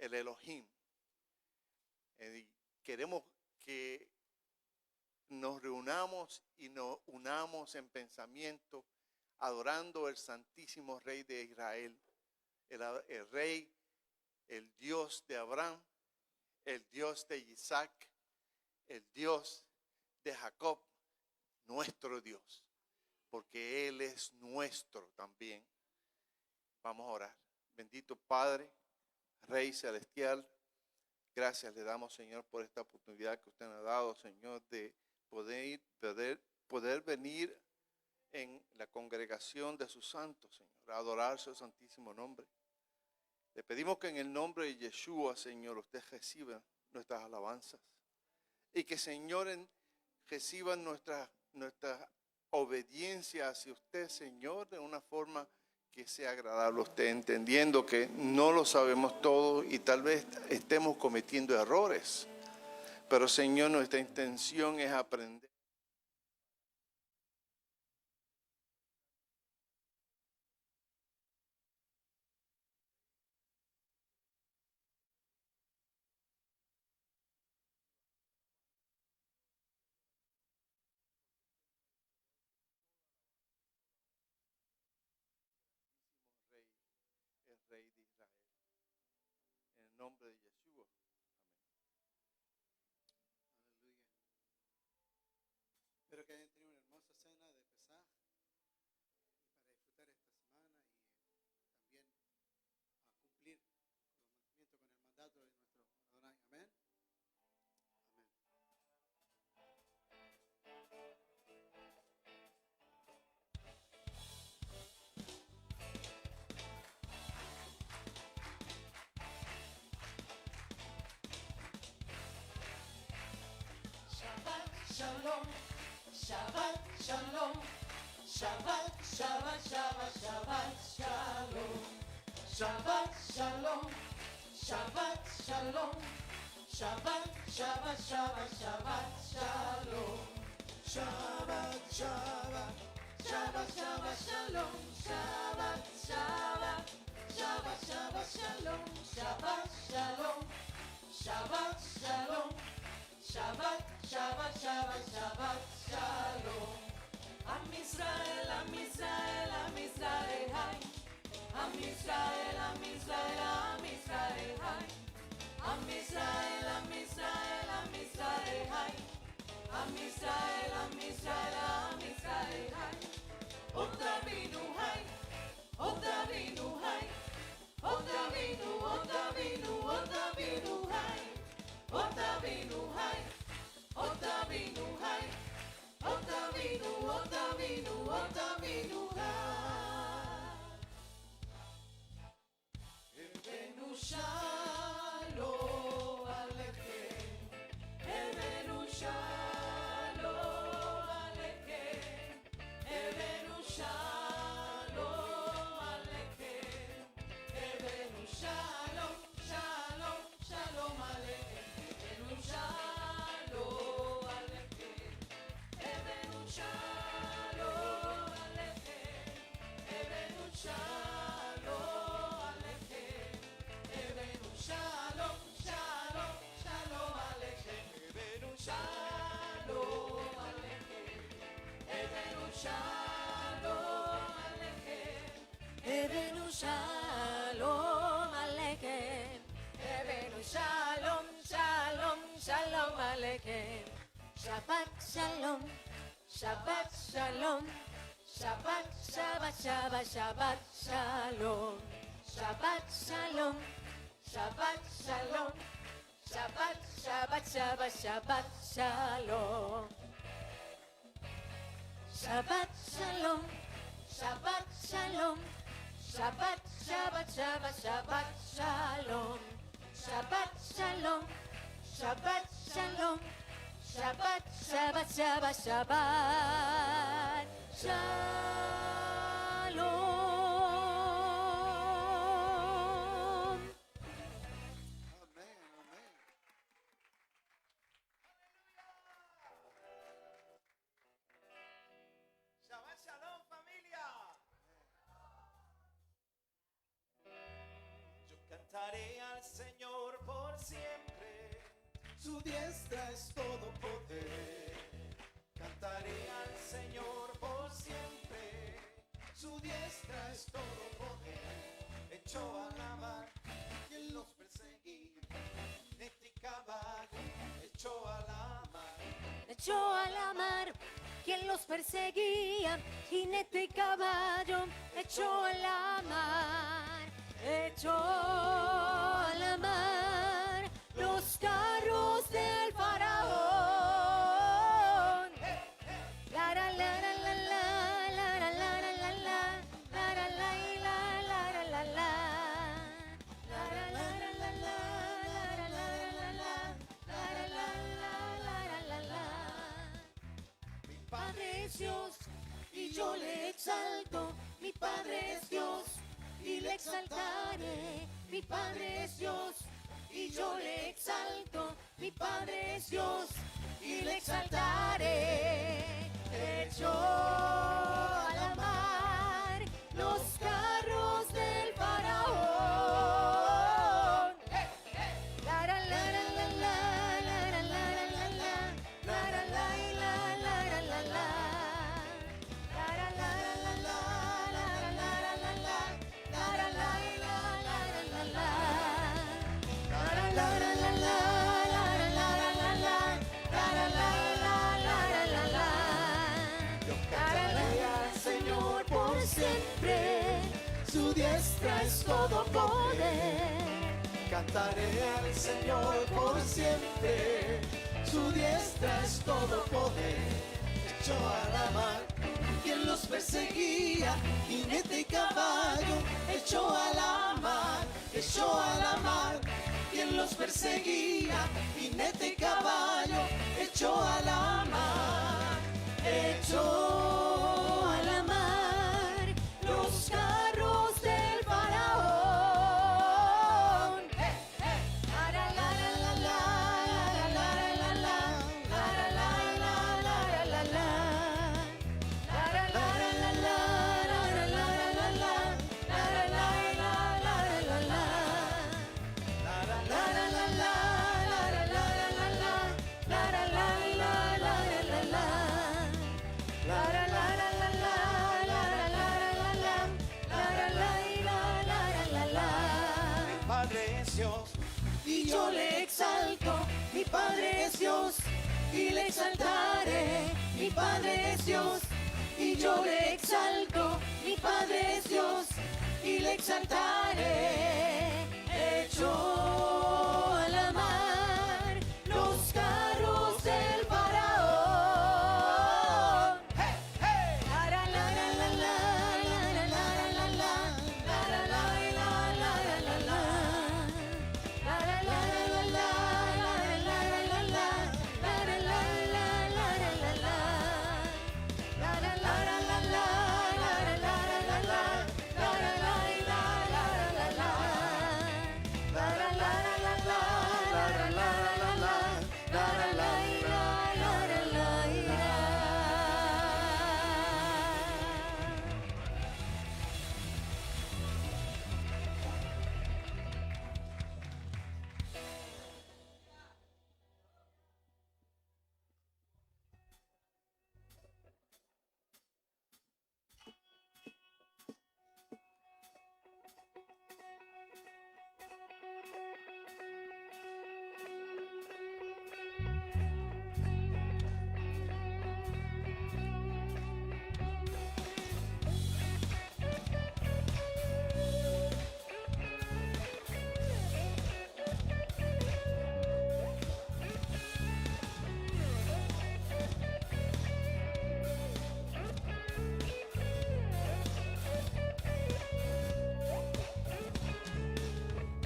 el Elohim. Queremos que nos reunamos y nos unamos en pensamiento, adorando al Santísimo Rey de Israel, el Rey, el Dios de Abraham, el Dios de Isaac, el Dios de Jacob, nuestro Dios, porque Él es nuestro también. Vamos a orar. Bendito Padre, Rey Celestial, gracias le damos, Señor, por esta oportunidad que usted nos ha dado, Señor, de poder venir en la congregación de sus santos, Señor, a adorar su santísimo nombre. Le pedimos que en el nombre de Yeshua, Señor, usted reciba nuestras alabanzas y que, Señor, reciba nuestra obediencia hacia usted, Señor, de una forma que sea agradable a usted, entendiendo que no lo sabemos todo y tal vez estemos cometiendo errores. Pero, Señor, nuestra intención es aprender. El Rey de Israel. En el nombre de Yeshua. Amén. Aleluya. Espero que hayan tenido una hermosa cena de Pesaj y para disfrutar esta semana y también a cumplir con los mandamientos, con el mandato de nuestro Adonai. Amén. Shalom, Shabbat Shalom, Shabbat, Shabbat, Shabbat, Shabbat Shalom, Shabbat Shalom, Shabbat Shalom, Shabbat, Shabbat, Shabbat, Shabbat Shalom, Shabbat, Shabbat, Shabbat, Shabbat Shalom, Shabbat, Shabbat, Shabbat, Shabbat Shalom, Shabbat Shalom, Shabbat Shalom. Shabbat, Shabbat, Shabbat, Shabbat, Shalom. Am Israel, Am Israel, Am Israel, Hai. Am Israel, Am Israel, Am Israel, Hai. Am Israel, Am Israel, Am Israel, Hai. Am Israel, Am Israel, Am Israel, Hai. Otavinu, Hai. Otavinu, Hai. Otavinu, Otavinu, Otavinu, Hai. Otavinu, Hai. Otavinu, Hai. Otavinu, Otavinu, Otavinu, Hai. Ebenu Shalom Aleichem. Ebenu Shalom Aleichem. Ebenu Shalom Aleichem. Ebenu Shalom, Shalom, Shalom Aleichem. Ebenu Shalom Aleichem. Ebenu Shalom Aleichem. Ebenu Shalom Aleichem. Ebenu Shalom, Shalom, Shalom Aleichem. Ebenu Shalom Aleichem. Ebenu Shalom Aleichem. Ebenu Shalom Aleichem. Ebenu Shalom, Shalom, Shalom Aleichem. Shabbat Shalom, Shabbat Shalom, Shabbat, Shabbat, Shabbat, Shabbat Shalom, Shabbat Shalom, Shabbat Shalom, Shabbat, Shabbat, Shabbat, Shabbat Shalom, Shabbat Shalom, Shabbat Shalom, Shabbat, Shabbat, Shabbat, Shabbat Shalom, Shabbat Shalom, Shabbat Shalom, Shabbat, Shabbat, Shabbat, Shabbat Shalom. Amén, amén. Shabbat Shalom, familia. Yo cantaré al Señor su diestra es todo poder. Cantaré al Señor por siempre. Su diestra es todo poder. Echó a la mar Quien los perseguía, jinete y caballo. Echó a la mar. Echó a la mar quien los perseguía, jinete y caballo, echó a la mar, echó a la mar los carros del faraón. La la la la la la la la la la la la la la la la la la Mi Padre es Dios y yo le exalto, mi Padre es Dios y le exaltaré. Mi Padre es Dios y yo le exalto, mi Padre es Dios y le exaltaré. Echó a la mar los carros del faraón. La la la la la la la la la la la la la la la la la la. cantaré al Señor por siempre. Su diestra es todo poder. Cantaré al Señor por siempre. Su diestra es todo poder. Echó a la mar quien los perseguía, jinete y caballo. Echó a la mar, echó a la mar quien los perseguía, jinete y caballo. Echó a la mar, echó a la mar los carros del faraón. La la la la la la la la la la la la la la la. Mi Padre es Dios Y yo le exalto, mi Padre es Dios, y le exaltaré. Mi Padre es Dios, y yo le exalto, mi Padre es Dios, y le exaltaré. Echó a la mar los carros del faraón. La la la la la la la la la la la la la la la la.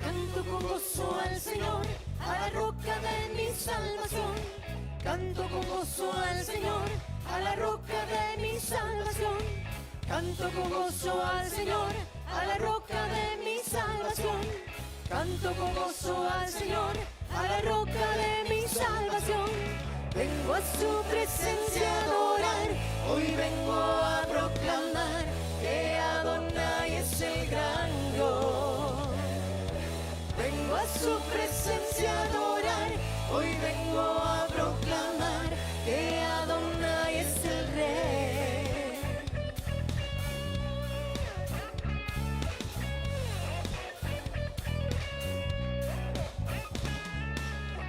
Canto con gozo al Señor, a la roca de mi salvación. Canto con gozo al Señor, a la roca de mi salvación. Canto con gozo al Señor, a la roca de mi salvación. Canto con gozo al Señor, a la roca de mi salvación. Vengo a su presencia a adorar, hoy vengo a proclamar que Adonai es el gran Dios. Vengo a a su presencia a adorar, hoy vengo a proclamar que Adonai es el Rey.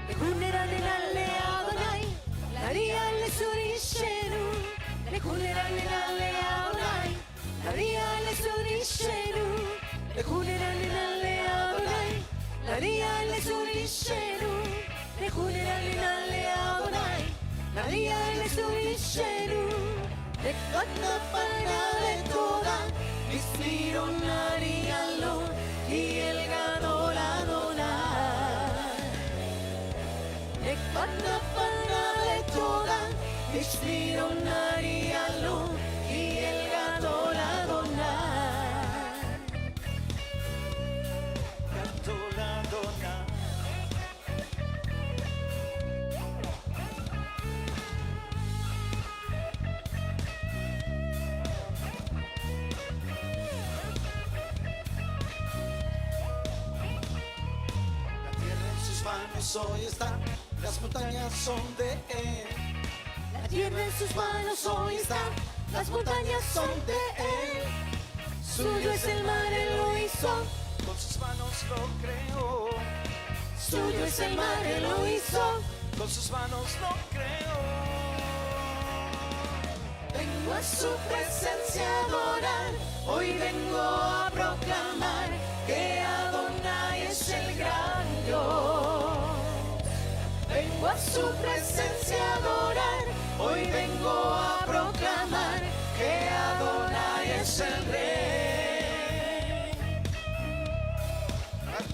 Lehuneralenale Adonai, Lariale Surishenu, Lehuneralenale Adonai, Lariale Surishenu, Lehuneralenale Adonai, Lariale Surishenu, Lehuneralenale Adonai, Lariale Surishenu, Lekatnapanale toda, Mismiron Arialo, y el Gadol Adonai. Lekatnapanale toda, Mismiron Arialo, y el Gadol Adonai. Gadol Adonai. La tierra en sus manos hoy está, las montañas son de él. La tierra en sus manos hoy está, las montañas son de él. Suyo es el mar, él lo hizo, Con sus manos lo creó, suyo es el mar, él lo hizo. con sus manos lo creó. Vengo a su presencia a adorar, hoy vengo a proclamar que Adonai es el gran Dios. Vengo a su presencia a adorar, hoy vengo a proclamar que Adonai es el Rey.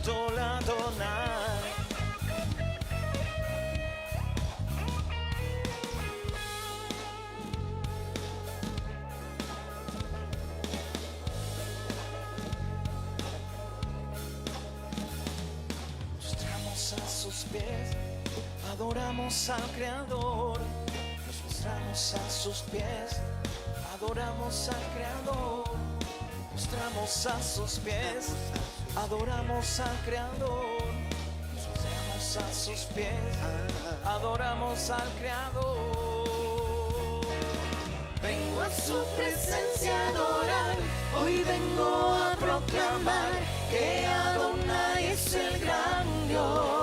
Gadol Adonai. Mostramos a sus pies, adoramos al Creador. Nos mostramos a sus pies, adoramos al Creador. Mostramos a sus pies, adoramos al Creador. Nos mostramos a sus pies, adoramos al Creador. Vengo a su presencia a adorar, hoy vengo a proclamar que Adonai es el gran Dios.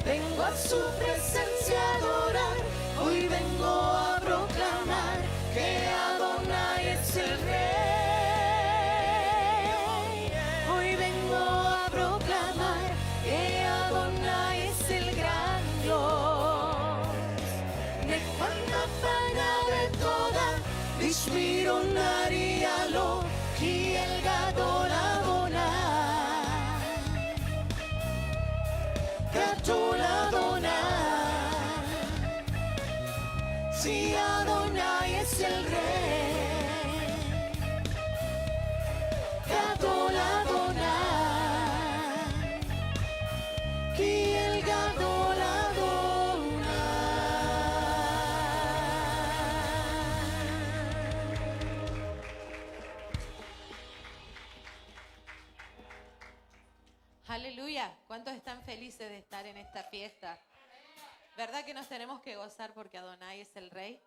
Vengo a su presencia a adorar, hoy vengo a proclamar que Adonai es el Rey. Hoy vengo a proclamar que Adonai es el gran Dios. Nekatnapanale toda, Mishmiron Arialo, y el Gadol Adonai. Gadol Adonai. Si Adonai es el Rey. Gadol Adonai. Y el Gadol Adonai. Aleluya. ¿Cuántos están felices de estar en esta fiesta? ¿Verdad que nos tenemos que gozar porque Adonai es el Rey?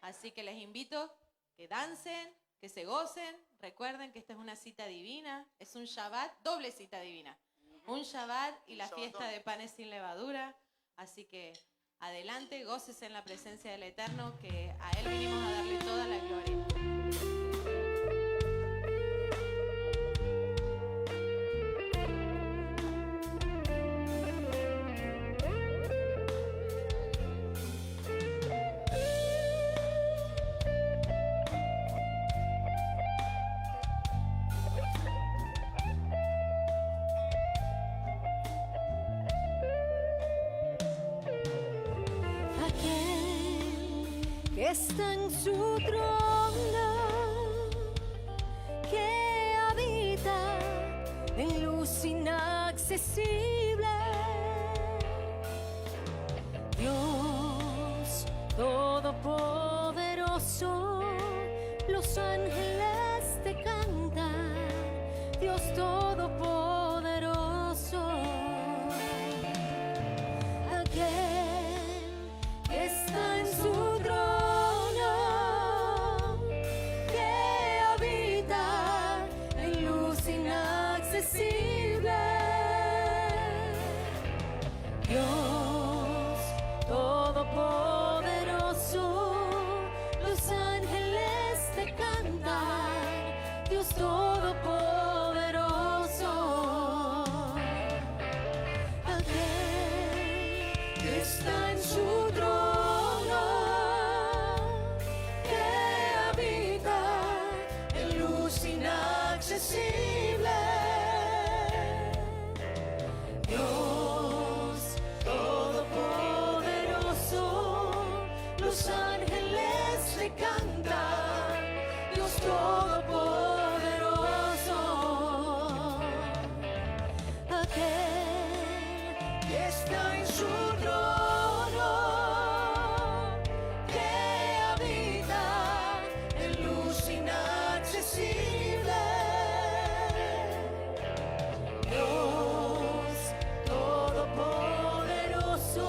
Así que les invito que dancen, que se gocen. Recuerden que esta es una cita divina, es un Shabbat, doble cita divina. Un Shabbat y la fiesta de panes sin levadura. Así que adelante, gócese en la presencia del Eterno, que a Él vinimos a darle toda la gloria. Que está en su trono, que habita en luz inaccesible. Dios Todopoderoso, los ángeles te cantan, Dios Todopoderoso. inaccesible. Dios Todopoderoso, los ángeles te cantan, Dios Todopoderoso, aquel que está en su trono, que habita en luz inaccesible. Dios Todopoderoso, los ángeles le cantan, Dios Todopoderoso, aquel que está en su trono, que habita en luz inaccesible. Dios Todopoderoso,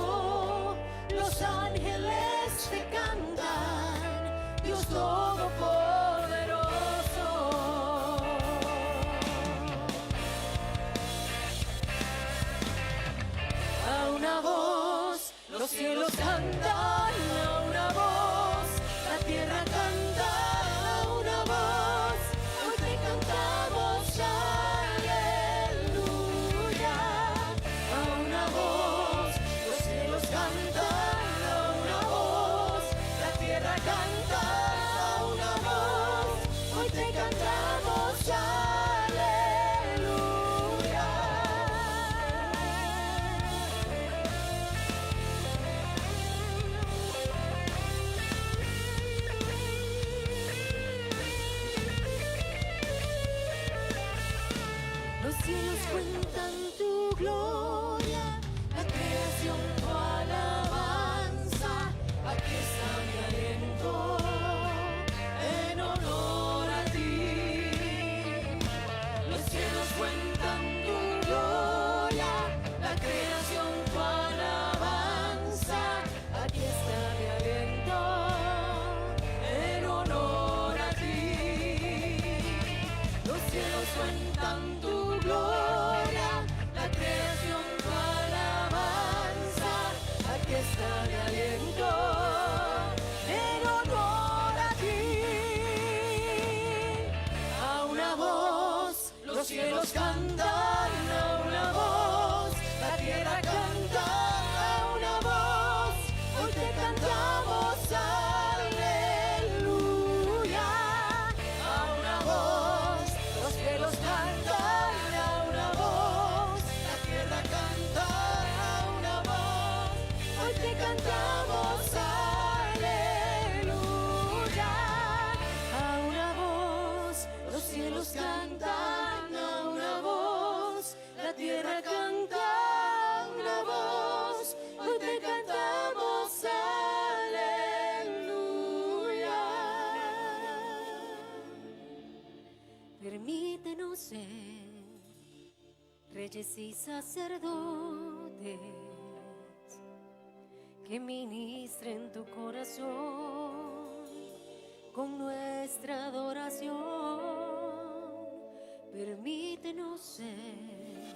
los ángeles te cantan, Dios Todopoderoso. A una voz los cielos cantan, a una voz la tierra canta, a una voz hoy te cantamos aleluya. A una voz los cielos cantan, a una voz la tierra canta, a una voz hoy te cantamos aleluya. Los cielos cuentan tu gloria, la creación tu alabanza. Aquí está mi aliento en honor a ti. Los cielos cuentan tu gloria, la creación tu alabanza. Aquí está mi aliento en honor a ti. Los cielos cuentan tu gloria, la creación tu alabanza. Aquí está mi aliento en honor a ti. A una voz los cielos cantan, a una voz la tierra canta, a una voz hoy te cantamos aleluya. A una voz los cielos cantan, a una voz la tierra canta, a una voz hoy te cantamos aleluya. A una voz los cielos cantan, a una voz la tierra canta, a una voz hoy te cantamos aleluya. Permítenos ser reyes y sacerdotes que ministren tu corazón con nuestra adoración. Permítenos ser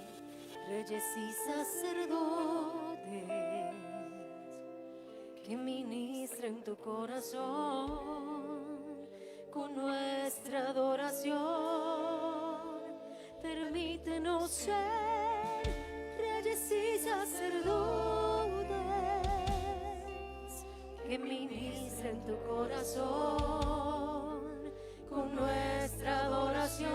reyes y sacerdotes que ministren tu corazón con nuestra adoración. Permítenos ser reyes y sacerdotes que ministren tu corazón con nuestra adoración.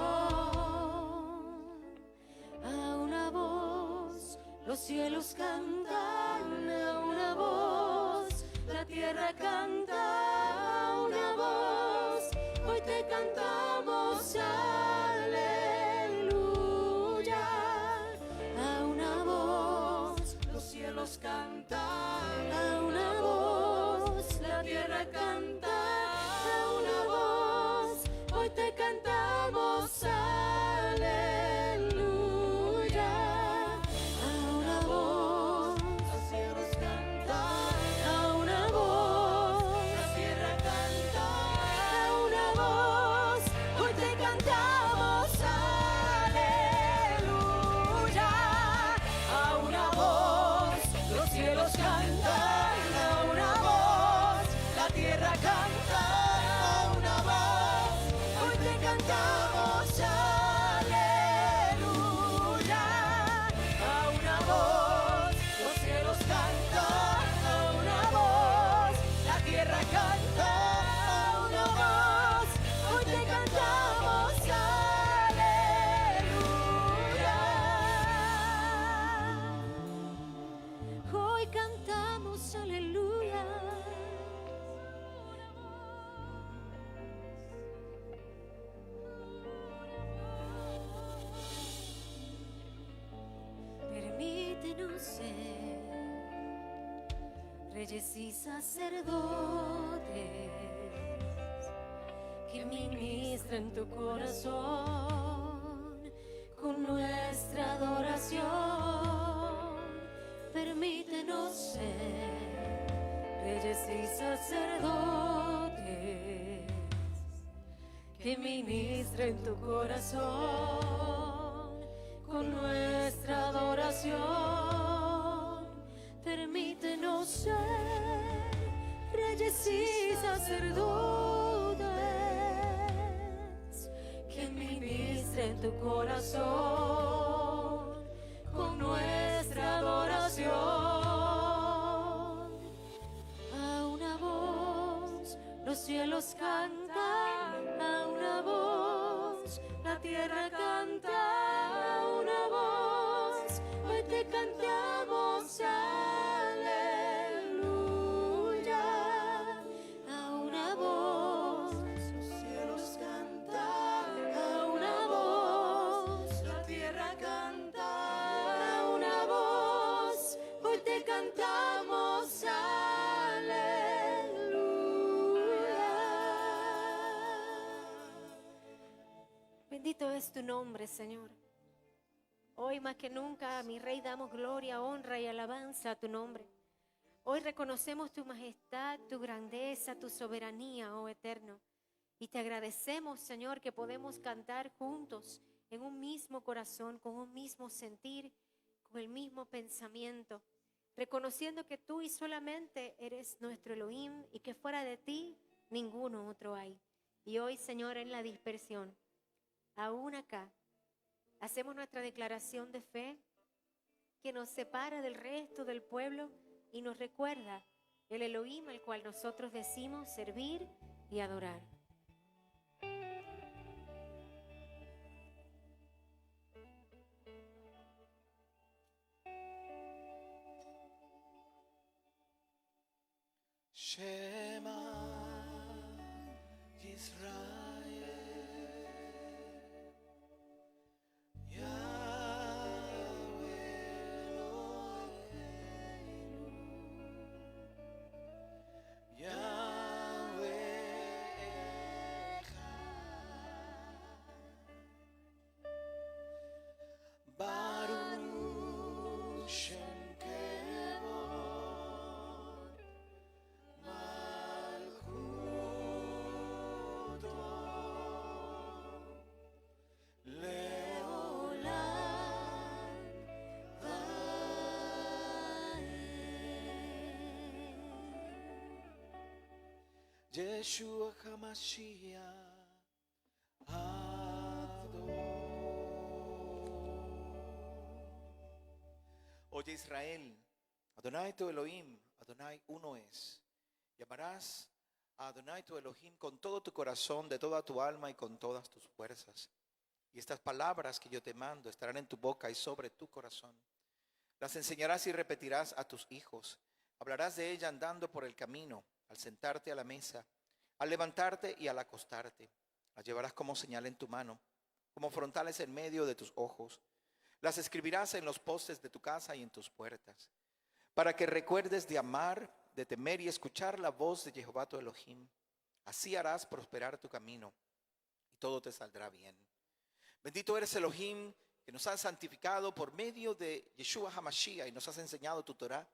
A una voz los cielos cantan, a una voz la tierra canta, a una voz hoy te cantamos aleluya. A una voz los cielos cantan, a una voz la tierra canta, a una voz hoy te cantamos aleluya. A una voz los cielos cantan, a una voz reyes y sacerdotes, que ministren tu corazón con nuestra adoración. Permítenos ser reyes y sacerdotes, que ministren tu corazón con nuestra adoración. Permítenos ser reyes y sacerdotes, que ministren tu corazón con nuestra adoración. A una voz los cielos cantan, a una voz la tierra canta, a una voz hoy te cantamos aleluya. A una voz los cielos cantan, a una voz la tierra canta, a una voz hoy te cantamos aleluya. Bendito es tu nombre, Señor. Hoy más que nunca, mi Rey, damos gloria, honra y alabanza a tu nombre. Hoy reconocemos tu majestad, tu grandeza, tu soberanía, oh Eterno. Y te agradecemos, Señor, que podemos cantar juntos en un mismo corazón, con un mismo sentir, con el mismo pensamiento, reconociendo que tú y solamente eres nuestro Elohim y que fuera de ti ninguno otro hay. Y hoy, Señor, en la dispersión, aún acá, hacemos nuestra declaración de fe que nos separa del resto del pueblo y nos recuerda el Elohim al cual nosotros decimos servir y adorar. Shema Israel, Yahweh Eloheinu, Yahweh Echad, Baruch Shem Kevod, Malchuto Leolam Vaed. Yeshua HaMashiach Avdo. Oye Israel, Adonai tu Elohim, Adonai uno es. Llamarás a Adonai tu Elohim con todo tu corazón, de toda tu alma y con todas tus fuerzas. Y estas palabras que yo te mando estarán en tu boca y sobre tu corazón. Las enseñarás y repetirás a tus hijos. Hablarás de ella andando por el camino, al sentarte a la mesa, al levantarte y al acostarte. Las llevarás como señal en tu mano, como frontales en medio de tus ojos. Las escribirás en los postes de tu casa y en tus puertas, para que recuerdes de amar, de temer y escuchar la voz de Jehová tu Elohim. Así harás prosperar tu camino y todo te saldrá bien. Bendito eres Elohim, que nos has santificado por medio de Yeshua HaMashiach y nos has enseñado tu Torah,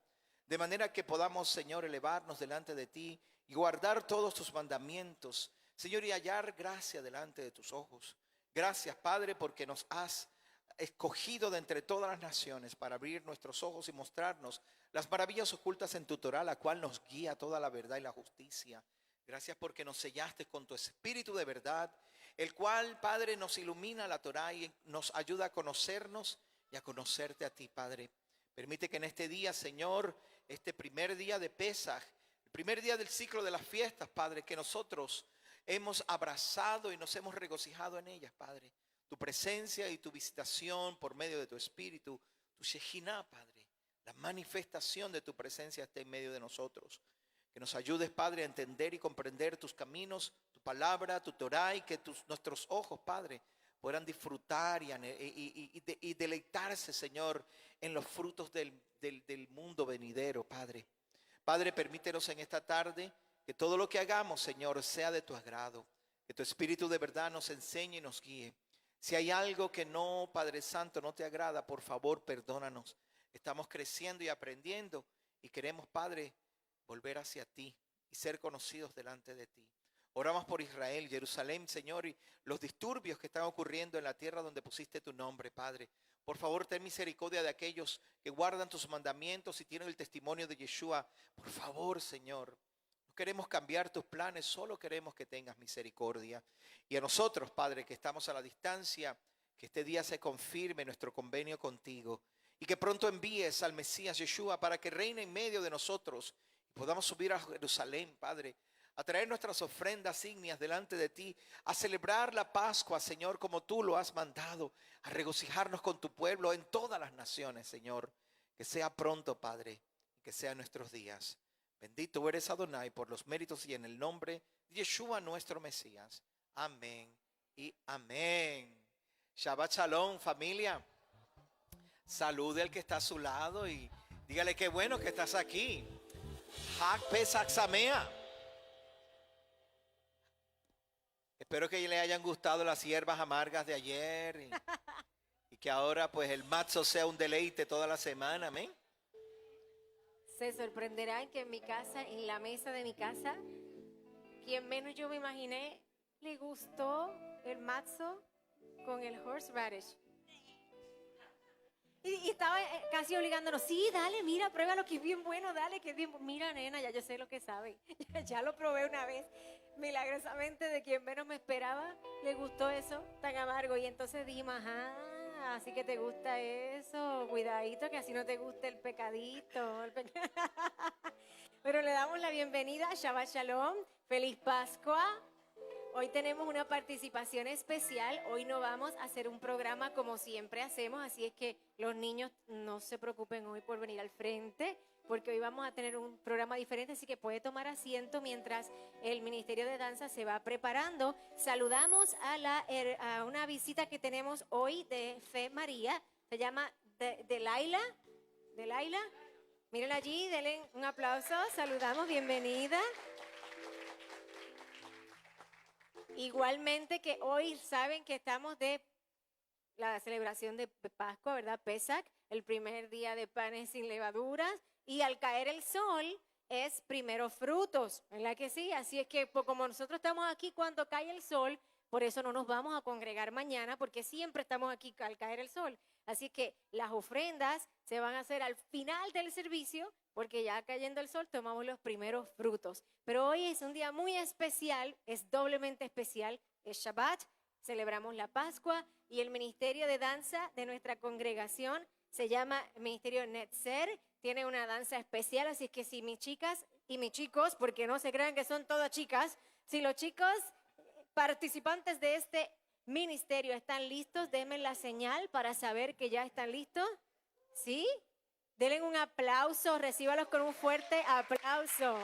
de manera que podamos, Señor, elevarnos delante de ti y guardar todos tus mandamientos, Señor, y hallar gracia delante de tus ojos. Gracias, Padre, porque nos has escogido de entre todas las naciones para abrir nuestros ojos y mostrarnos las maravillas ocultas en tu Torah, la cual nos guía a toda la verdad y la justicia. Gracias porque nos sellaste con tu espíritu de verdad, el cual, Padre, nos ilumina la Torah y nos ayuda a conocernos y a conocerte a ti, Padre. Permite que en este día, Señor, este primer día de Pesaj, el primer día del ciclo de las fiestas, Padre, que nosotros hemos abrazado y nos hemos regocijado en ellas, Padre. Tu presencia y tu visitación por medio de tu espíritu, tu Shekinah, Padre, la manifestación de tu presencia está en medio de nosotros. Que nos ayudes, Padre, a entender y comprender tus caminos, tu palabra, tu Torah, y que nuestros ojos, Padre, puedan disfrutar y deleitarse, Señor, en los frutos del mundo venidero, Padre. Padre, permítenos en esta tarde que todo lo que hagamos, Señor, sea de tu agrado. Que tu Espíritu de verdad nos enseñe y nos guíe. Si hay algo que no, Padre Santo, no te agrada, por favor, perdónanos. Estamos creciendo y aprendiendo y queremos, Padre, volver hacia ti y ser conocidos delante de ti. Oramos por Israel, Jerusalén, Señor, y los disturbios que están ocurriendo en la tierra donde pusiste tu nombre, Padre. Por favor, ten misericordia de aquellos que guardan tus mandamientos y tienen el testimonio de Yeshua. Por favor, Señor, no queremos cambiar tus planes, solo queremos que tengas misericordia. Y a nosotros, Padre, que estamos a la distancia, que este día se confirme nuestro convenio contigo y que pronto envíes al Mesías Yeshua para que reine en medio de nosotros y podamos subir a Jerusalén, Padre, a traer nuestras ofrendas ígneas delante de ti, a celebrar la Pascua, Señor, como tú lo has mandado, a regocijarnos con tu pueblo en todas las naciones, Señor. Que sea pronto, Padre, y que sean nuestros días. Bendito eres, Adonai, por los méritos y en el nombre de Yeshua, nuestro Mesías. Amén y amén. Shabbat Shalom, familia. Salude al que está a su lado y dígale qué bueno que estás aquí. Hag Pesach Sameach. Espero que le hayan gustado las hierbas amargas de ayer y que ahora pues el matzo sea un deleite toda la semana, amén. Se sorprenderán que en mi casa, en la mesa de mi casa, quien menos yo me imaginé, le gustó el matzo con el horseradish. Y estaba casi obligándonos, sí, dale, mira, pruébalo que es bien bueno, dale, que es bien bueno. Mira, nena, ya yo sé lo que sabe. Ya lo probé una vez, milagrosamente, de quien menos me esperaba, le gustó eso tan amargo. Y entonces dijimos, ajá, así que te gusta eso, cuidadito, que así no te gusta el pecadito. Pero le damos la bienvenida a Shabbat Shalom, feliz Pascua. Hoy tenemos una participación especial. Hoy no vamos a hacer un programa como siempre hacemos, así es que los niños no se preocupen hoy por venir al frente, porque hoy vamos a tener un programa diferente, así que puede tomar asiento mientras el Ministerio de Danza se va preparando. Saludamos a una visita que tenemos hoy de Fe María, se llama Delaila. Delaila, mírenla allí, denle un aplauso, saludamos, bienvenida. Igualmente que hoy saben que estamos de la celebración de Pascua, ¿verdad? Pesach, el primer día de panes sin levaduras, y al caer el sol es primeros frutos, ¿verdad que sí? Así es que pues, como nosotros estamos aquí cuando cae el sol, por eso no nos vamos a congregar mañana, porque siempre estamos aquí al caer el sol. Así que las ofrendas se van a hacer al final del servicio, porque ya cayendo el sol tomamos los primeros frutos. Pero hoy es un día muy especial, es doblemente especial, es Shabbat, celebramos la Pascua y el Ministerio de Danza de nuestra congregación se llama Ministerio Netzer, tiene una danza especial, así que si mis chicas y mis chicos, porque no se crean que son todas chicas, si los chicos participantes de este ministerio están listos, denme la señal para saber que ya están listos. ¿Sí? Denle un aplauso, recíbalos con un fuerte aplauso.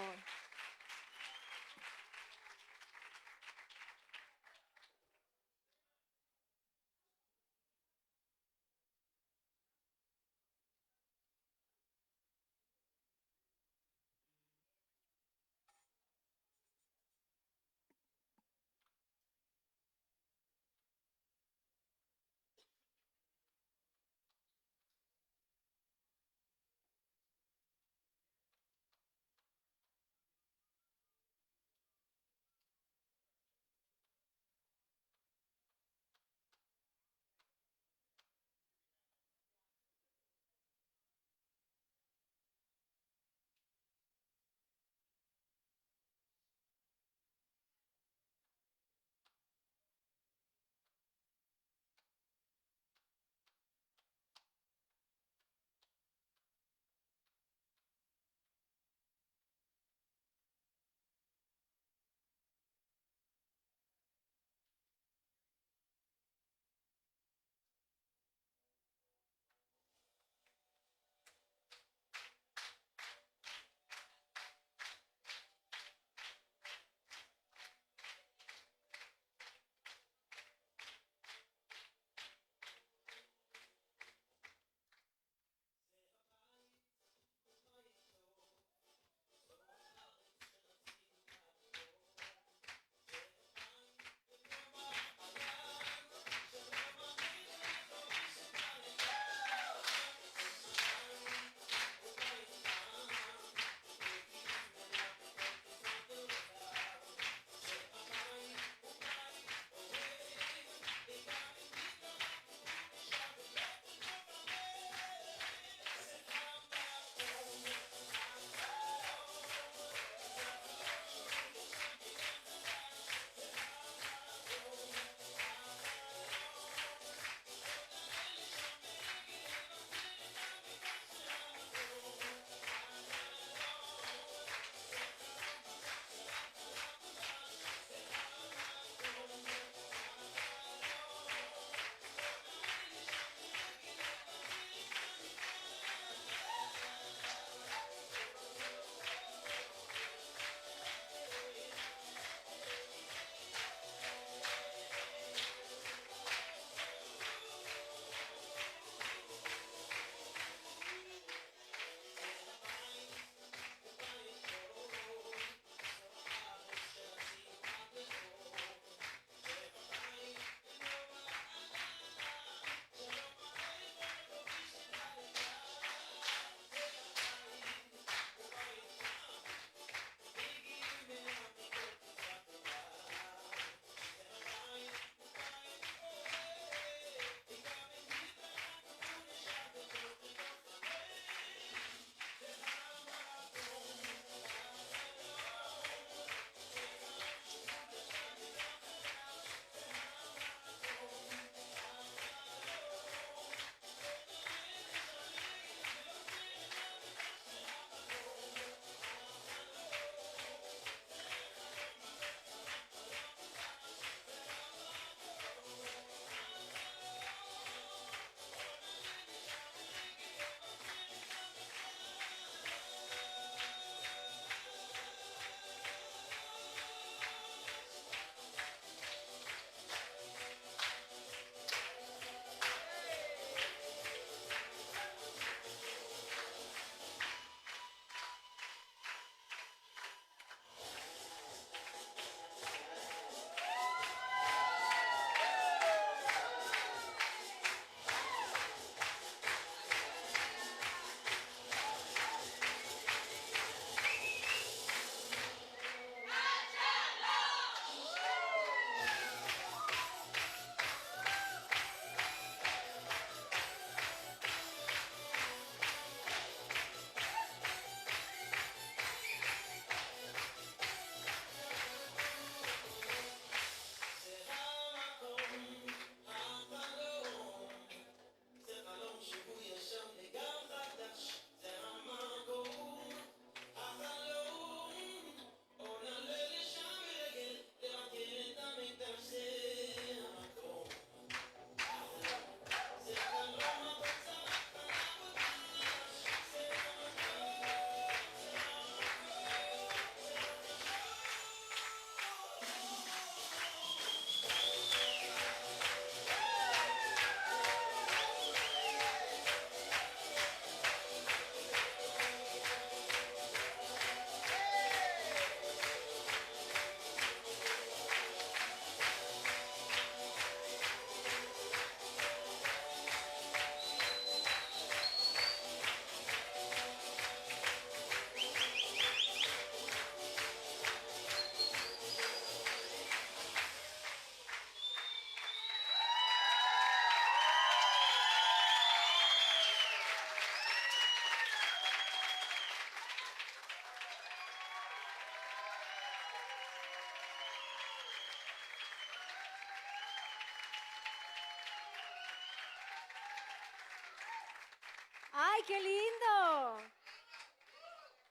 ¡Ay, qué lindo!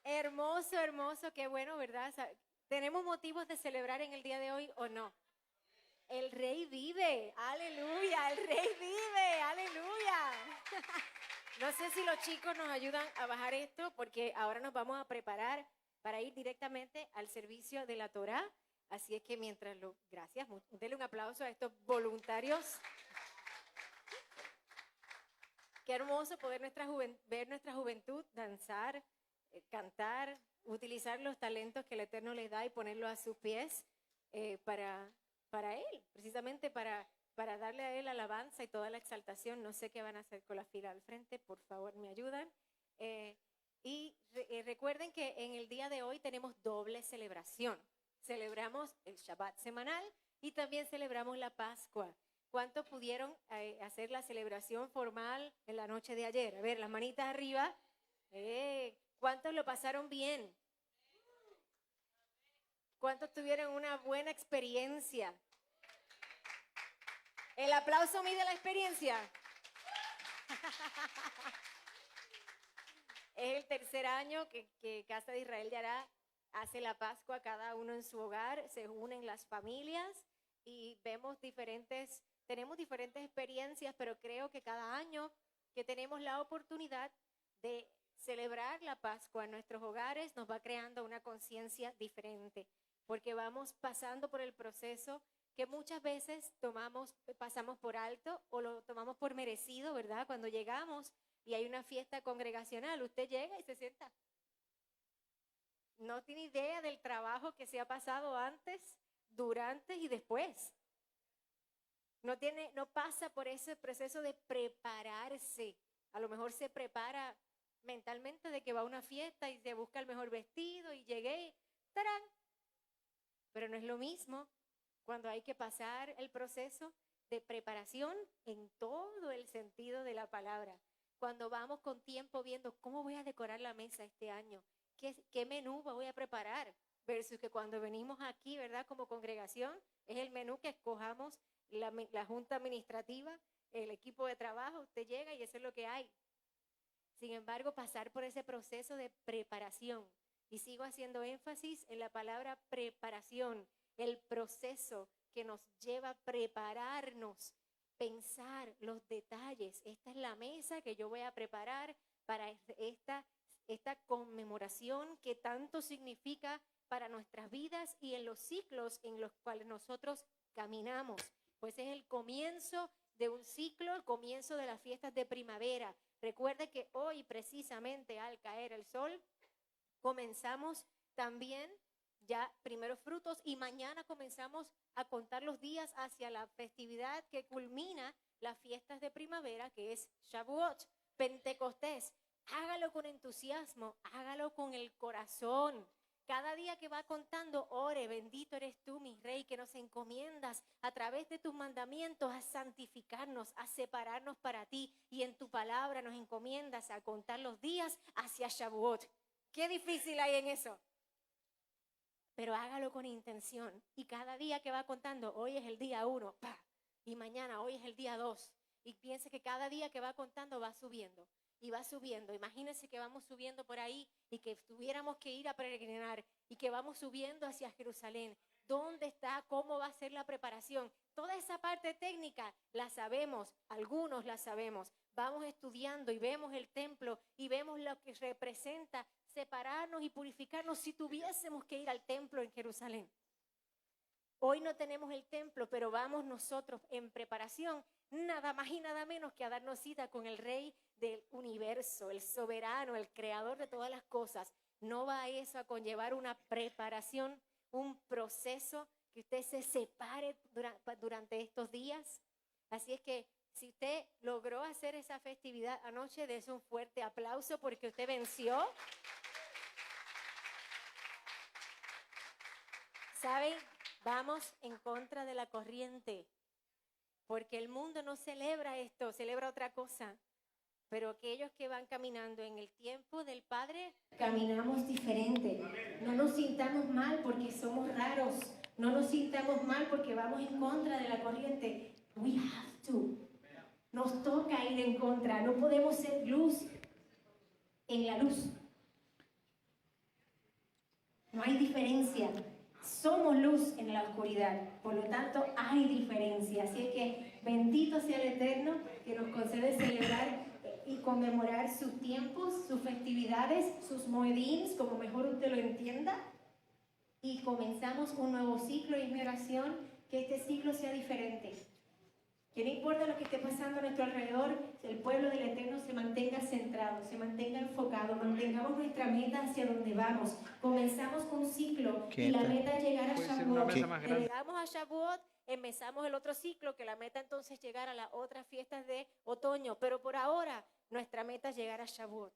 Hermoso, hermoso, qué bueno, ¿verdad? ¿Tenemos motivos de celebrar en el día de hoy o no? El Rey vive, aleluya, el Rey vive, aleluya. No sé si los chicos nos ayudan a bajar esto porque ahora nos vamos a preparar para ir directamente al servicio de la Torá. Así es que gracias, denle un aplauso a estos voluntarios. Qué hermoso poder ver nuestra juventud danzar, cantar, utilizar los talentos que el Eterno les da y ponerlos a sus pies para Él, precisamente para darle a Él alabanza y toda la exaltación. No sé qué van a hacer con la fila al frente, por favor me ayudan. Recuerden que en el día de hoy tenemos doble celebración. Celebramos el Shabbat semanal y también celebramos la Pascua. ¿Cuántos pudieron hacer la celebración formal en la noche de ayer? A ver, las manitas arriba. ¿Cuántos lo pasaron bien? ¿Cuántos tuvieron una buena experiencia? El aplauso mide la experiencia. Es el tercer año que Casa de Israel de Ará hace la Pascua, cada uno en su hogar, se unen las familias y tenemos diferentes experiencias, pero creo que cada año que tenemos la oportunidad de celebrar la Pascua en nuestros hogares nos va creando una conciencia diferente, porque vamos pasando por el proceso que muchas veces pasamos por alto o lo tomamos por merecido, ¿verdad? Cuando llegamos y hay una fiesta congregacional, usted llega y se sienta. No tiene idea del trabajo que se ha pasado antes, durante y después. No pasa por ese proceso de prepararse. A lo mejor se prepara mentalmente de que va a una fiesta y se busca el mejor vestido y llegué, ¡tarán! Pero no es lo mismo cuando hay que pasar el proceso de preparación en todo el sentido de la palabra. Cuando vamos con tiempo viendo cómo voy a decorar la mesa este año, qué menú voy a preparar, versus que cuando venimos aquí, ¿verdad? Como congregación, es el menú que escojamos la junta administrativa, el equipo de trabajo, usted llega y eso es lo que hay. Sin embargo, pasar por ese proceso de preparación, y sigo haciendo énfasis en la palabra preparación, el proceso que nos lleva a prepararnos, pensar los detalles. Esta es la mesa que yo voy a preparar para esta conmemoración que tanto significa para nuestras vidas y en los ciclos en los cuales nosotros caminamos. Pues es el comienzo de un ciclo, el comienzo de las fiestas de primavera. Recuerde que hoy, precisamente al caer el sol, comenzamos también ya primeros frutos y mañana comenzamos a contar los días hacia la festividad que culmina las fiestas de primavera, que es Shavuot, Pentecostés. Hágalo con entusiasmo, hágalo con el corazón. Cada día que va contando, ore, bendito eres tú, mi Rey, que nos encomiendas a través de tus mandamientos a santificarnos, a separarnos para ti, y en tu palabra nos encomiendas a contar los días hacia Shavuot. Qué difícil hay en eso. Pero hágalo con intención. Y cada día que va contando, hoy es el día 1, y mañana, hoy es el día 2. Y piense que cada día que va contando va subiendo. Y va subiendo. Imagínense que vamos subiendo por ahí y que tuviéramos que ir a peregrinar y que vamos subiendo hacia Jerusalén. ¿Dónde está? ¿Cómo va a ser la preparación? Toda esa parte técnica la sabemos, algunos la sabemos. Vamos estudiando y vemos el templo y vemos lo que representa separarnos y purificarnos si tuviésemos que ir al templo en Jerusalén. Hoy no tenemos el templo, pero vamos nosotros en preparación, nada más y nada menos que a darnos cita con el Rey del universo, el soberano, el creador de todas las cosas. ¿No va eso a conllevar una preparación, un proceso que usted se separe durante estos días? Así es que si usted logró hacer esa festividad anoche, dése un fuerte aplauso porque usted venció. ¿Saben? Vamos en contra de la corriente, porque el mundo no celebra esto, celebra otra cosa. Pero aquellos que van caminando en el tiempo del Padre, caminamos diferente. No nos sintamos mal porque somos raros. No nos sintamos mal porque vamos en contra de la corriente. We have to. Nos toca ir en contra. No podemos ser luz en la luz. No hay diferencia. Somos luz en la oscuridad. Por lo tanto, hay diferencia. Así es que bendito sea el Eterno que nos concede celebrar y conmemorar sus tiempos, sus festividades, sus moedines, como mejor usted lo entienda. Y comenzamos un nuevo ciclo y es mi oración que este ciclo sea diferente. Que no importa lo que esté pasando a nuestro alrededor, el pueblo del Eterno se mantenga centrado, se mantenga enfocado, mantengamos nuestra meta hacia donde vamos. Comenzamos un ciclo y la meta es llegar a Shavuot. Llegamos a Shavuot, empezamos el otro ciclo, que la meta entonces es llegar a las otras fiestas de otoño. Pero por ahora, nuestra meta es llegar a Shavuot.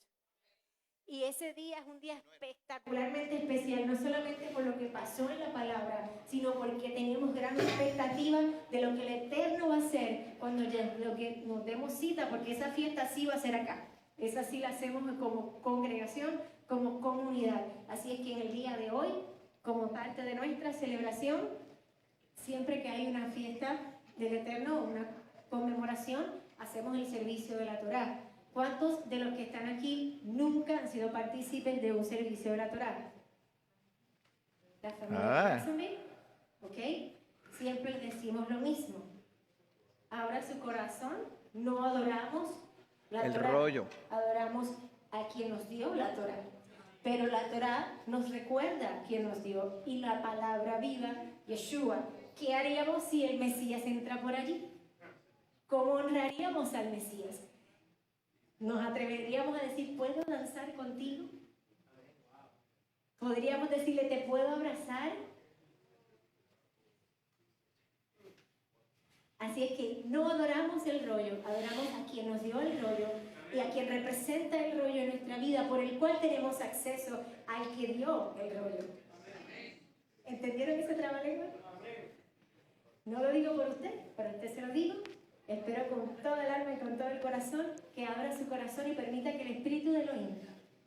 Y ese día es un día espectacularmente especial, no solamente por lo que pasó en la palabra, sino porque tenemos gran expectativa de lo que el Eterno va a hacer cuando lo que nos demos cita, porque esa fiesta sí va a ser acá. Esa sí la hacemos como congregación, como comunidad. Así es que en el día de hoy, como parte de nuestra celebración, siempre que hay una fiesta del Eterno, una conmemoración, hacemos el servicio de la Torá. ¿Cuántos de los que están aquí nunca han sido partícipes de un servicio de la Torá? ¿La familia de Jacksonville? ¿Ok? Siempre les decimos lo mismo. Ahora su corazón, no adoramos la El Torá. rollo. Adoramos a quien nos dio la Torá. Pero la Torá nos recuerda quién nos dio. Y la palabra viva, Yeshua. ¿Qué haríamos si el Mesías entra por allí? ¿Cómo honraríamos al Mesías? ¿Nos atreveríamos a decir, ¿puedo danzar contigo? ¿Podríamos decirle, ¿te puedo abrazar? Así es que no adoramos el rollo, adoramos a quien nos dio el rollo y a quien representa el rollo en nuestra vida, por el cual tenemos acceso al que dio el rollo. ¿Entendieron ese trabalengua? No lo digo por usted, para usted se lo digo. Espero con toda el alma y con todo el corazón que abra su corazón y permita que el Espíritu de Elohim,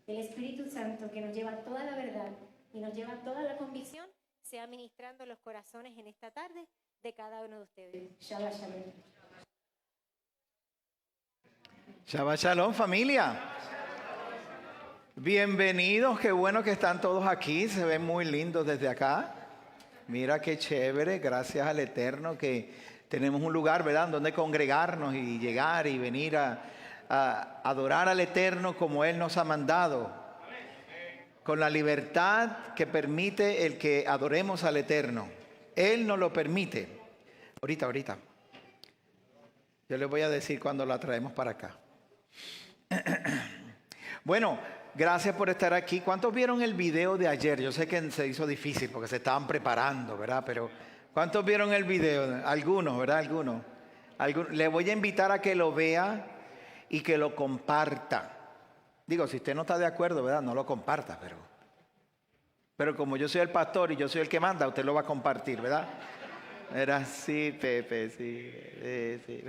el Espíritu Santo que nos lleva toda la verdad y nos lleva toda la convicción, sea ministrando los corazones en esta tarde de cada uno de ustedes. Shabbat Shalom. Shabbat Shalom, familia. Bienvenidos, qué bueno que están todos aquí, se ven muy lindos desde acá. Mira qué chévere, gracias al Eterno que tenemos un lugar, ¿verdad?, donde congregarnos y llegar y venir a adorar al Eterno como Él nos ha mandado. Con la libertad que permite el que adoremos al Eterno. Él nos lo permite. Ahorita. Yo les voy a decir cuando la traemos para acá. Bueno, gracias por estar aquí. ¿Cuántos vieron el video de ayer? Yo sé que se hizo difícil porque se estaban preparando, ¿verdad? Pero ¿cuántos vieron el video? Algunos, ¿verdad? Algunos. Le voy a invitar a que lo vea y que lo comparta. Digo, si usted no está de acuerdo, ¿verdad? No lo comparta, pero como yo soy el pastor y yo soy el que manda, usted lo va a compartir, ¿verdad? Era sí, Pepe, sí.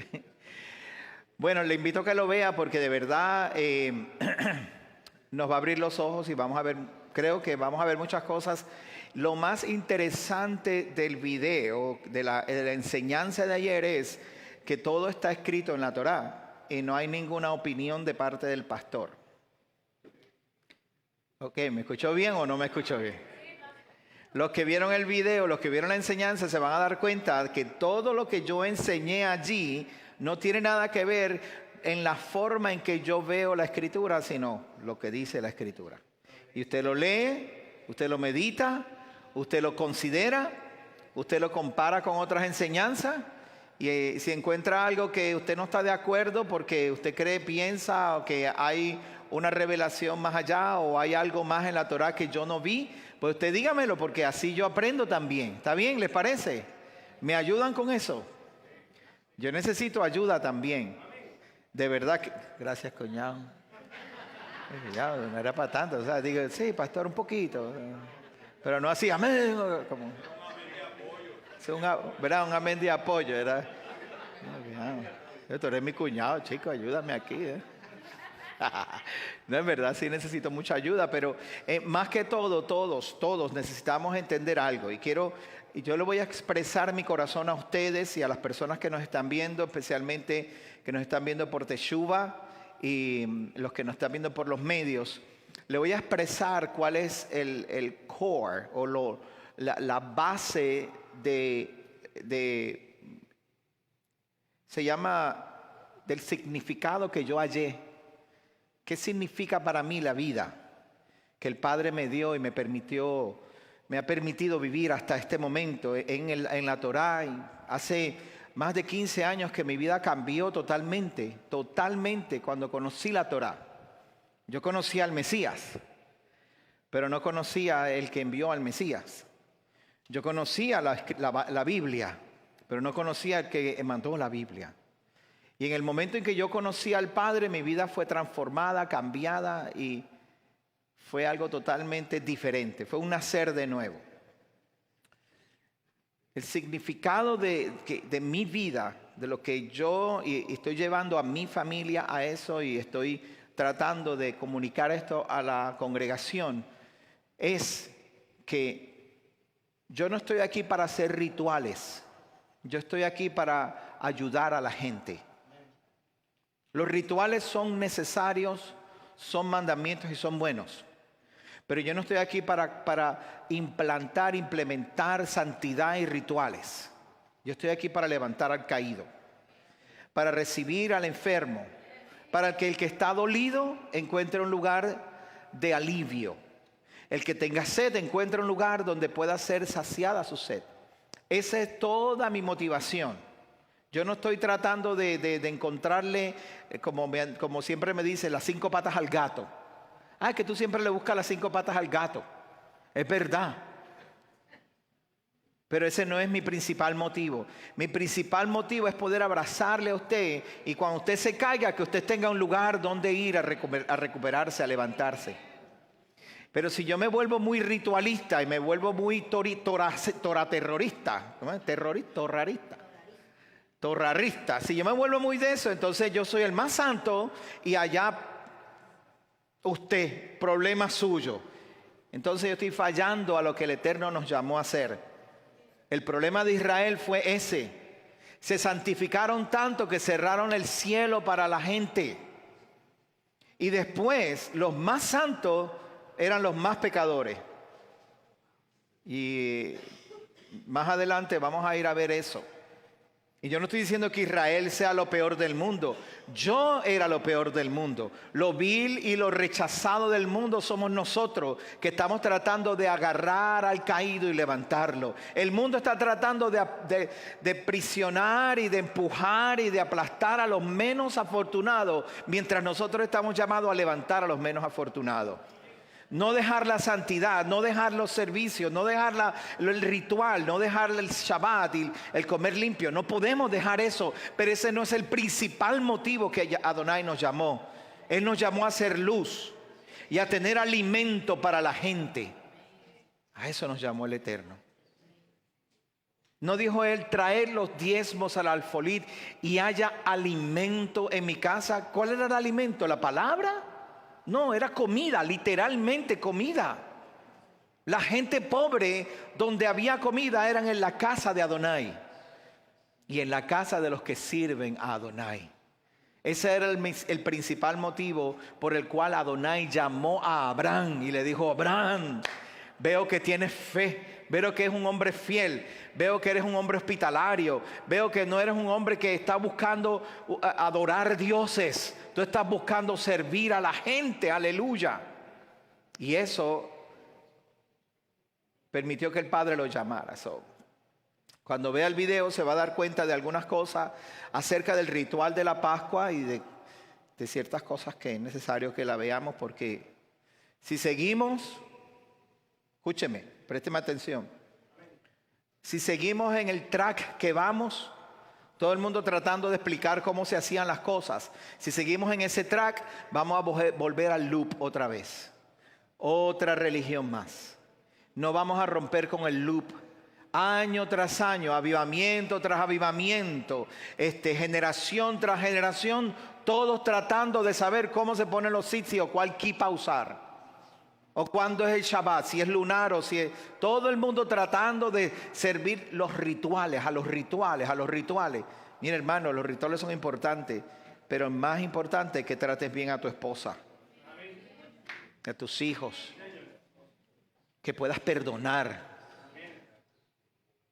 Bueno, le invito a que lo vea porque de verdad nos va a abrir los ojos y vamos a ver, creo que vamos a ver muchas cosas. Lo más interesante del video, de la enseñanza de ayer es que todo está escrito en la Torá y no hay ninguna opinión de parte del pastor. Ok, ¿me escuchó bien o no me escuchó bien? Los que vieron el video, los que vieron la enseñanza se van a dar cuenta que todo lo que yo enseñé allí no tiene nada que ver en la forma en que yo veo la Escritura, sino lo que dice la Escritura. Y usted lo lee, usted lo medita, usted lo considera, usted lo compara con otras enseñanzas y si encuentra algo que usted no está de acuerdo porque usted cree, piensa o que hay una revelación más allá o hay algo más en la Torá que yo no vi, pues usted dígamelo porque así yo aprendo también. ¿Está bien? ¿Les parece? ¿Me ayudan con eso? Yo necesito ayuda también. De verdad que... Gracias, cuñado. Ya, no era para tanto. O sea, digo, sí, pastor, un poquito. Pero no así, amén. Como, es ¿verdad? Un amén de apoyo, ¿verdad? Tú eres mi cuñado, chico, ayúdame aquí, No, en verdad sí necesito mucha ayuda, pero más que todo, todos necesitamos entender algo. Y yo le voy a expresar mi corazón a ustedes y a las personas que nos están viendo, especialmente que nos están viendo por Teshuvah y los que nos están viendo por los medios, le voy a expresar cuál es el core o la base se llama del significado que yo hallé. ¿Qué significa para mí la vida que el Padre me dio y me ha permitido vivir hasta este momento en la Torá? Y hace más de 15 años que mi vida cambió totalmente cuando conocí la Torá. Yo conocía al Mesías, pero no conocía el que envió al Mesías. Yo conocía la Biblia, pero no conocía el que mandó la Biblia. Y en el momento en que yo conocí al Padre, mi vida fue transformada, cambiada y fue algo totalmente diferente. Fue un nacer de nuevo. El significado de mi vida, de lo que yo y estoy llevando a mi familia a eso y estoy tratando de comunicar esto a la congregación, es que yo no estoy aquí para hacer rituales. Yo estoy aquí para ayudar a la gente. Los rituales son necesarios, son mandamientos y son buenos. Pero yo no estoy aquí para implementar santidad y rituales. Yo estoy aquí para levantar al caído, para recibir al enfermo, para que el que está dolido encuentre un lugar de alivio. El que tenga sed encuentre un lugar donde pueda ser saciada su sed. Esa es toda mi motivación. Yo no estoy tratando de encontrarle, como siempre me dicen, las 5 patas al gato. Que tú siempre le buscas las 5 patas al gato. Es verdad. Pero ese no es mi principal motivo. Mi principal motivo es poder abrazarle a usted y cuando usted se caiga, que usted tenga un lugar donde ir a recuperarse, a levantarse. Pero si yo me vuelvo muy ritualista y me vuelvo muy terrorista, ¿cómo es? Torrarista. Si yo me vuelvo muy de eso, entonces yo soy el más santo y allá usted, problema suyo. Entonces yo estoy fallando a lo que el Eterno nos llamó a hacer. El problema de Israel fue ese. Se santificaron tanto que cerraron el cielo para la gente. Y después los más santos eran los más pecadores. Y más adelante vamos a ir a ver eso. Y yo no estoy diciendo que Israel sea lo peor del mundo. Yo era lo peor del mundo. Lo vil y lo rechazado del mundo somos nosotros, que estamos tratando de agarrar al caído y levantarlo. El mundo está tratando de prisionar y de empujar y de aplastar a los menos afortunados, mientras nosotros estamos llamados a levantar a los menos afortunados. No dejar la santidad, no dejar los servicios, no dejar el ritual, no dejar el Shabbat y el comer limpio. No podemos dejar eso, pero ese no es el principal motivo que Adonai nos llamó. Él nos llamó a hacer luz y a tener alimento para la gente. A eso nos llamó el Eterno. ¿No dijo Él traer los diezmos al alfolí y haya alimento en mi casa? ¿Cuál era el alimento? ¿La palabra? No, era comida, literalmente comida. La gente pobre donde había comida eran en la casa de Adonai y en la casa de los que sirven a Adonai. Ese era el principal motivo por el cual Adonai llamó a Abraham y le dijo: Abraham, veo que tienes fe, veo que eres un hombre fiel, veo que eres un hombre hospitalario, veo que no eres un hombre que está buscando adorar dioses. Tú estás buscando servir a la gente, aleluya. Y eso permitió que el Padre lo llamara. Cuando vea el video se va a dar cuenta de algunas cosas acerca del ritual de la Pascua y de ciertas cosas que es necesario que la veamos, porque si seguimos, escúcheme, présteme atención. Si seguimos en el track que vamos, todo el mundo tratando de explicar cómo se hacían las cosas. Si seguimos en ese track, vamos a volver al loop otra vez. Otra religión más. No vamos a romper con el loop. Año tras año, avivamiento tras avivamiento, generación tras generación, todos tratando de saber cómo se ponen los sitios, cuál kipa usar. O cuándo es el Shabbat, si es lunar o si es... Todo el mundo tratando de servir los rituales, a los rituales. Mira, hermano, los rituales son importantes. Pero más importante es que trates bien a tu esposa, a tus hijos, que puedas perdonar.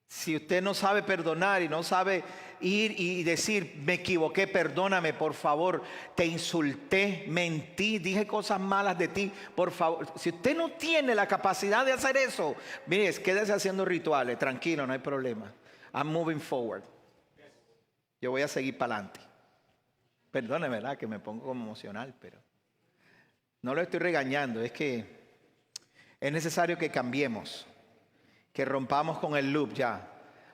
Si usted no sabe perdonar y no sabe ir y decir, me equivoqué, perdóname, por favor, te insulté, mentí, dije cosas malas de ti, por favor. Si usted no tiene la capacidad de hacer eso, mire, quédese haciendo rituales, tranquilo, no hay problema. I'm moving forward. Yo voy a seguir para adelante. Perdóneme, ¿verdad? Que me pongo como emocional, pero no lo estoy regañando, es que es necesario que cambiemos, que rompamos con el loop ya.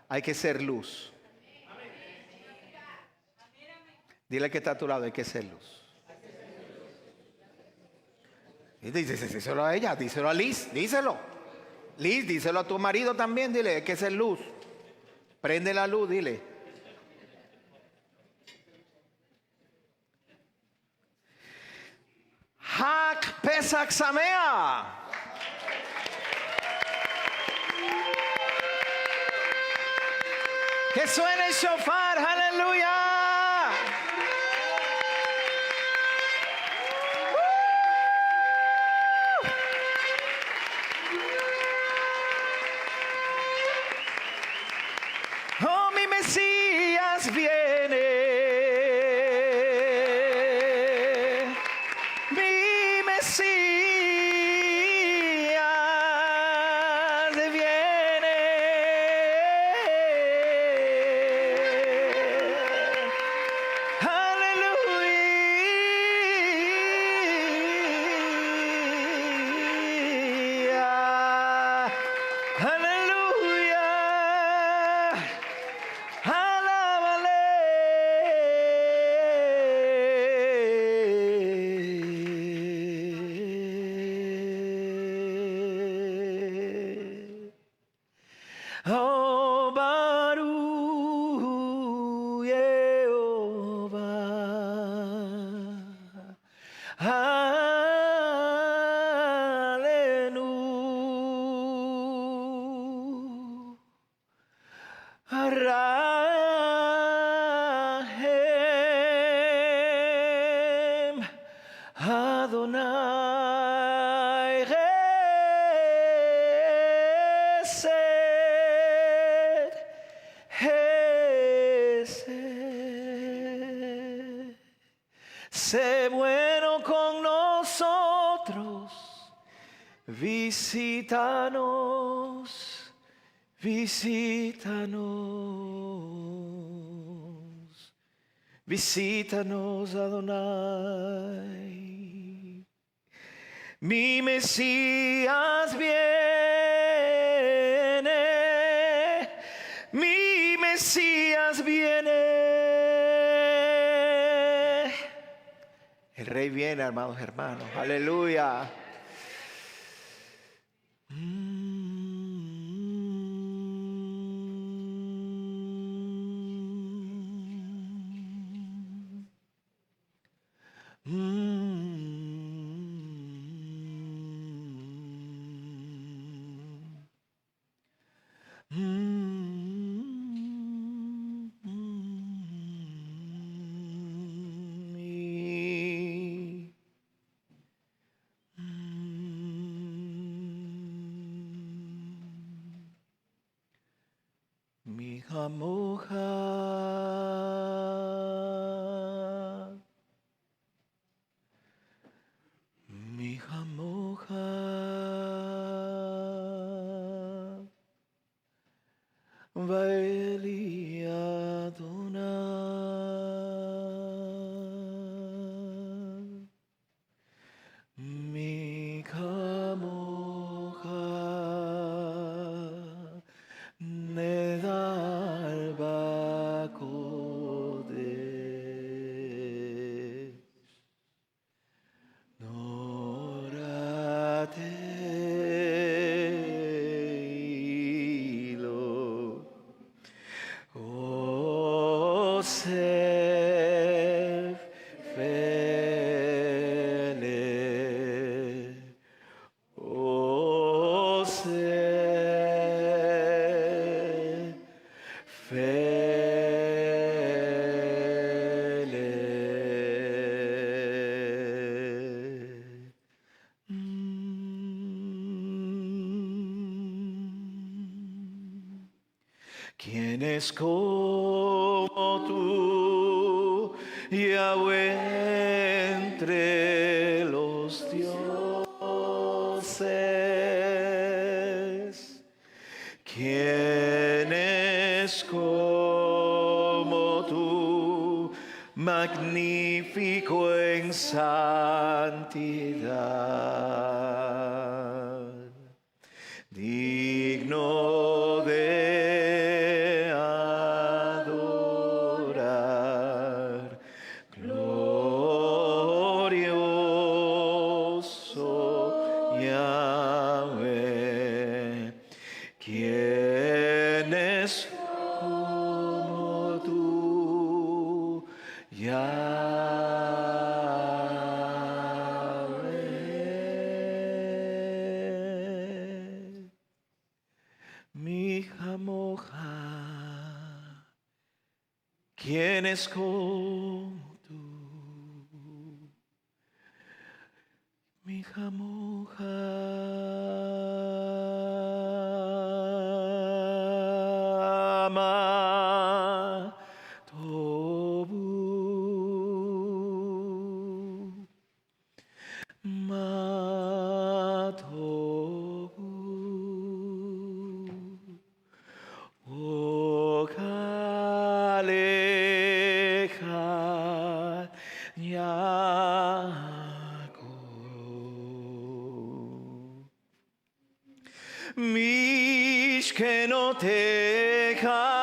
Hay que ser luz. Dile que está a tu lado, hay que ser luz. Y díselo a ella, díselo a Liz, díselo. Liz, díselo a tu marido también, dile, hay que ser luz. Prende la luz, dile. Hak Pesach Sameach. Que suene el shofar, aleluya. Oh, mi Mesías viene. Mi Mesías viene. Aleluya. Aleluya. Alábale. Oh, Baruch Jehová. Rahem Adonai Chesed Chesed. Sé bueno con nosotros, visítanos, visítanos, visítanos, Adonai. Mi Mesías viene, mi Mesías viene. El Rey viene, amados hermanos, aleluya. Mi Hamoja, mi Hamoja, Vaeli Adonai, mi Hamoja, Nedal Bakodesh, Norateilo, Osef Felech. ¿Quién es como tú, Yahweh, entre los dioses? ¿Quién es como tú, magnífico en santidad, digno de adorar, glorioso Yahweh? ¿Quién es como tú, Yahweh? Mi Jamoja, ¿quién es como tú? Mi Jamoja, ama Tobu, ma Tobu, o Kalecha Yaakov, Mishkenotecha,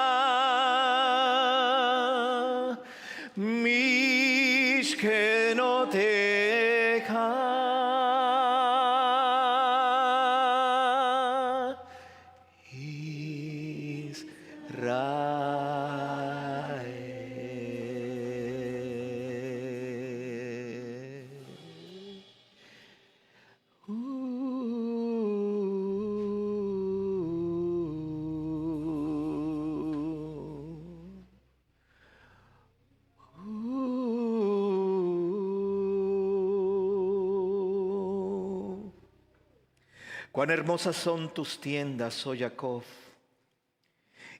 Cuán hermosas son tus tiendas, oh Jacob,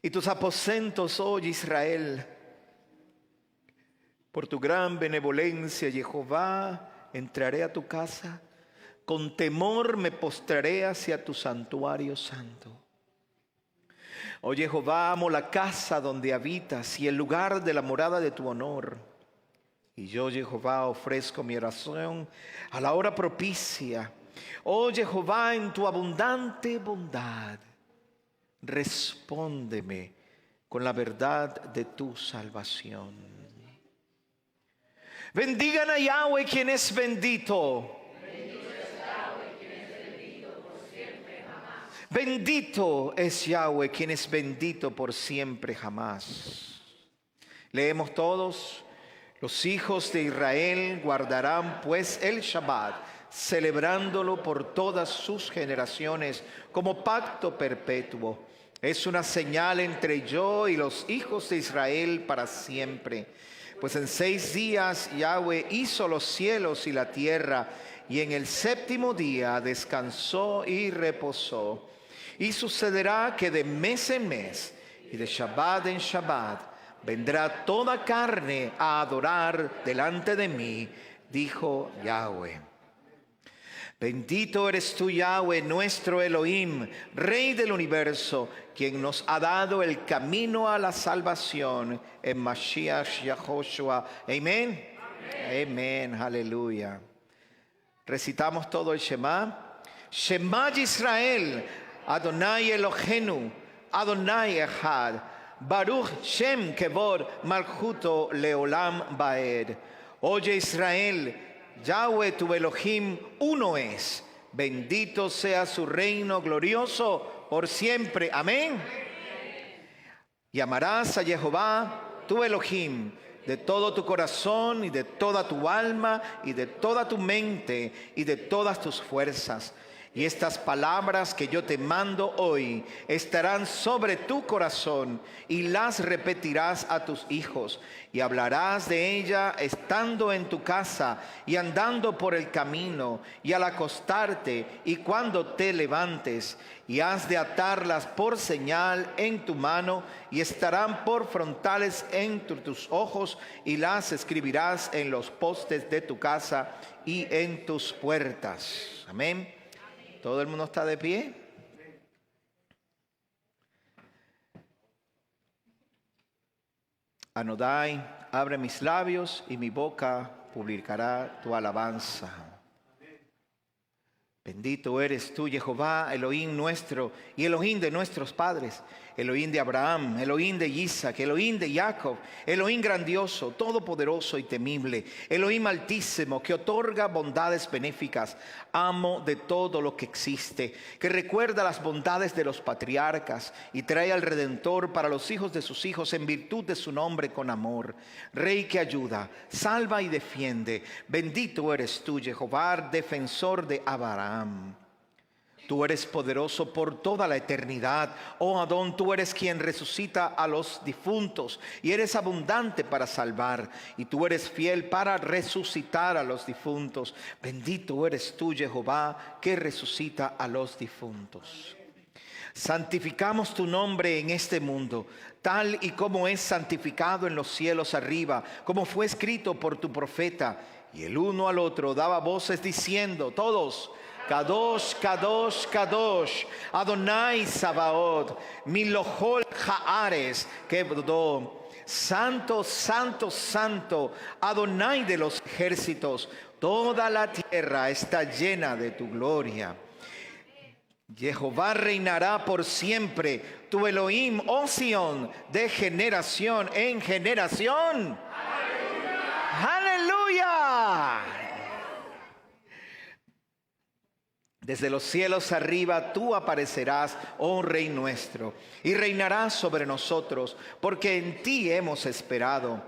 y tus aposentos, oh Israel. Por tu gran benevolencia, Jehová, entraré a tu casa, con temor me postraré hacia tu santuario santo. Oh Jehová, amo la casa donde habitas y el lugar de la morada de tu honor. Y yo, Jehová, ofrezco mi oración a la hora propicia. Oh Jehová, en tu abundante bondad, respóndeme con la verdad de tu salvación. Bendigan a Yahweh, quien es bendito. Bendito es Yahweh, quien es bendito por siempre jamás. Leemos todos: los hijos de Israel guardarán pues el Shabbat, celebrándolo por todas sus generaciones como pacto perpetuo. Es una señal entre yo y los hijos de Israel para siempre. Pues en 6 días Yahweh hizo los cielos y la tierra, y en el 7º día descansó y reposó. Y sucederá que de mes en mes y de Shabbat en Shabbat vendrá toda carne a adorar delante de mí, dijo Yahweh. Bendito eres tú, Yahweh, nuestro Elohim, Rey del universo, quien nos ha dado el camino a la salvación en Mashiach Yahoshua. Amén. Amén. Aleluya. Recitamos todo el Shema. Shema Yisrael, Adonai Elohenu, Adonai Echad, Baruch Shem Kevod Malchuto Leolam Baed. Oye Israel, Yahweh tu Elohim uno es. Bendito sea su reino glorioso por siempre. Amén. Y amarás a Jehová tu Elohim de todo tu corazón y de toda tu alma y de toda tu mente y de todas tus fuerzas. Y estas palabras que yo te mando hoy estarán sobre tu corazón y las repetirás a tus hijos. Y hablarás de ella estando en tu casa y andando por el camino y al acostarte y cuando te levantes. Y has de atarlas por señal en tu mano y estarán por frontales entre tus ojos y las escribirás en los postes de tu casa y en tus puertas. Amén. ¿Todo el mundo está de pie? Adonai, abre mis labios y mi boca publicará tu alabanza. Bendito eres tú, Jehová, Elohim nuestro y Elohim de nuestros padres, Elohim de Abraham, Elohim de Isaac, Elohim de Jacob, Elohim grandioso, todopoderoso y temible, Elohim altísimo, que otorga bondades benéficas, amo de todo lo que existe, que recuerda las bondades de los patriarcas y trae al Redentor para los hijos de sus hijos en virtud de su nombre con amor. Rey que ayuda, salva y defiende, bendito eres tú, Jehová, defensor de Abraham. Tú eres poderoso por toda la eternidad. Oh Adón, tú eres quien resucita a los difuntos y eres abundante para salvar. Y tú eres fiel para resucitar a los difuntos. Bendito eres tú, Jehová, que resucita a los difuntos. Santificamos tu nombre en este mundo, tal y como es santificado en los cielos arriba, como fue escrito por tu profeta. Y el uno al otro daba voces diciendo, todos: Kadosh, Kadosh, Kadosh, Adonai Sabaoth, Milohol Haares, Kevdo. Santo, Santo, Santo, Adonai de los ejércitos, toda la tierra está llena de tu gloria. Jehová reinará por siempre, tu Elohim, oh Sión, de generación en generación. ¡Aleluya! Desde los cielos arriba tú aparecerás, oh Rey nuestro, y reinarás sobre nosotros, porque en ti hemos esperado.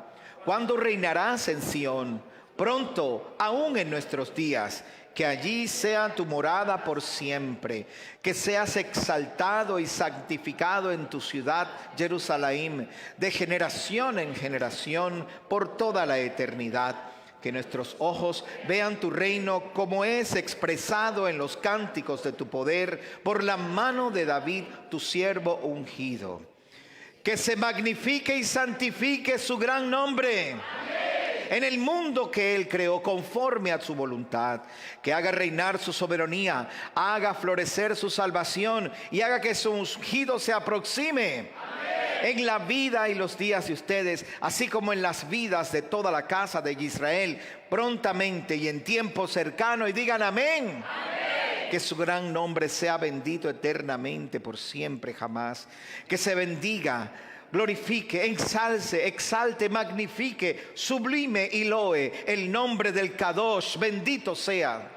¿Cuándo reinarás en Sión? Pronto, aún en nuestros días. Que allí sea tu morada por siempre, que seas exaltado y santificado en tu ciudad, Jerusalén, de generación en generación, por toda la eternidad. Que nuestros ojos vean tu reino como es expresado en los cánticos de tu poder, por la mano de David, tu siervo ungido. Que se magnifique y santifique su gran nombre. En el mundo que Él creó conforme a su voluntad, que haga reinar su soberanía, haga florecer su salvación y haga que su ungido se aproxime. En la vida y los días de ustedes, así como en las vidas de toda la casa de Israel, prontamente y en tiempo cercano, y digan amén. Amén. Que su gran nombre sea bendito eternamente por siempre jamás. Que se bendiga, glorifique, ensalce, exalte, magnifique, sublime y loe el nombre del Kadosh, bendito sea. Amén.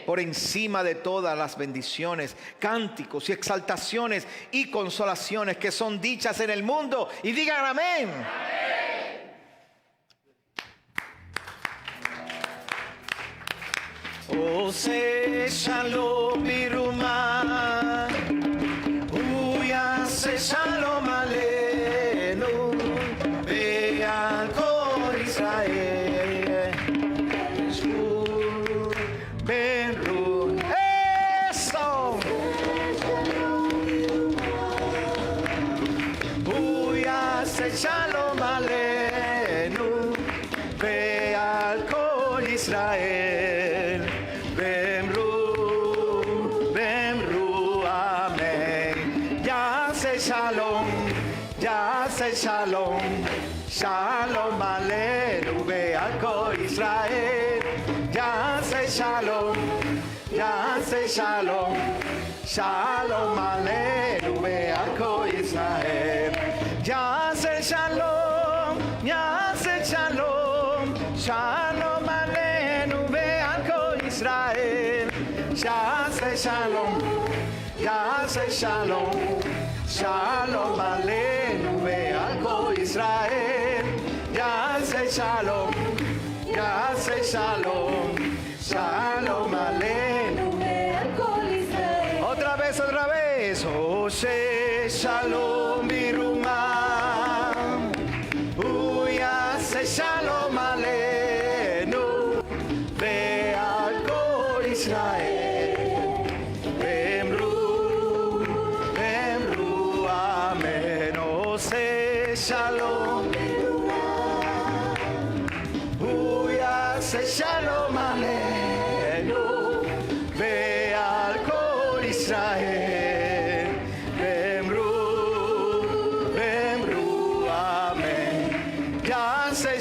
Por encima de todas las bendiciones, cánticos y exaltaciones y consolaciones que son dichas en el mundo, y digan amén. Amén. Ose shalom biruma, uyase shalom aleinu, ve'al kol Israel, Yeshua ben Ru. Eso. Uyase shalom aleinu, ve'al kol Israel. Shalom, shalom aleinu ve'al kol Israel. Ya se shalom, shalom aleinu ve'al kol Israel. Ya se shalom, shalom aleinu ve'al kol Israel. Ya se shalom, shalom aleinu ve'al kol Israel. Ya se shalom, shalom aleinu ve'al kol vez, Ose Shalom Biruma, Uyase Shalom Aleinu, Be'al Kol Israel, Bemru, Amen, Ose Shalom Biruma, Uyase Shalom Aleinu, Be'al Kol Israel, Bemru, Amen. Yase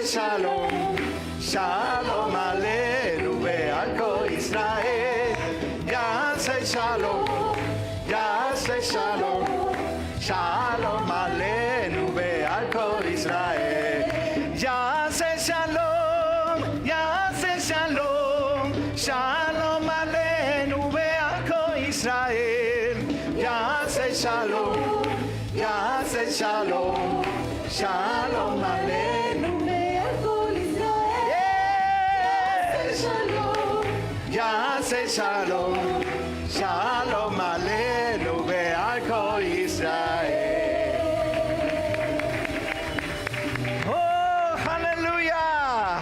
Shalom, Shalom Aleinu, Be'al Kol Israel. Yase Shalom, Shalom Aleinu, Be'al Kol Israel. Yase Shalom, Shalom Aleinu, Be'al Kol Israel. Yase Shalom, Shalom Aleinu, Be'al Kol Israel. Yase Shalom, Shalom Aleinu, Be'al Kol Israel. Oh, aleluya.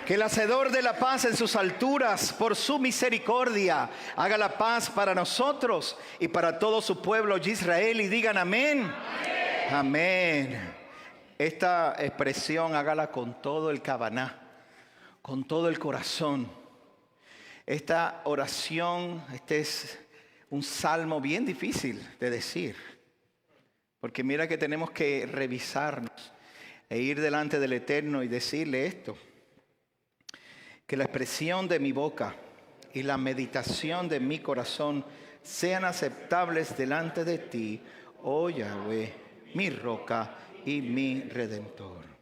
Que el hacedor de la paz en sus alturas, por su misericordia, haga la paz para nosotros y para todo su pueblo de Israel, y digan amén. Amén. Esta expresión hágala con todo el Kavaná, con todo el corazón. Esta oración, este es un salmo bien difícil de decir, porque mira que tenemos que revisarnos e ir delante del Eterno y decirle esto: que la expresión de mi boca y la meditación de mi corazón sean aceptables delante de ti, oh Yahweh, mi roca y mi redentor.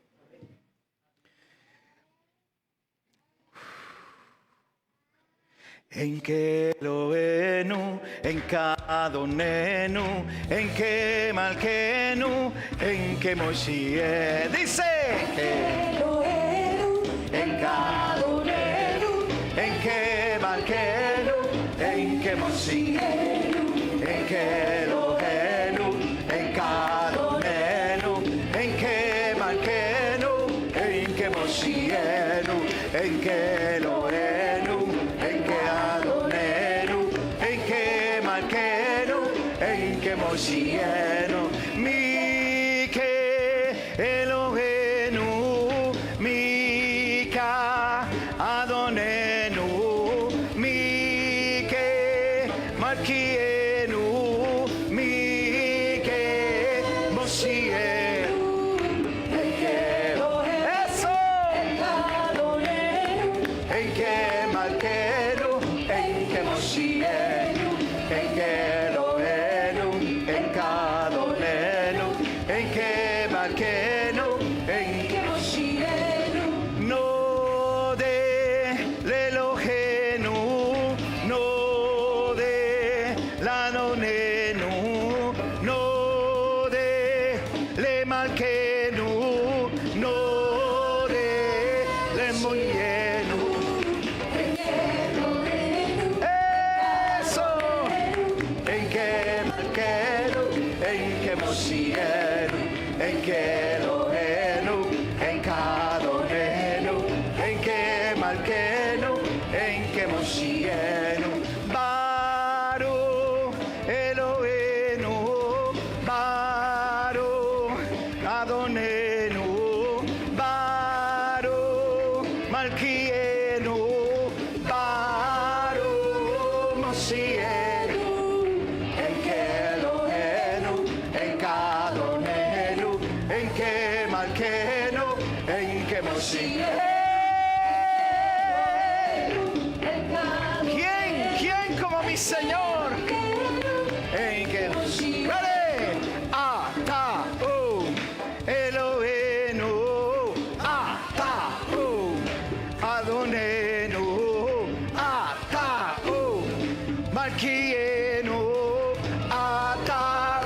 En que Elohenu, en Kadonenu, en que Malkenu, en que Moshiach. Dice Elohenu, en Kadonenu, en que Malkenu, en que Moshiach, en que Elohenu, en Kadonenu, en que Malkenu, en que Moshiach, en que Elohenu, en que Adonenu, en que Malkenu, en que Moshiach, mi que Elohenu, mi ka Adonenu, mi que Malkienu, mi que Moshiach, en que eso, en que Malkenu, en que Moshiach, en que Elohenu, en Kadonenu, en que Malkenu, en que Moshiach, no de Elohenu, no de Ladonenu, no de Le Malkenu, no de Le Moyenu. Eso, en que Malkenu, en que Moshiach, en que Elohenu, en Kadonenu, en que Malkenu, en que Moshiach, Baruch Elohenu, Baruch Adonenu, Baruch Malkienu, Baruch Moshiach, en que Elohenu, en Kadonenu, en que Malkenu, en que Moshiach. ¿Quién como mi Señor? En que Moshiach, Ata, Elohenu, Ata, Adonenu, Ata, Malkienu, Ata,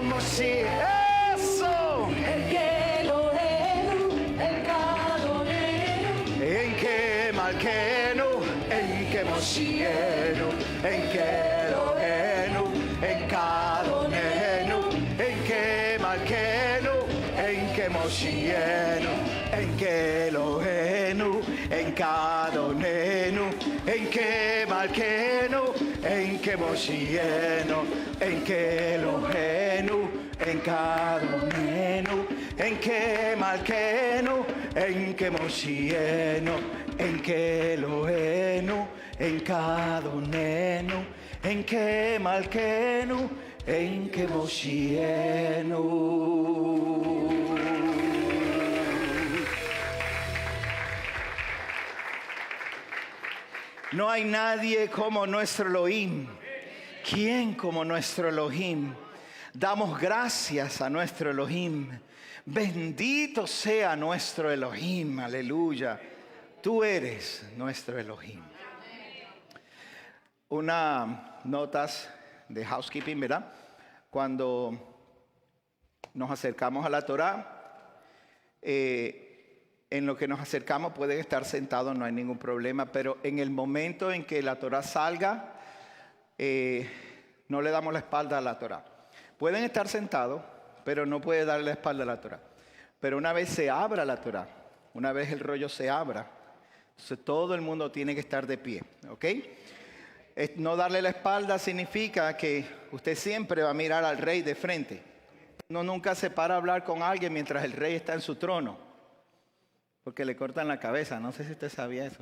Moshiach. Eso, en que Malkenu, en Moshienu, Enke Eloheinu, Enkadonenu, Enke Malkenu, Enke Moshienu, Enke Eloheinu, Enkadonenu, Enke Malkenu, Enke Moshienu, Enke Eloheinu, Enkadonenu, Enke Malkenu, Enke Moshienu, Enke Eloheinu, Enkadonenu, Enke Malkenu, Enke Moshienu. No hay nadie como nuestro Elohim. ¿Quién como nuestro Elohim? Damos gracias a nuestro Elohim. Bendito sea nuestro Elohim. Aleluya. Tú eres nuestro Elohim. Notas de housekeeping, ¿verdad? Cuando nos acercamos a la Torá, en lo que nos acercamos pueden estar sentados, no hay ningún problema, pero en el momento en que la Torá salga, no le damos la espalda a la Torá. Pueden estar sentados, pero no puede darle la espalda a la Torá. Pero una vez se abra la Torá, una vez el rollo se abra, entonces todo el mundo tiene que estar de pie, ¿ok? No darle la espalda significa que usted siempre va a mirar al rey de frente. Uno nunca se para a hablar con alguien mientras el rey está en su trono, porque le cortan la cabeza. No sé si usted sabía eso.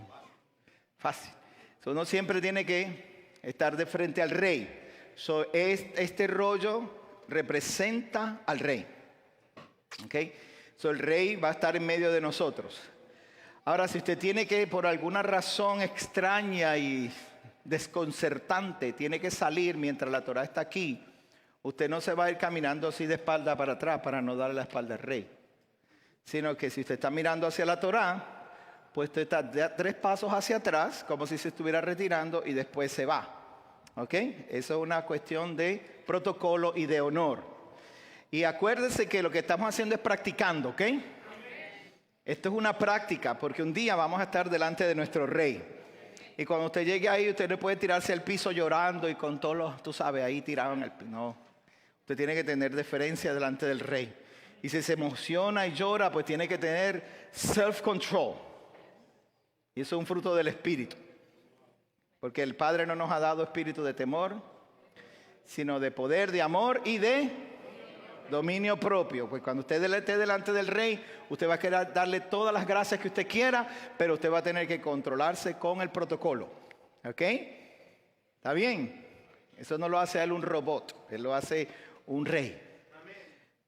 Fácil. Uno siempre tiene que estar de frente al rey. Este rollo representa al rey. ¿Okay? El rey va a estar en medio de nosotros. Ahora, si usted tiene que, por alguna razón extraña y desconcertante, tiene que salir mientras la Torá está aquí, usted no se va a ir caminando así de espalda para atrás para no darle la espalda al rey. Sino que si usted está mirando hacia la Torá, pues usted está 3 pasos hacia atrás, como si se estuviera retirando, y después se va. ¿Ok? Eso es una cuestión de protocolo y de honor. Y acuérdese que lo que estamos haciendo es practicando, ¿ok? Esto es una práctica, porque un día vamos a estar delante de nuestro rey. Y cuando usted llegue ahí, usted no puede tirarse al piso llorando y con todos los, tú sabes, ahí tirado en el piso. No, usted tiene que tener deferencia delante del rey. Y si se emociona y llora, pues tiene que tener self-control. Y eso es un fruto del Espíritu. Porque el Padre no nos ha dado espíritu de temor, sino de poder, de amor y de dominio propio. Pues cuando usted esté delante del rey, usted va a querer darle todas las gracias que usted quiera, pero usted va a tener que controlarse con el protocolo. ¿Ok? ¿Está bien? Eso no lo hace él un robot, él lo hace un rey.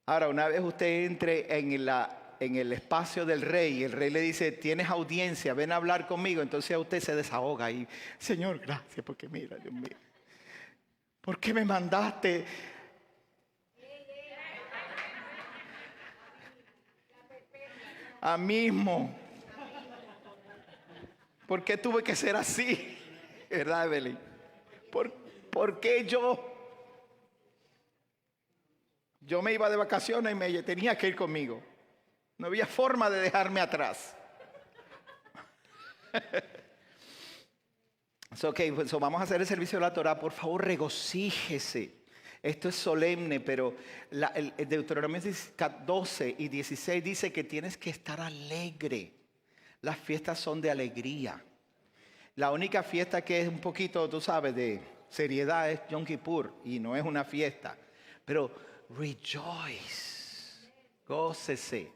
Ahora, una vez usted entre en el espacio del rey y el rey le dice, tienes audiencia, ven a hablar conmigo, entonces usted se desahoga y, Señor, gracias, porque mira, Dios mío, ¿por qué me mandaste? A mismo. ¿Por qué tuve que ser así? ¿Verdad, Evelyn? ¿Por qué yo? Yo me iba de vacaciones y me tenía que ir conmigo. No había forma de dejarme atrás. Pues vamos a hacer el servicio de la Torá. Por favor, regocíjese. Esto es solemne, pero el Deuteronomio 12 y 16 dice que tienes que estar alegre. Las fiestas son de alegría. La única fiesta que es un poquito, tú sabes, de seriedad es Yom Kippur y no es una fiesta. Pero rejoice, gócese.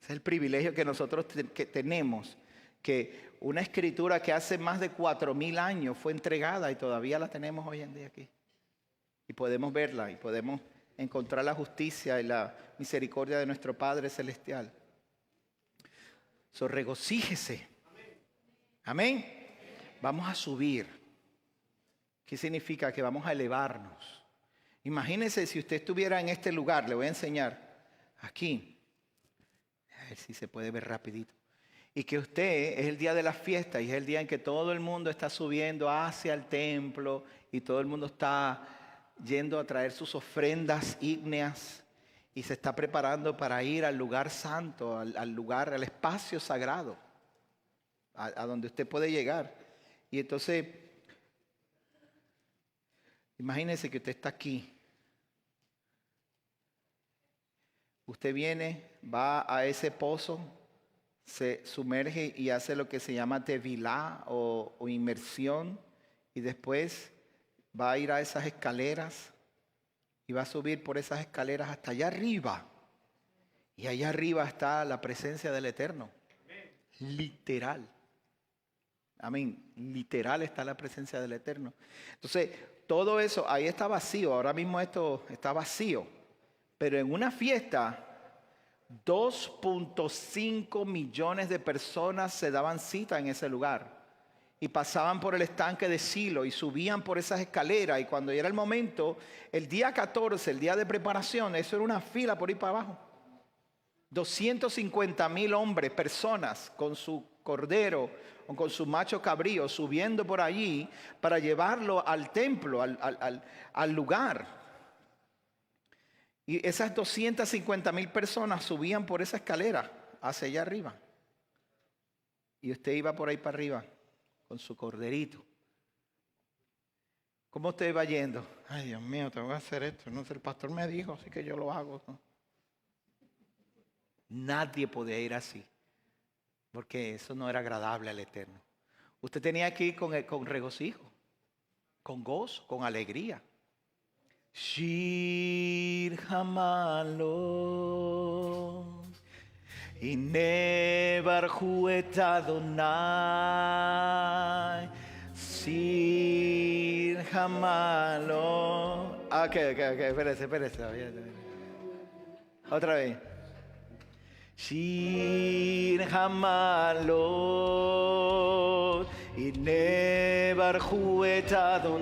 Es el privilegio que nosotros tenemos, que una escritura que hace más de 4,000 años fue entregada y todavía la tenemos hoy en día aquí. Y podemos verla y podemos encontrar la justicia y la misericordia de nuestro Padre Celestial. Regocíjese. Amén. Vamos a subir. ¿Qué significa? Que vamos a elevarnos. Imagínese si usted estuviera en este lugar, le voy a enseñar, aquí, a ver si se puede ver rapidito, y que usted es el día de la fiesta y es el día en que todo el mundo está subiendo hacia el templo y todo el mundo está yendo a traer sus ofrendas ígneas y se está preparando para ir al lugar santo, al espacio sagrado, a donde usted puede llegar. Y entonces, imagínese que usted está aquí. Usted viene, va a ese pozo, se sumerge y hace lo que se llama tevilá o inmersión. Y después va a ir a esas escaleras y va a subir por esas escaleras hasta allá arriba. Y allá arriba está la presencia del Eterno. Literal. Amén. Literal está la presencia del Eterno. Entonces, todo eso, ahí está vacío. Ahora mismo esto está vacío. Pero en una fiesta, 2.5 millones de personas se daban cita en ese lugar. Y pasaban por el estanque de Silo y subían por esas escaleras. Y cuando era el momento, el día 14, el día de preparación, eso era una fila por ir para abajo. 250,000 hombres, personas, con su cordero o con su macho cabrío, subiendo por allí para llevarlo al templo, al lugar. Y esas 250,000 personas subían por esa escalera hacia allá arriba. Y usted iba por ahí para arriba con su corderito. ¿Cómo usted va yendo? Ay, Dios mío, tengo que hacer esto. No sé, el pastor me dijo, así que yo lo hago. ¿No? Nadie podía ir así, porque eso no era agradable al Eterno. Usted tenía que ir con regocijo, con gozo, con alegría. Shir Hamalo Inebarhu et Adonai Shir Hamalo. Ok, espérese. Otra vez. Shir Hamalot Inebarhu et Adonai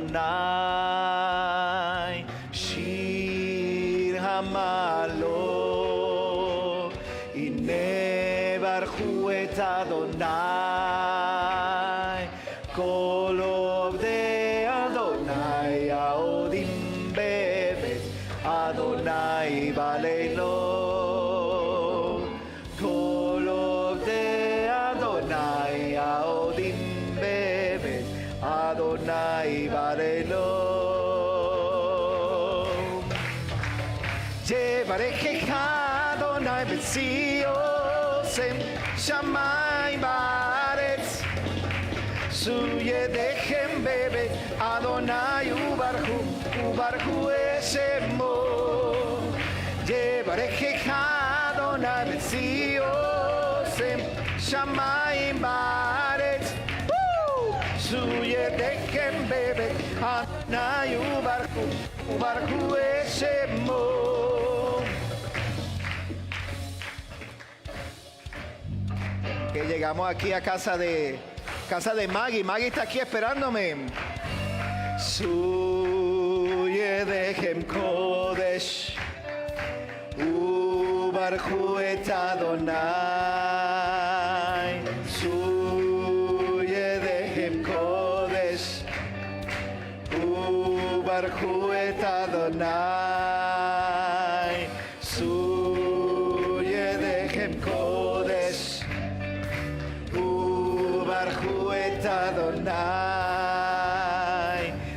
Shir Hamalot Inebarhu et Adonai Kol Ovdei Adonai Aodim Beves Adonai Baleilot Adonai Barelo Yevarejeja Adonai Beziosem Shamay Baretz Suyedechem Bebe Adonai Ubarhu Eshemo Yevarejeja Adonai Beziosem Shamay Baretz Suyedechem Bebe Adonai Ubarhu Eshemo. Que llegamos aquí a casa de Maggie. Maggie está aquí esperándome. Suyedechem Kodesh Ubarhu et Adonai. Ubarhu et Adonai Suyedechem Kodesh Ubarhu et Adonai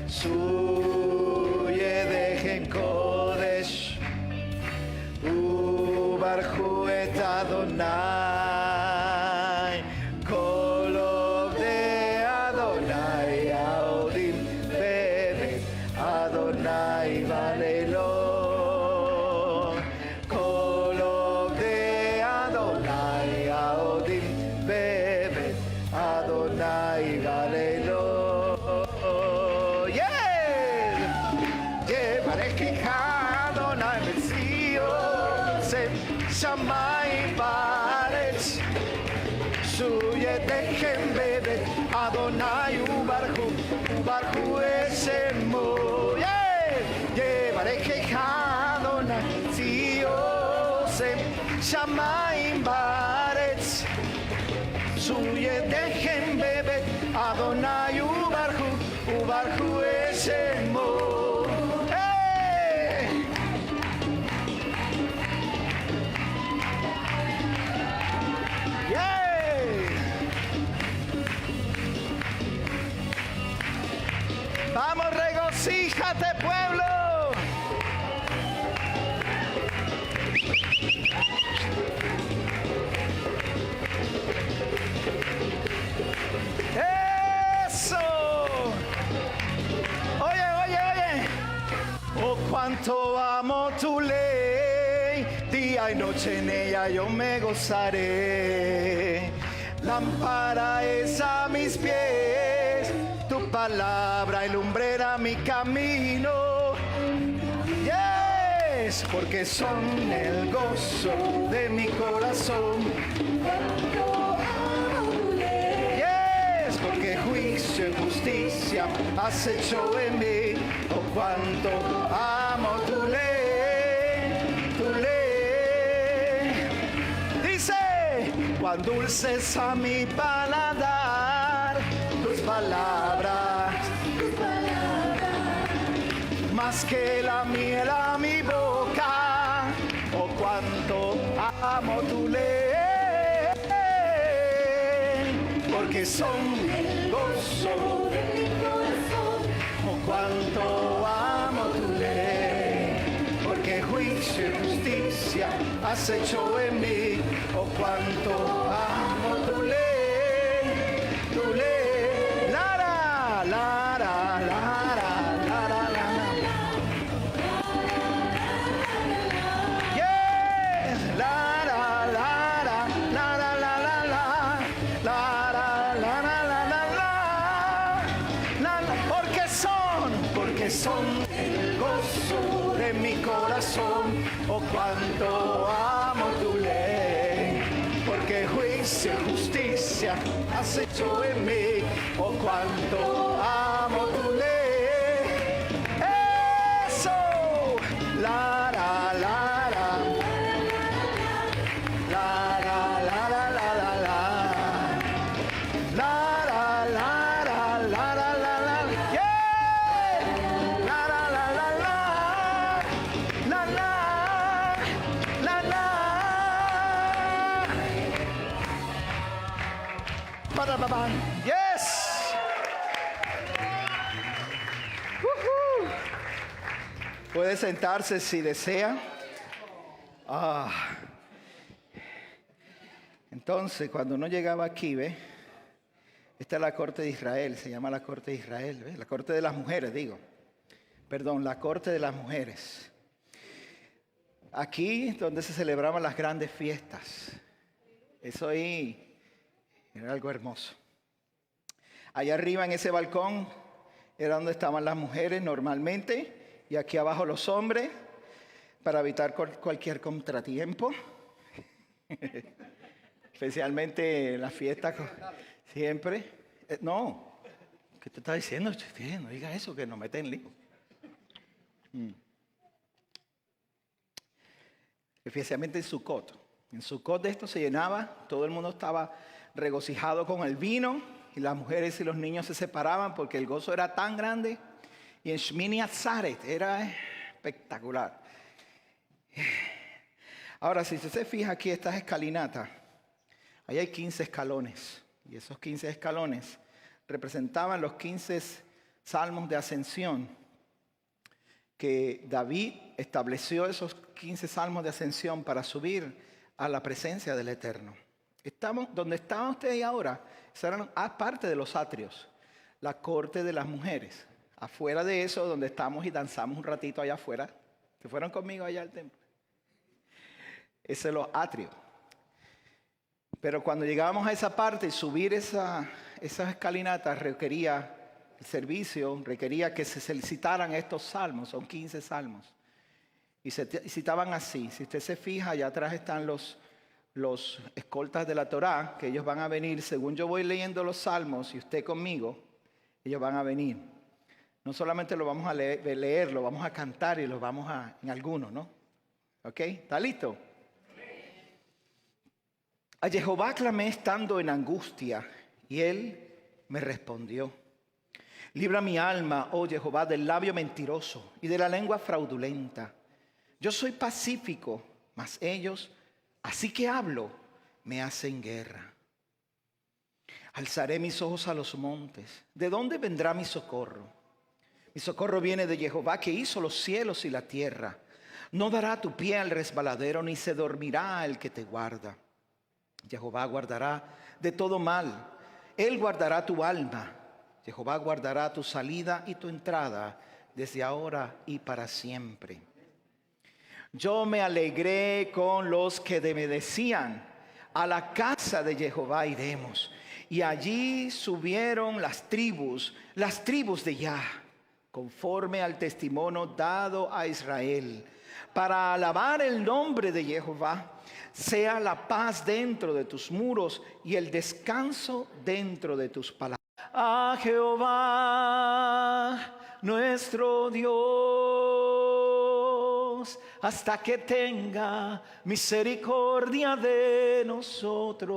Suyedechem Kodesh Ubarhu et Adonai Kol Ovdei Adonai Aodim Adonai Valelo Kol Ovdei Adonai Aodim Bebe Adonai Valelo Yevarejeja Adonai Beziosem Shamay Baretz Suyedechem Bebe Adonai Ubarhu Eshemo Yevarejeja Adonai Beziosem Shamay Baretz Suyedechem Bebe Adonai Ubarhu Eshemo. tu ley, día y noche en ella yo me gozaré. Lámpara es a mis pies, tu palabra y lumbrera mi camino. Yes, porque son el gozo de mi corazón. Yes, porque juicio y justicia has hecho en mí. Oh, cuánto amo tu ley, tu ley. Dice, cuán dulces a mi paladar tus palabras, más que la miel a mi boca. Oh, cuánto amo tu ley, porque son el gozo de mi corazón. Oh, cuánto amo tu ley, porque juicio y justicia has hecho en mí. Oh, cuánto amo tu ley, tu ley. Lara, lara, lara, lara, lara. Yes, lara, lara, lara, lara, lara, lara, lara, lara, lara. Porque son el gozo de mi corazón. Oh, cuánto amo tu ley, porque juicio y justicia has hecho en mí. Oh, cuánto amo tu ley. Eso, la la la la, la la la la la la la, la la la la la la la la, yeah, la la la la la, la la la la. Ba-da-ba-ba. Yes. Woohoo. Puede sentarse si desea. Entonces, cuando uno llegaba aquí, ¿ve? Esta es la corte de Israel, se llama la corte de Israel, ¿ve? La corte de las mujeres, digo. Perdón, la corte de las mujeres. Aquí es donde se celebraban las grandes fiestas. Eso ahí era algo hermoso. Allá arriba en ese balcón era donde estaban las mujeres normalmente, y aquí abajo los hombres, para evitar cualquier contratiempo. Especialmente en las fiestas, siempre. No, ¿qué te está diciendo? No diga eso, que nos meten en lío. Especialmente en Sucot. En Sucot de esto se llenaba, todo el mundo estaba regocijado con el vino, y las mujeres y los niños se separaban porque el gozo era tan grande. Y en Shmini Atzaret era espectacular. Ahora, si usted se fija aquí, estas escalinatas, ahí hay 15 escalones. Y esos 15 escalones representaban los 15 salmos de ascensión, que David estableció esos 15 salmos de ascensión para subir a la presencia del Eterno. Donde estaban ustedes ahora, eran parte de los atrios, la corte de las mujeres. Afuera de eso, donde estamos y danzamos un ratito allá afuera. ¿Se fueron conmigo allá al templo? Ese es los atrios. Pero cuando llegábamos a esa parte, subir esas escalinatas requería el servicio, requería que se citaran estos salmos, son 15 salmos. Y se citaban así. Si usted se fija, allá atrás están los escoltas de la Torá, que ellos van a venir, según yo voy leyendo los salmos, y usted conmigo, ellos van a venir. No solamente lo vamos a leer, lo vamos a cantar y lo vamos en algunos, ¿no? ¿Ok? ¿Está listo? A Jehová clamé estando en angustia, y él me respondió. Libra mi alma, oh Jehová, del labio mentiroso y de la lengua fraudulenta. Yo soy pacífico, mas ellos, así que hablo, me hacen guerra. Alzaré mis ojos a los montes. ¿De dónde vendrá mi socorro? Mi socorro viene de Jehová, que hizo los cielos y la tierra. No dará tu pie al resbaladero, ni se dormirá el que te guarda. Jehová guardará de todo mal. Él guardará tu alma. Jehová guardará tu salida y tu entrada desde ahora y para siempre. Yo me alegré con los que me decían, a la casa de Jehová iremos. Y allí subieron las tribus de Jah, conforme al testimonio dado a Israel, para alabar el nombre de Jehová. Sea la paz dentro de tus muros y el descanso dentro de tus palabras. A Jehová nuestro Dios, hasta que tenga misericordia de nosotros.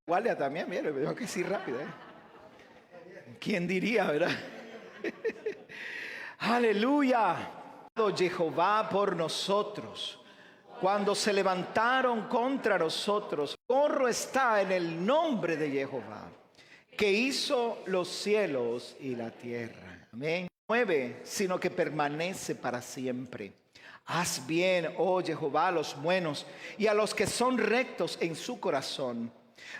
Guardia también, mire, me tengo que decir rápido. ¿Quién diría, verdad? Aleluya. Jehová por nosotros. Cuando se levantaron contra nosotros, socorro está en el nombre de Jehová, que hizo los cielos y la tierra. Amén. 9, sino que permanece para siempre. Haz bien, oh Jehová, a los buenos y a los que son rectos en su corazón.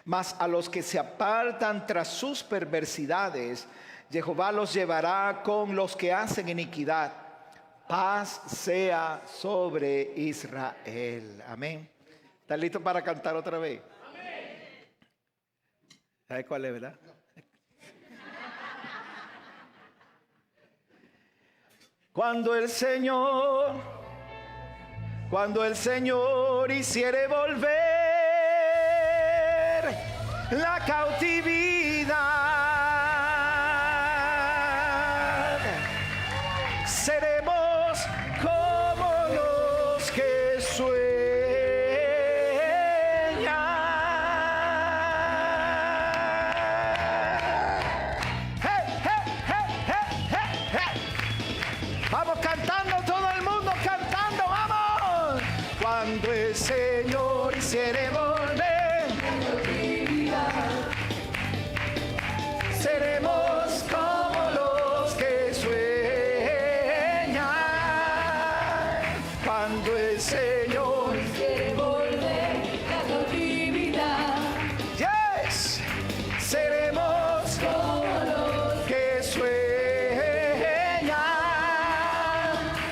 Mas a los que se apartan tras sus perversidades, Jehová los llevará con los que hacen iniquidad. Paz sea sobre Israel. Amén. ¿Están listos para cantar otra vez? Amén. ¿Sabes cuál es, verdad? Cuando el Señor hiciere volver la cautividad, seremos como los que sueñan. Hey, hey, hey, hey, hey, hey. Vamos cantando, todo el mundo cantando, vamos. Cuando el Señor hiciere volver, seremos como los que sueñan. Cuando el Señor Quiere volver la cautividad, yes, seremos como los que sueñan.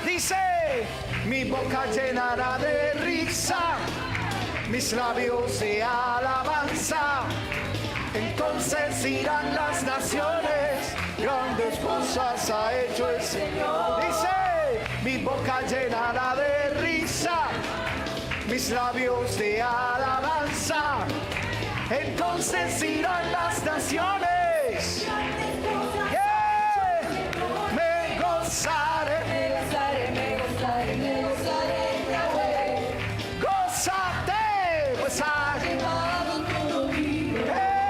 Dice, mi boca llenará de risa, mis labios de alabanza. Entonces irán las naciones, grandes cosas ha hecho el Señor. Dice, mi boca llenará de risa, mis labios de alabanza. Entonces irán las naciones. Yeah. Me gozaré, me gozaré, me gozaré, me gozaré, Yahweh. gózate, pues has Llevado todo mío,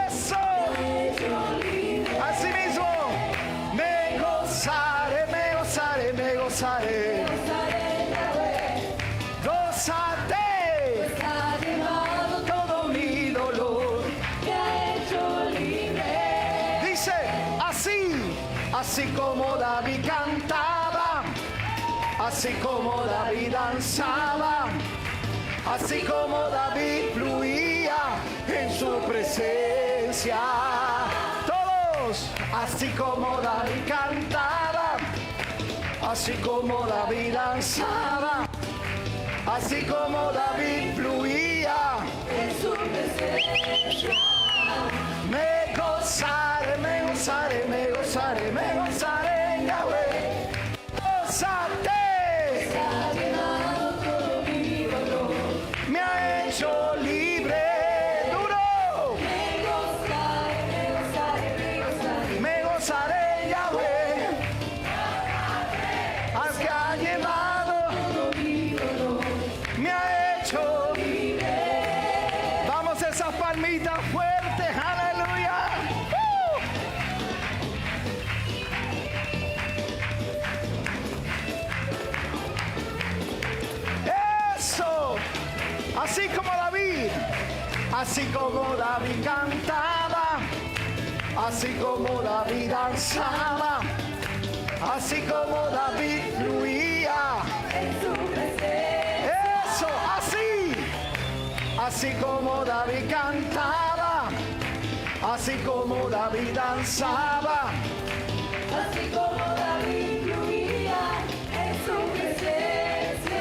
eso. hecho libre. Así mismo, me gozaré, me gozaré, me gozaré. Gozaré, Yahweh. Gózate, Ha llevado todo mi dolor. que ha hecho libre. Dice, así como David cantaba, así como David danzaba, así como David fluía en su presencia. Todos, así como David cantaba, así como David danzaba, así como David fluía En su presencia, me gozaré, me gozaré, me gozaré, me gozaré en Yahweh. Gózate, ha llevado todo mi dolor. me ha hecho libre. Duro, Me gozaré, me gozaré, me gozaré. me gozaré en Yahweh. Al que ha llevado Todo mi dolor. me ha hecho libre. Vamos esas palmitas fuertes, aleluya. Eso, así como David cantaba, así como David danzaba, así como David fluía. Eso, así como David cantaba, así como David danzaba, Así como David fluía en su presencia.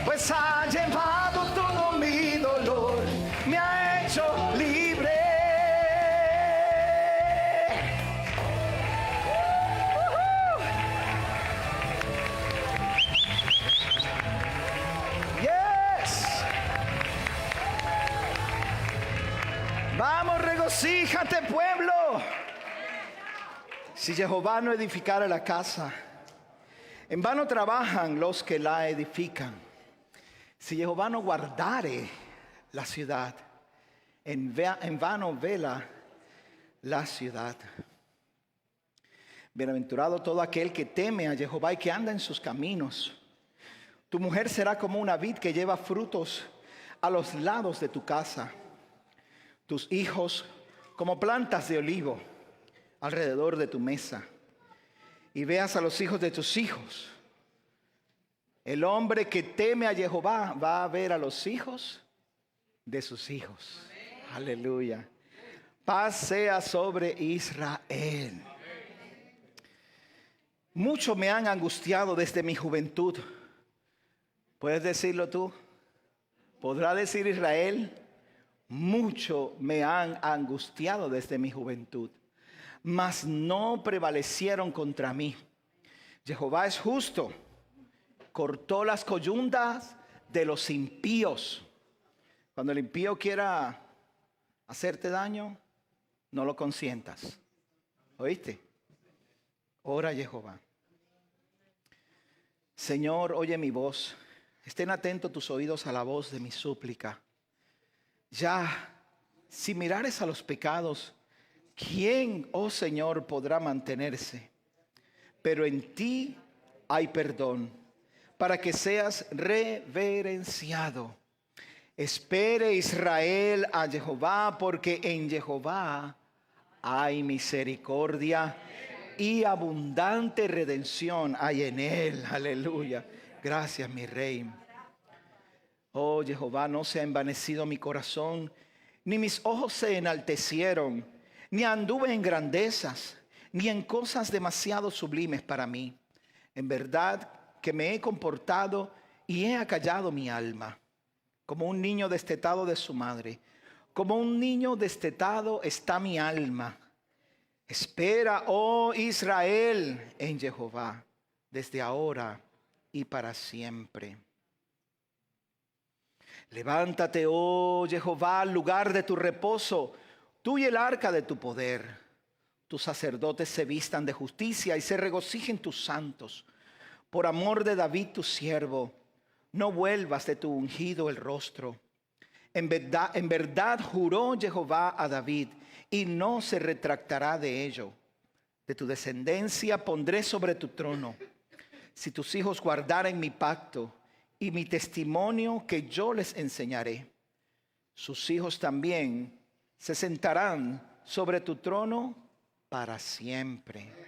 pues ha llevado todo mi dolor, me ha hecho libre. Yes. Vamos, regocíjate, pueblo. Si Jehová no edificara la casa, en vano trabajan los que la edifican. Si Jehová no guardare la ciudad, en vano vela la ciudad. Bienaventurado todo aquel que teme a Jehová y que anda en sus caminos. Tu mujer será como una vid que lleva frutos a los lados de tu casa. Tus hijos como plantas de olivo alrededor de tu mesa. Y veas a los hijos de tus hijos. El hombre que teme a Jehová va a ver a los hijos de sus hijos. Aleluya. Paz sea sobre Israel. Mucho me han angustiado desde mi juventud. ¿Puedes decirlo tú? ¿Podrá decir Israel? Mucho me han angustiado desde mi juventud, mas no prevalecieron contra mí. Jehová es justo, cortó las coyundas de los impíos. Cuando el impío quiera hacerte daño, no lo consientas. ¿Oíste? Ora a Jehová. Señor, oye mi voz. Estén atentos tus oídos a la voz de mi súplica. Ya, si mirares a los pecados, ¿quién, oh Señor, podrá mantenerse? Pero en ti hay perdón, para que seas reverenciado. Espere Israel a Jehová, porque en Jehová hay misericordia y abundante redención hay en él. Aleluya. Gracias, mi Rey. Oh Jehová, no se ha envanecido mi corazón, ni mis ojos se enaltecieron, ni anduve en grandezas, ni en cosas demasiado sublimes para mí. En verdad que me he comportado y he acallado mi alma, como un niño destetado de su madre. Como un niño destetado está mi alma. Espera, oh Israel, en Jehová, desde ahora y para siempre. Levántate, oh Jehová, al lugar de tu reposo, tú y el arca de tu poder. Tus sacerdotes se vistan de justicia y se regocijen tus santos. Por amor de David tu siervo, no vuelvas de tu ungido el rostro. En verdad juró Jehová a David y no se retractará de ello. De tu descendencia pondré sobre tu trono. Si tus hijos guardaren mi pacto y mi testimonio que yo les enseñaré, sus hijos también se sentarán sobre tu trono para siempre.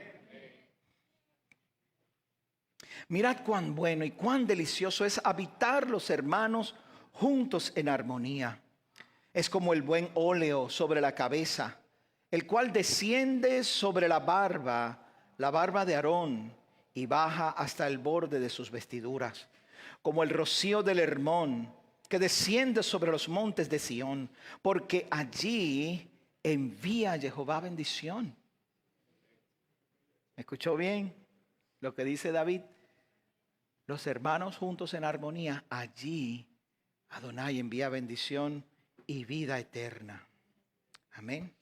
Mirad cuán bueno y cuán delicioso es habitar los hermanos juntos en armonía. Es como el buen óleo sobre la cabeza, el cual desciende sobre la barba de Aarón, y baja hasta el borde de sus vestiduras. Como el rocío del Hermón, que desciende sobre los montes de Sión, porque allí envía Jehová bendición. ¿Me escuchó bien lo que dice David? Los hermanos juntos en armonía, allí Adonai envía bendición y vida eterna. Amén.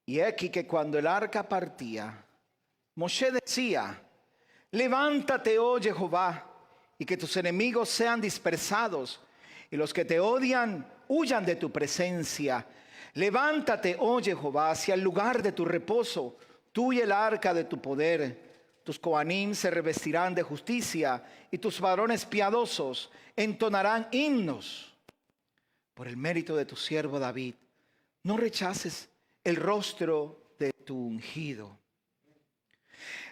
Y aquí que cuando el arca partía, Moshe decía: levántate, oh Jehová, y que tus enemigos sean dispersados, y los que te odian huyan de tu presencia. Levántate, oh Jehová, hacia el lugar de tu reposo, tú y el arca de tu poder. Tus coanim se revestirán de justicia, y tus varones piadosos entonarán himnos. Por el mérito de tu siervo David, no rechaces el rostro de tu ungido.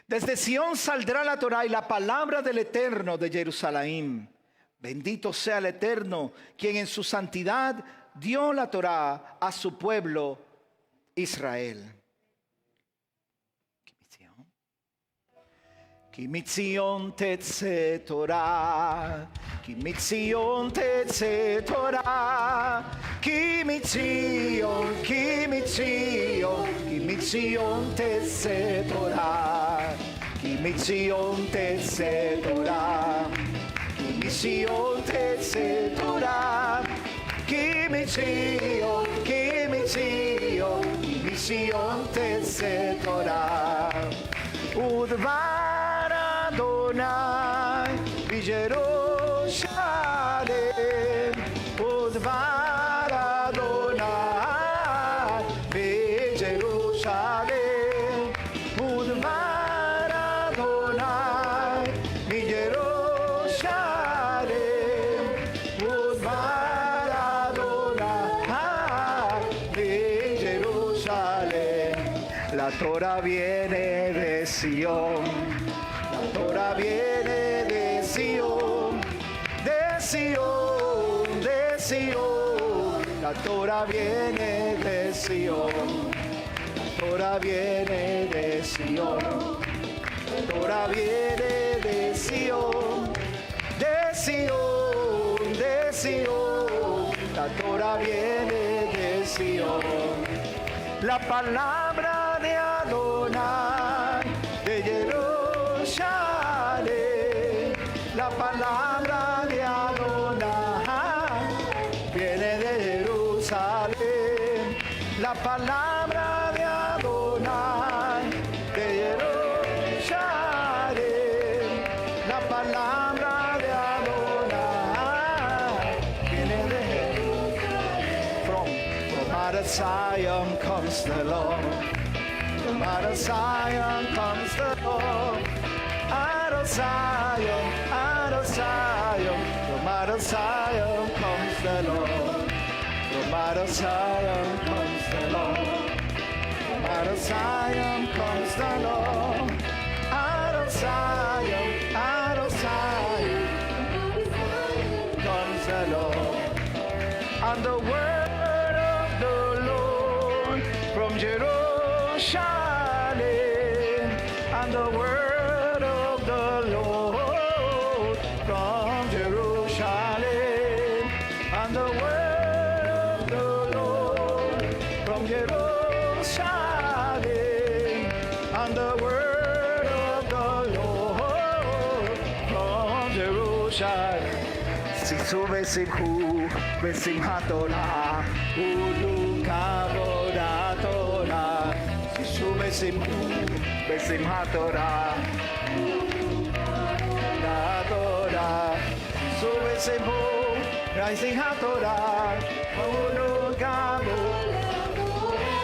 Desde Sión saldrá la Torá y la palabra del Eterno de Jerusalén. Bendito sea el Eterno, quien en su santidad dio la Torá a su pueblo Israel. Ki mitzion tetze Torah, ki mitzion tetze Torah, ki mitzion tetze Torah, ki mitzion tetze Torah, ki mitzion tetze Torah, ki mitzion tetze Torah. Udvar Adonai v'Jerusalem, Udvar Adonai v'Jerusalem, Udvar Adonai v'Jerusalem, Udvar Adonai v'Jerusalem. La Torah viene de Sion, la Torah viene de Sion, de Sion, de Sion. La Torah viene de Sion, la Torah viene de Sion, la Torah viene de Sion, de Sion, de Sion. La Torah viene de Sion. La palabra de Adonai de Jerusalén, la palabra de Adonai viene de Jerusalén, la palabra de Adonai de Jerusalén, la palabra de Adonai viene de Jerusalén. From out of Zion comes the Lord. From out of Zion comes the Lord. Out of Zion, out of Zion. From out of Zion comes the Lord. From out of Zion comes the Lord. From out of Zion comes the Lord. Out of Zion, out of Zion comes the Lord. And the word of the Lord from Jerusalem, and the word of the Lord from Jerusalem, and the word of the Lord from Jerusalem, and the word of the Lord from Jerusalem. Si sube Simhu, Besimhat Torah, Ulu Kavodah Torah. Si sube Simhu, Besimhat Torah, Ulu Kavodah Torah. Sube Simhu, Besimhat Torah, Ulu Kavodah Torah.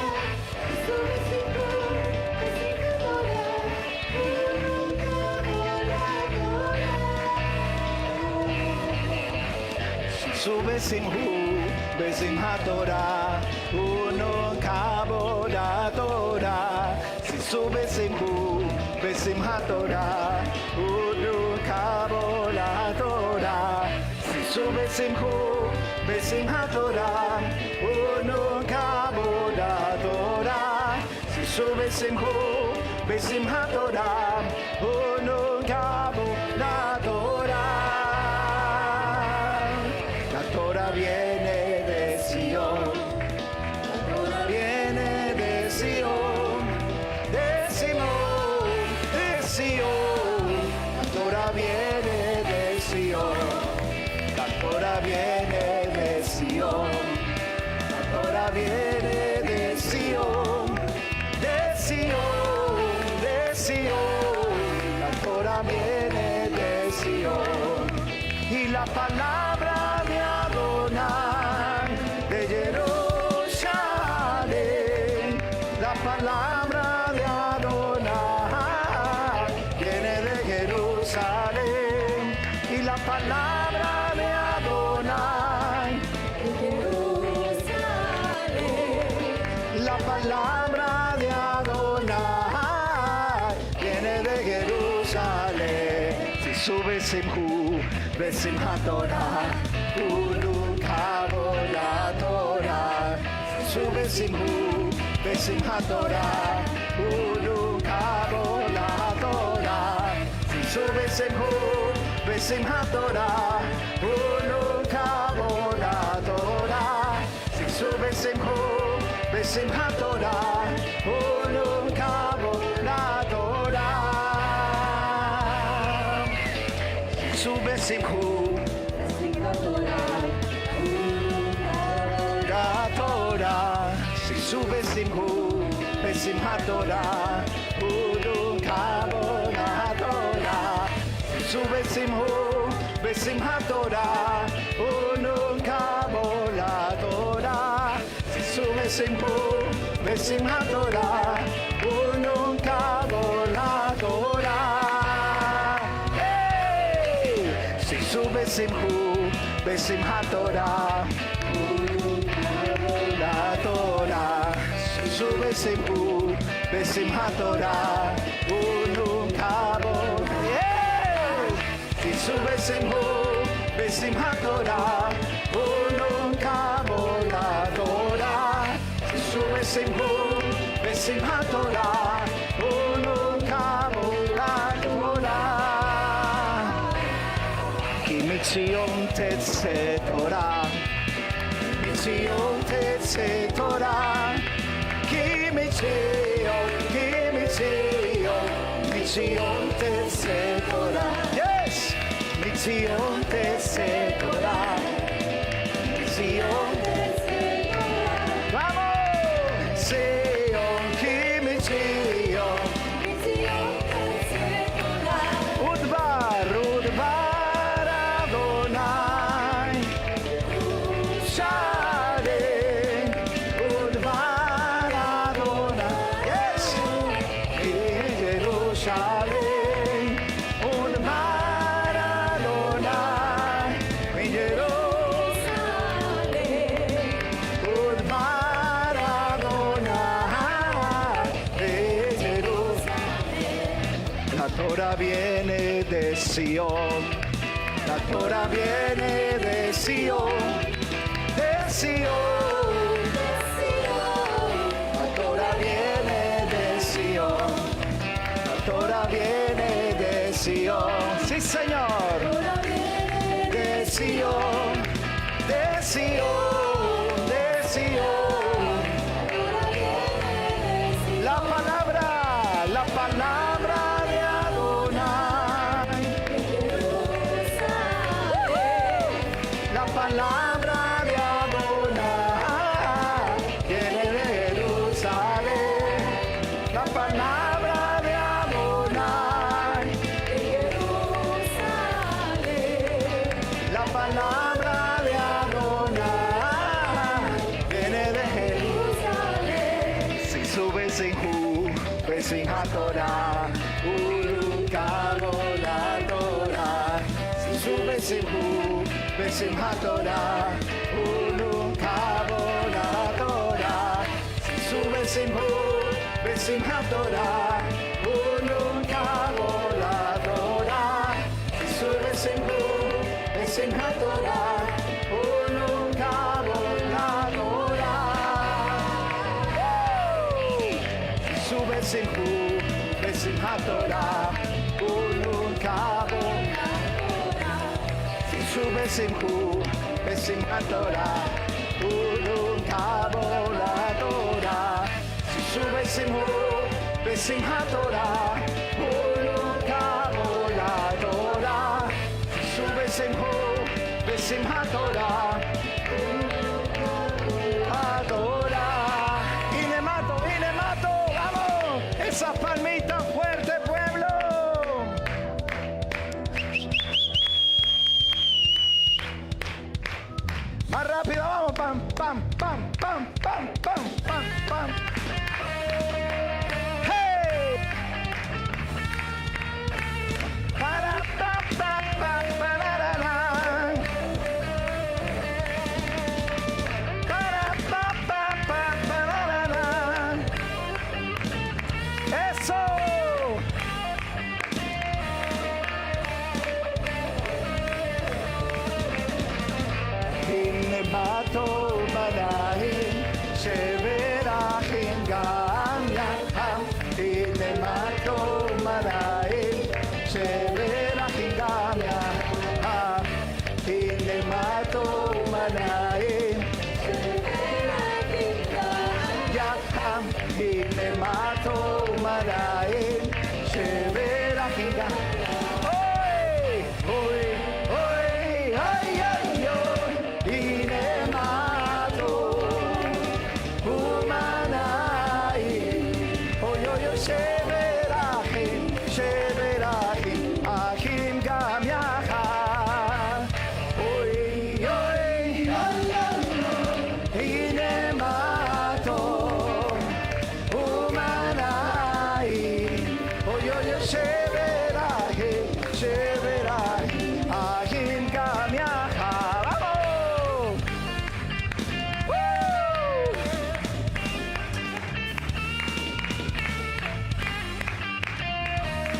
Sube Simhu, Besimhat Torah, Ulu Kavodah Torah. Sube Simhu, Besimhat Torah, Uno Kavodah Torah. Si sube Simhu, Besimhat Torah, Uno Kavodah Torah. Si sube Simhu, Besimhat Torah, Uno Kavodah Torah. Si sube Simhu, Besimhat Torah, Uno Kavodah Torah. La Torah viene de Sion, la Torah viene de Sion, de Sion, de Sion. La Torah viene de Sion, la Torah viene de Sion, la Torah viene de Sion, de Sion, de Sion. Torah viene de Sion y la palabra de Adonai de Jerusalén. La palabra de Adonai viene de Jerusalén y la palabra de Adonai de Jerusalén. La palabra de Adonai viene de Jerusalén. Si subes Simhu, Besimhat Torah, Ulukavo la Torah. Si subes Simhu, Besimhat Torah, Ulukavo la Torah. Si subes Simhu, Besimhat Torah, Ulukavo la Torah. Si subes Simhu, Besimhat Torah, Ulukavo la Torah. Sube Simhu, la Torah. Si sube Simhu, Besimhat Torah, Ulukavo la Torah. Si sube Simhu, Besimhat Torah, Ulukavo la Torah. Si sube Simhu, Besimhat Torah, Ulukavo la Torah. Si sube Simhu, Besimhat Torah, la Torah. Si sube Simhu, Besimhat Torah, Ulukavo. Si sube Simhu, Besimhat Torah, Ulukavo la Torah. Si sube Simhu, Besimhat Torah, Ulukavo la Torah. Mitzion Tetze Torah, Mitzion Tetze Torah, Ki Mitzion, Mitzion Tetze Torah, yes, Mitzion Tetze Torah, Mitzion Tetze Torah, vamos, Sion, Ki Mitzion, Mitzion Tetze Torah, Udvar, Udvar. La Torah viene de Sion, la Torah viene de Sion, de Sion, la Torah viene de Sion, la Torah viene de Sion, sí Señor, de Sion, de Sion, de Sion, la palabra de Adonai, la palabra de Adonai viene de Jerusalén, la palabra de Adonai de Jerusalén, la palabra de Adonai viene de Jerusalén. Si subes Simhu, Besimhat Torah, Ulukavo la Torah. Si subes Simhu, Besimhat Torah, Ulukavo la Torah. Si subes Simhu, Besimhat Torah, Ulukavo la Torah. Si subes Simhu, Besimhat Torah, Ulukavo la Torah. Si subes Simhu, Besimhat Torah, Ulukavo. Si subes Simhu, Besimhat Torah, Ulukavo la Torah. Si subes Simhu, Besimhat Torah, Ulukavo la Torah. Si subes Simhu, Besimhat Torah, Torah. Y le mato, vamos. Esas palmitas fuertes, pueblo. pam, pam, pam, pam, pam, pam, pam. Hey. Para, pa, pa, pa, pararara. Para, pa, pa, pa, pararara. Eso. Mato manahin, sheverachim gam yacham. Hine mato manahin, sheverachim gam yacham. Hine mato manahin, sheverachim gam yacham. Hine mato manahin, sheverachim gam. Oy, oy, oy, ay, ay, oy. Hine mato umanai, oy oy oy, sheverachim, sheverachim, achim gam yachad. Oy oy, hine mato umanai, oy oy oy, sheverachim, sheverachim, achim gam yachad.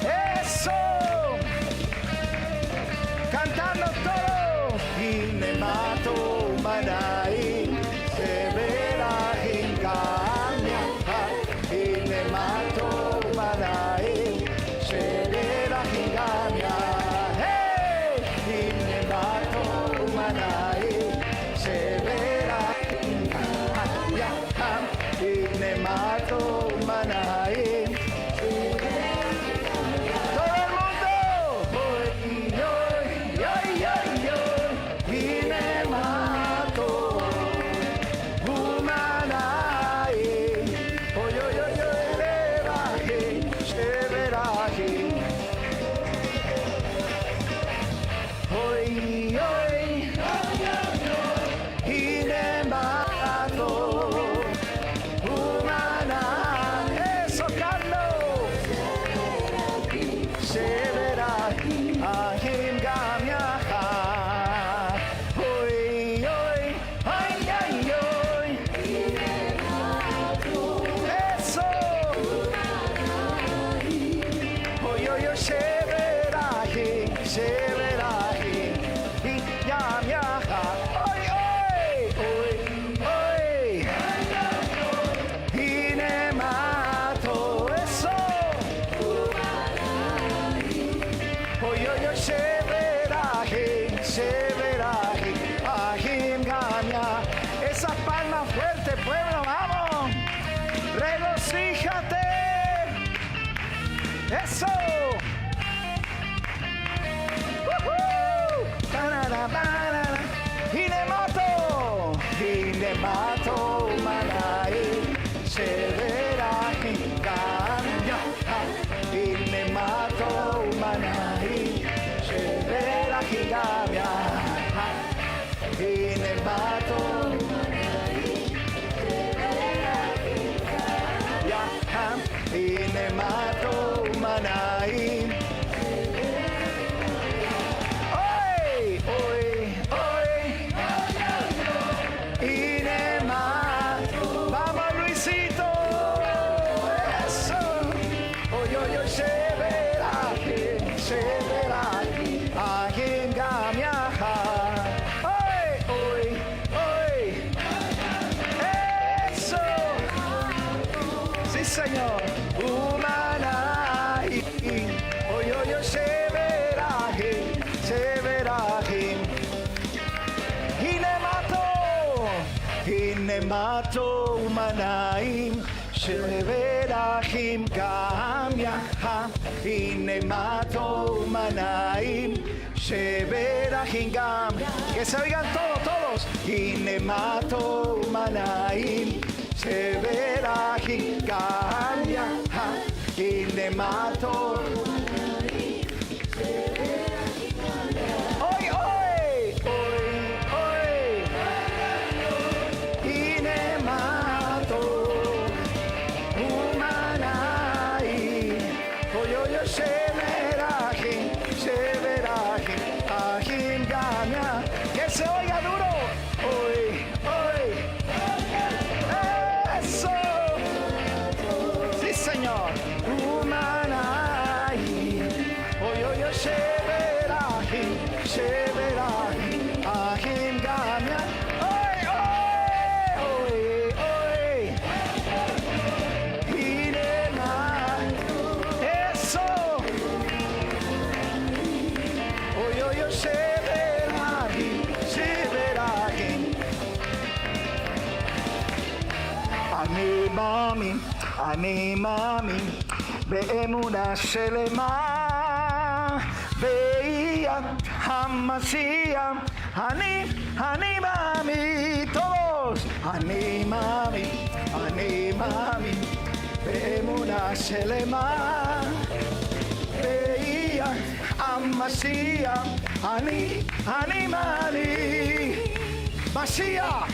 Eso, cantando todo. Hine mato manai, sheverachim gam yachad. Hine mato manai, sheverachim gam yachad. Hey, hine mato manai, sheverachim gam yachad. Hine mato manai. Todo el mundo, oy, oy, oy, oy, oy, hine mato umanai, oy, oy, oy, oy, sheverachim, oy, oy, hine mato umanai. Eso, Carlos. Sheverachim, achim gam yachad. Oy, oy, ay, ay, oy. Eso. Oy, oy, oy, sheverachim, sheverachim, gam yachad. Oy, oy, oy, oy. Hine mato. Eso. Oy, oy, oy, sheverachim, sheverachim, achim gam yachad. Esas palmas fuertes, pueblo, vamos. Regocíjate. Eso. Tarara, tarara. Hine mato manai, sheverachim gam yachad. Hine mato manai, sheverachim gam yachad. Hine mato yachad. Hine mato manai. Oy, oy, oy. Hine mato. Vamos, Luisito. Eso. Oy, oy, oy, sheverachim, sheverachim, achim gam yachad. Oy, oy, oy. Eso. Sí, señor. Umanai. Oy, oy, oy, sheverachim, sheverachim. Hine mato umanai, sheverachim gam yachad. Hine mato umanai, sheverachim gam. Que se oigan todos. Hine mato umanai, sheverachim gam yachad. Hine mato. Oy, oy, oy, oy. Sheberahi, Sheberahi, Ahim Gamia. Que se oiga duro. Hoy, hoy. Eso. Sí, Señor. Humanai. Hoy, hoy, hoy, Sheberahi, Sheberahi, Ahim Gamia. Hoy, hoy, hoy, hoy. Irema. Eso. Hoy, hoy, hoy, Sheberahi, Sheberahi. אני מאמין באמונה שלמה ביד המשיח. אני מאמין, todos. אני מאמין באמונה שלמה ביד המשיח. אני מאמין. משיח.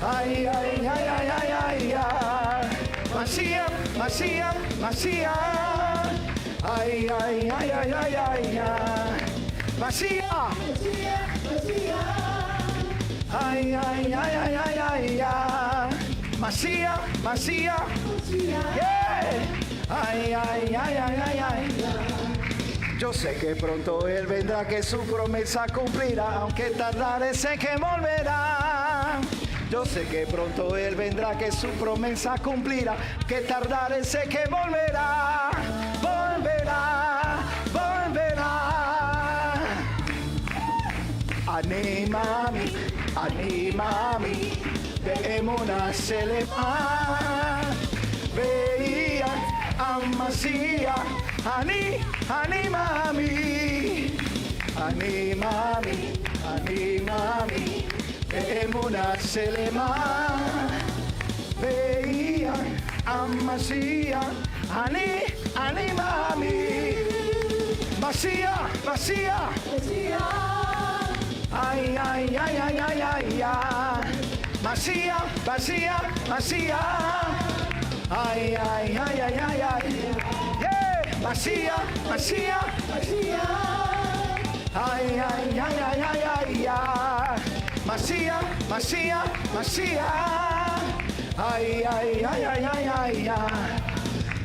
Ay, ay, ay, ay, ay, ay, ay. Mashiach, Mashiach, Mashiach. Ay, ay, ay, ay, ay, ay, ay. Mashiach. Ay, ay, ay, ay, ay, ay, ay. Mashiach, Mashiach. Yeah. Ay, ay, ay, ay, ay, ay. Yo sé que pronto Él vendrá, que su promesa cumplirá, aunque tardare sé que volverá. Yo sé que pronto Él vendrá, que su promesa cumplirá, que tardare sé que volverá, volverá, volverá. אני מאמין באמונה שלמה ביד המשיח. אני מאמין, אני מאמין באמונה שלמה ביד המשיח. אני מאמין. משיח, משיח. Ay, ay, ay, ay, ay, ay, ay. Mashiach, Mashiach, Mashiach. Ay, ay, ay, ay, ay, ay. Yeah, Mashiach, Mashiach, Mashiach. Ay, ay, ay, ay, ay, ay, ay. Mashiach, Mashiach, Mashiach. Ay, ay, ay, ay, ay, ay, ay.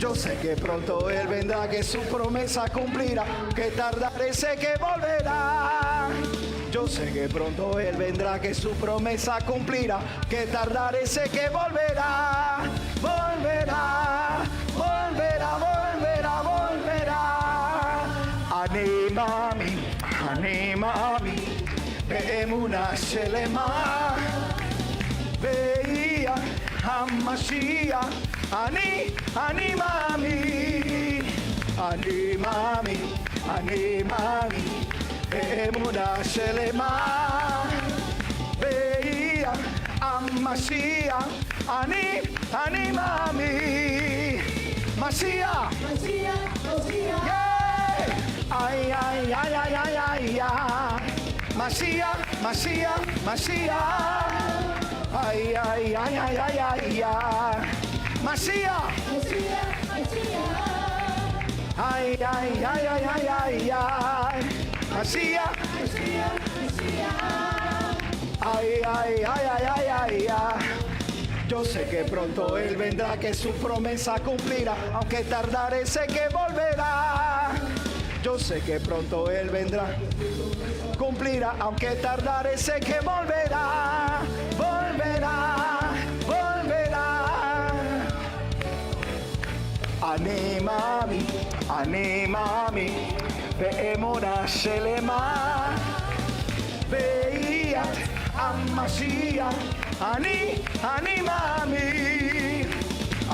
Yo sé que pronto Él vendrá, que su promesa cumplirá, que tardaré sé que volverá. Yo sé que pronto Él vendrá, que su promesa cumplirá, que tardaré sé que volverá, volverá, volverá, volverá, volverá. אני מאמין באמונה שלמה ביד המשיח. אני מאמין, אני מאמין באמונה שלמה ביד המשיח. אני מאמין. משיח. איי, איי, איי, איי, איי, איי, איי. משיח, משיח, משיח. איי, איי, איי, איי, איי, איי, איי. משיח. Ay, ay, ay, ay, ay, ay, ay. Mashiach. Ay, ay, ay, ay, ay, ay, ay. Yo sé que pronto Él vendrá, que su promesa cumplirá, aunque tardaré sé que volverá. Yo sé que pronto Él vendrá, cumplirá, aunque tardaré sé que volverá, volverá, volverá. אני מאמין באמונה שלמה ביד המשיח. אני מאמין,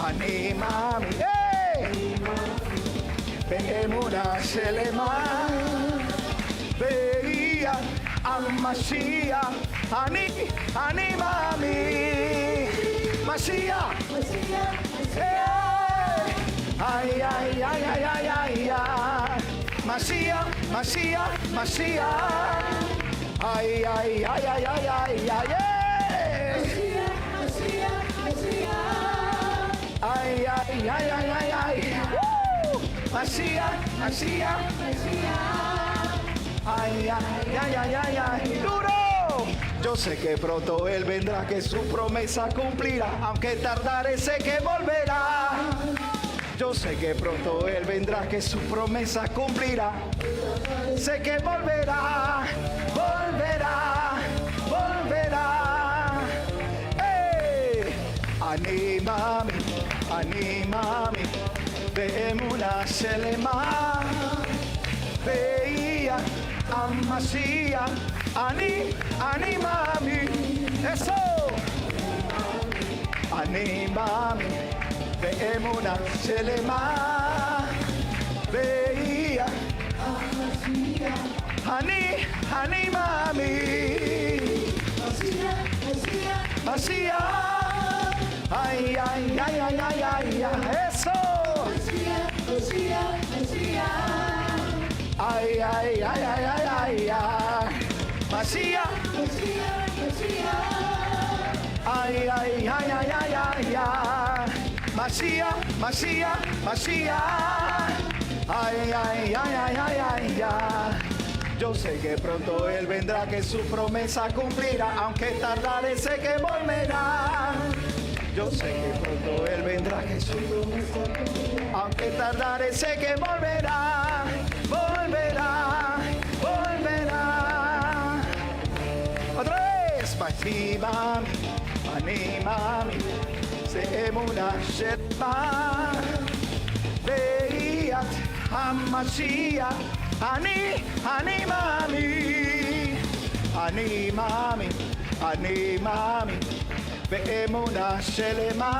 אני מאמין באמונה שלמה ביד המשיח. אני מאמין. משיח. Ay, ay, ay, ay, ay, ay, ay. Mashiach, Mashiach, Mashiach. Ay, ay, ay, ay, ay, ay, ay, ay. Ay, ay, ay, ay, ay, ay. Mashiach, Mashiach, ay, ay, ay, ay, ay, ay, duro. Yo sé que pronto Él vendrá, que su promesa cumplirá, aunque tardare sé que volverá. Yo sé que pronto Él vendrá, que su promesa cumplirá. Sé que volverá, volverá, volverá. ¡Hey! Anímame, anímame, באמונה שלמה. veía a Mashiach, אני מאמין. eso. אני מאמין באמונה שלמה. veía a Mashiach, אני מאמין. Mashiach. Ay, ay, ay, ay, ay, ay, ay, eso. Ay, ay, ay, ay, ay, ay, ay. Mashiach. Ay, ay, ay, ay, ay, ay, ay. Mashiach, Mashiach, Mashiach. Ay, ay, ay, ay, ay, ay, ay. Yo sé que pronto Él vendrá, que su promesa cumplirá, aunque tardare sé que volverá. Yo sé que pronto Él vendrá, que su promesa cumplirá, aunque tardare sé que volverá, volverá, volverá. Otra vez, anímame, anímame, באמונה שלמה. veía a Mashiach, אני מאמין, אני מאמין, אני מאמין, באמונה שלמה.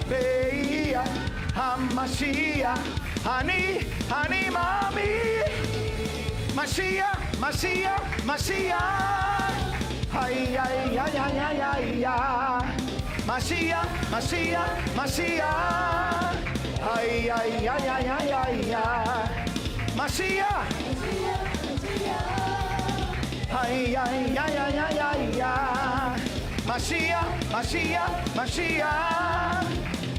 veía a Mashiach, אני מאמין. Mashiach, Mashiach, Mashiach. Ay, ay, ay, ay, ay, ay, ay. Mashiach, Mashiach, Mashiach. Ay, ay, ay, ay, ay, ay, ay. Mashiach. Ay, ay, ay, ay, ay, ay, ay. Mashiach, Mashiach, Mashiach.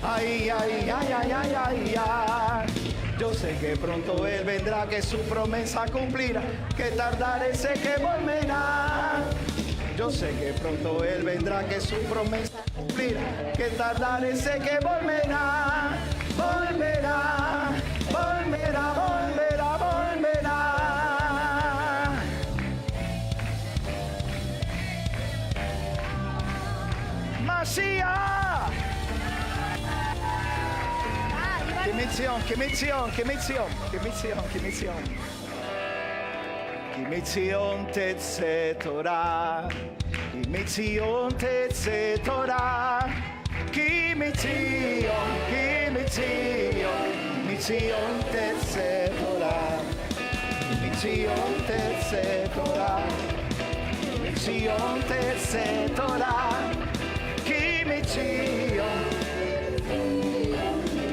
Ay, ay, ay, ay, ay, ay, ay. Yo sé que pronto Él vendrá, que su promesa cumplirá, que tardaré sé que volverá. Yo sé que pronto Él vendrá, que su promesa cumplirá, que tardaré sé que volverá. Volverá, volverá, volverá, volverá. Mashiach. Qué misión, qué misión, qué misión, qué misión, qué misión. Qué misión תצא תורה, כי מציון תצא תורה. כי מציון, כי מציון, מציון תצא תורה. מציון תצא תורה, מציון תצא תורה. כי מציון,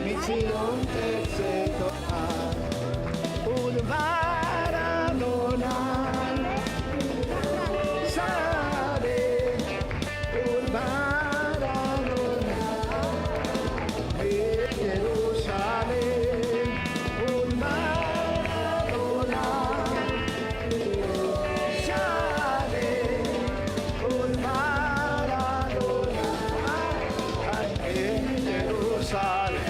מציון תצא תורה. ולבד אדוני שדה, ולבד אדוני בירושלים. ולבד אדוני שדה, ולבד אדוני בירושלים.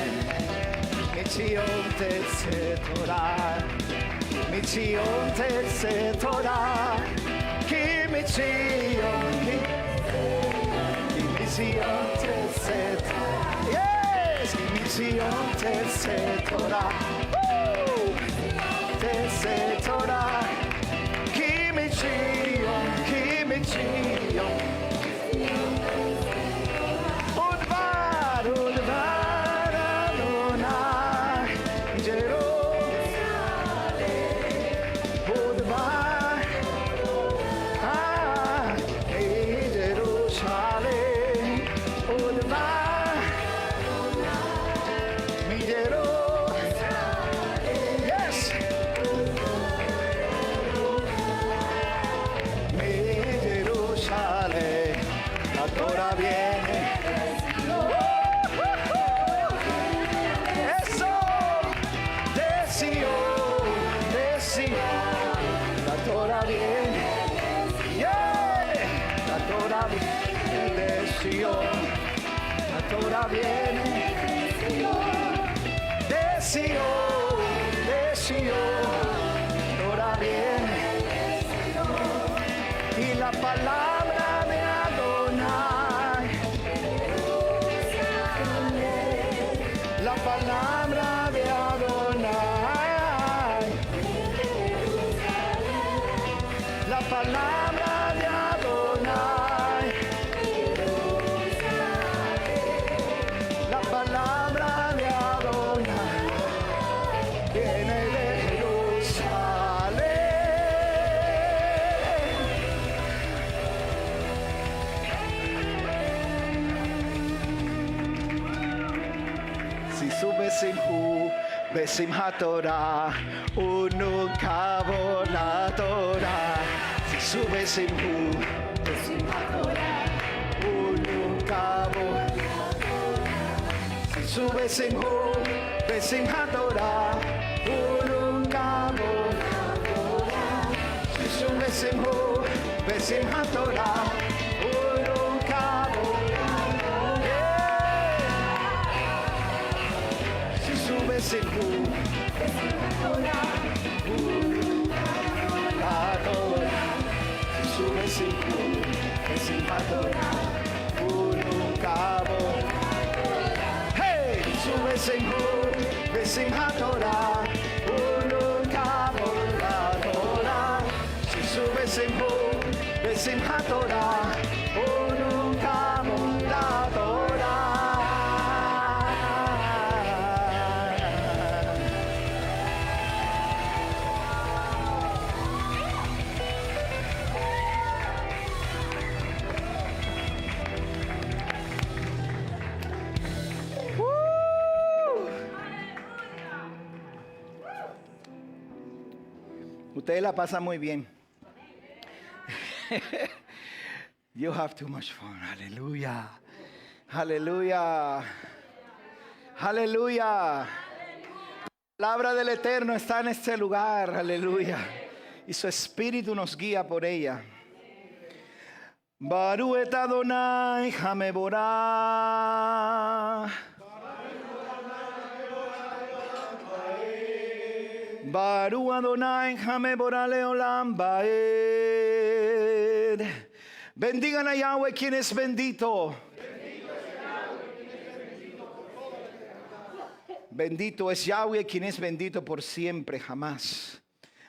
מציון תצא תורה, מציון תצא תורה. כי מציון, כי מציון תצא תורה. Yes! כי מציון תצא תורה. תצא תורה. כי מציון, כי מציון. ולבד, ולבד אדוני ירושלים. ולבד, ירושלים. ולבד, מירושלים. Yes! Sion, la Torah viene de Sion, Torah viene y la palabra de Adonai, la palabra de Adonai, la palabra de Adonai, la palabra de Adonai viene de Jerusalén. Si sube Simhu, Besimhat Torah, Unukavo la Torah. Si sube Simhu, Besimhat Torah, Unukavo. Si sube Simhu, Besimhat Torah, Unukavo. Si sube Simhu, Besimhat Torah, Unukavo. Si sube Simhu, sube Simhu, Besimhat Torah, Unukavo. Hey, sube Simhu, Besimhat Torah, Unukavo la Torah. Si sube Simhu, Besimhat Torah, Unukavo la Torah. Ustedes la pasan muy bien. You have too much fun. Aleluya. Aleluya. Aleluya. La palabra del Eterno está en este lugar. Aleluya. Y su espíritu nos guía por ella. Baruch et Adonai Hameborah. Baruch Adonai Hameborah Leolam Baed. Bendigan a Yahweh quien es bendito. Bendito es Yahweh quien es bendito por siempre, jamás.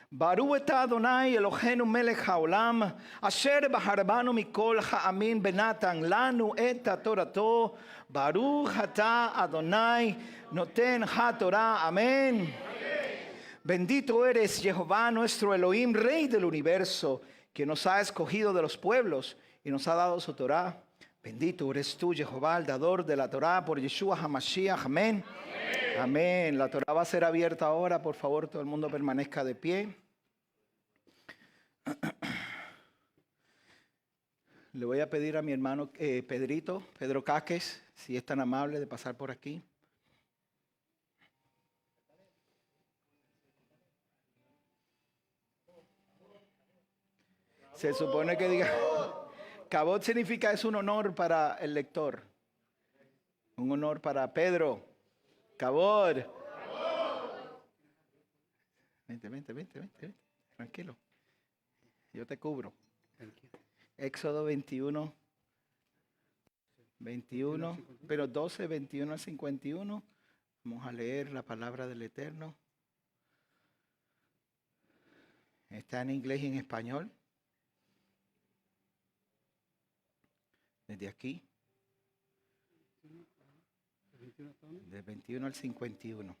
Baruch et Adonai Eloheinu melech haolam asher baharabanu mikol ha'amin benatan lanu et hatorato. Baruch ata Adonai noten hatorah. Amén. Bendito eres, Jehová, nuestro Elohim, Rey del universo, que nos ha escogido de los pueblos y nos ha dado su Torah. Bendito eres tú, Jehová, el dador de la Torah, por Yeshua HaMashiach. Amén. Amén. Amén. La Torah va a ser abierta ahora. Por favor, todo el mundo permanezca de pie. Le voy a pedir a mi hermano Pedro Caques, si es tan amable de pasar por aquí. Se supone que diga, Cabot significa es un honor para el lector. Un honor para Pedro. Cabot. Vente. Tranquilo. Yo te cubro. Éxodo 21, pero 12, 21 al 51. Vamos a leer la palabra del Eterno. Está en inglés y en español. Desde aquí. Del 21 al 51.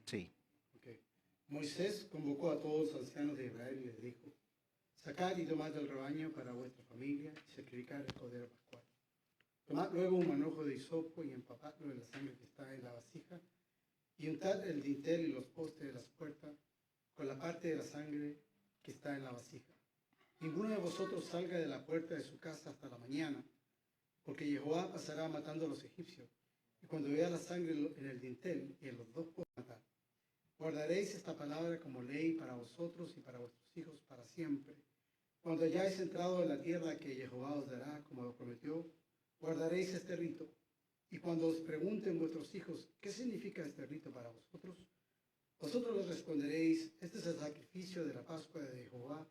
Sí. Okay. Moisés convocó a todos los ancianos de Israel y les dijo: sacad y tomad el rebaño para vuestra familia y sacrificad el cordero pascual. Tomad luego un manojo de hisopo y empapadlo de la sangre que está en la vasija, y untad el dintel y los postes de las puertas con la parte de la sangre que está en la vasija. Ninguno de vosotros salga de la puerta de su casa hasta la mañana, porque Jehová pasará matando a los egipcios, y cuando vea la sangre en el dintel y en los dos postes matar. Guardaréis esta palabra como ley para vosotros y para vuestros hijos para siempre. Cuando hayáis entrado en la tierra que Jehová os dará, como lo prometió, guardaréis este rito. Y cuando os pregunten vuestros hijos, ¿qué significa este rito para vosotros? Vosotros les responderéis, este es el sacrificio de la Pascua de Jehová,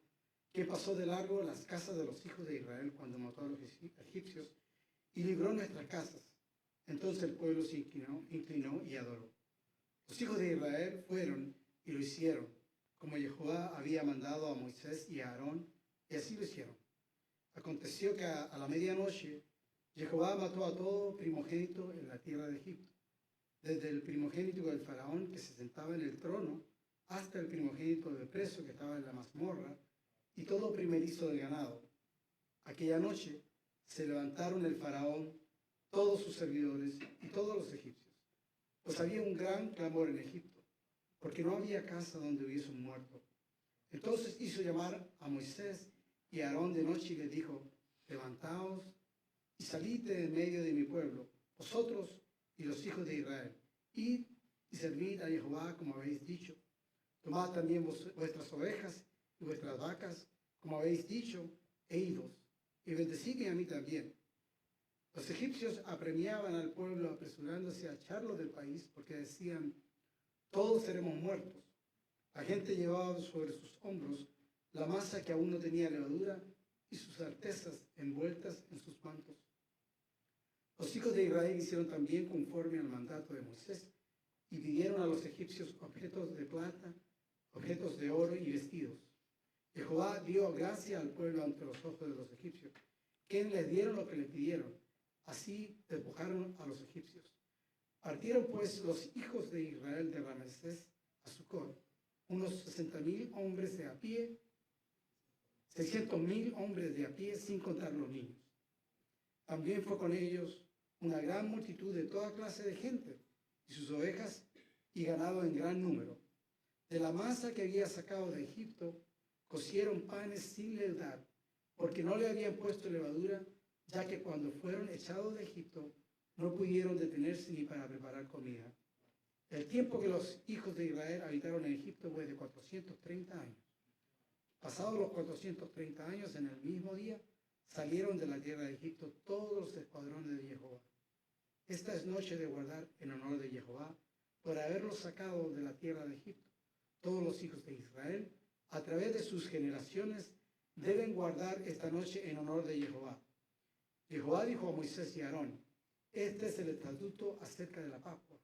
que pasó de largo las casas de los hijos de Israel cuando mató a los egipcios y libró nuestras casas. Entonces el pueblo se inclinó y adoró. Los hijos de Israel fueron y lo hicieron, como Jehová había mandado a Moisés y a Aarón, y así lo hicieron. Aconteció que a la medianoche Jehová mató a todo primogénito en la tierra de Egipto, desde el primogénito del faraón que se sentaba en el trono, hasta el primogénito del preso que estaba en la mazmorra, y todo primerizo del ganado. Aquella noche se levantaron el faraón, todos sus servidores y todos los egipcios, pues había un gran clamor en Egipto, porque no había casa donde hubiese un muerto. Entonces hizo llamar a Moisés y a Aarón de noche y les dijo, levantaos y salid de en medio de mi pueblo, vosotros y los hijos de Israel, id y servid a Jehová como habéis dicho. Tomad también vuestras ovejas y vuestras vacas, como habéis dicho, e idos, y bendecidme a mí también. Los egipcios apremiaban al pueblo apresurándose a echarlo del país, porque decían, todos seremos muertos. La gente llevaba sobre sus hombros la masa que aún no tenía levadura y sus artesas envueltas en sus mantos. Los hijos de Israel hicieron también conforme al mandato de Moisés y pidieron a los egipcios objetos de plata, objetos de oro y vestidos. Jehová dio gracia al pueblo ante los ojos de los egipcios, quienes les dieron lo que le pidieron. Así despojaron a los egipcios. Partieron pues los hijos de Israel de Ramesés a Sucot, unos 60,000 hombres de a pie, 600,000 hombres de a pie, sin contar los niños. También fue con ellos una gran multitud de toda clase de gente, y sus ovejas y ganado en gran número. De la masa que había sacado de Egipto, cocieron panes sin leudar, porque no le habían puesto levadura, ya que cuando fueron echados de Egipto, no pudieron detenerse ni para preparar comida. El tiempo que los hijos de Israel habitaron en Egipto fue de 430 años. Pasados los 430 años, en el mismo día, salieron de la tierra de Egipto todos los escuadrones de Jehová. Esta es noche de guardar en honor de Jehová, por haberlos sacado de la tierra de Egipto. Todos los hijos de Israel, a través de sus generaciones, deben guardar esta noche en honor de Jehová. Jehová dijo a Moisés y a Aarón, este es el estatuto acerca de la Pascua.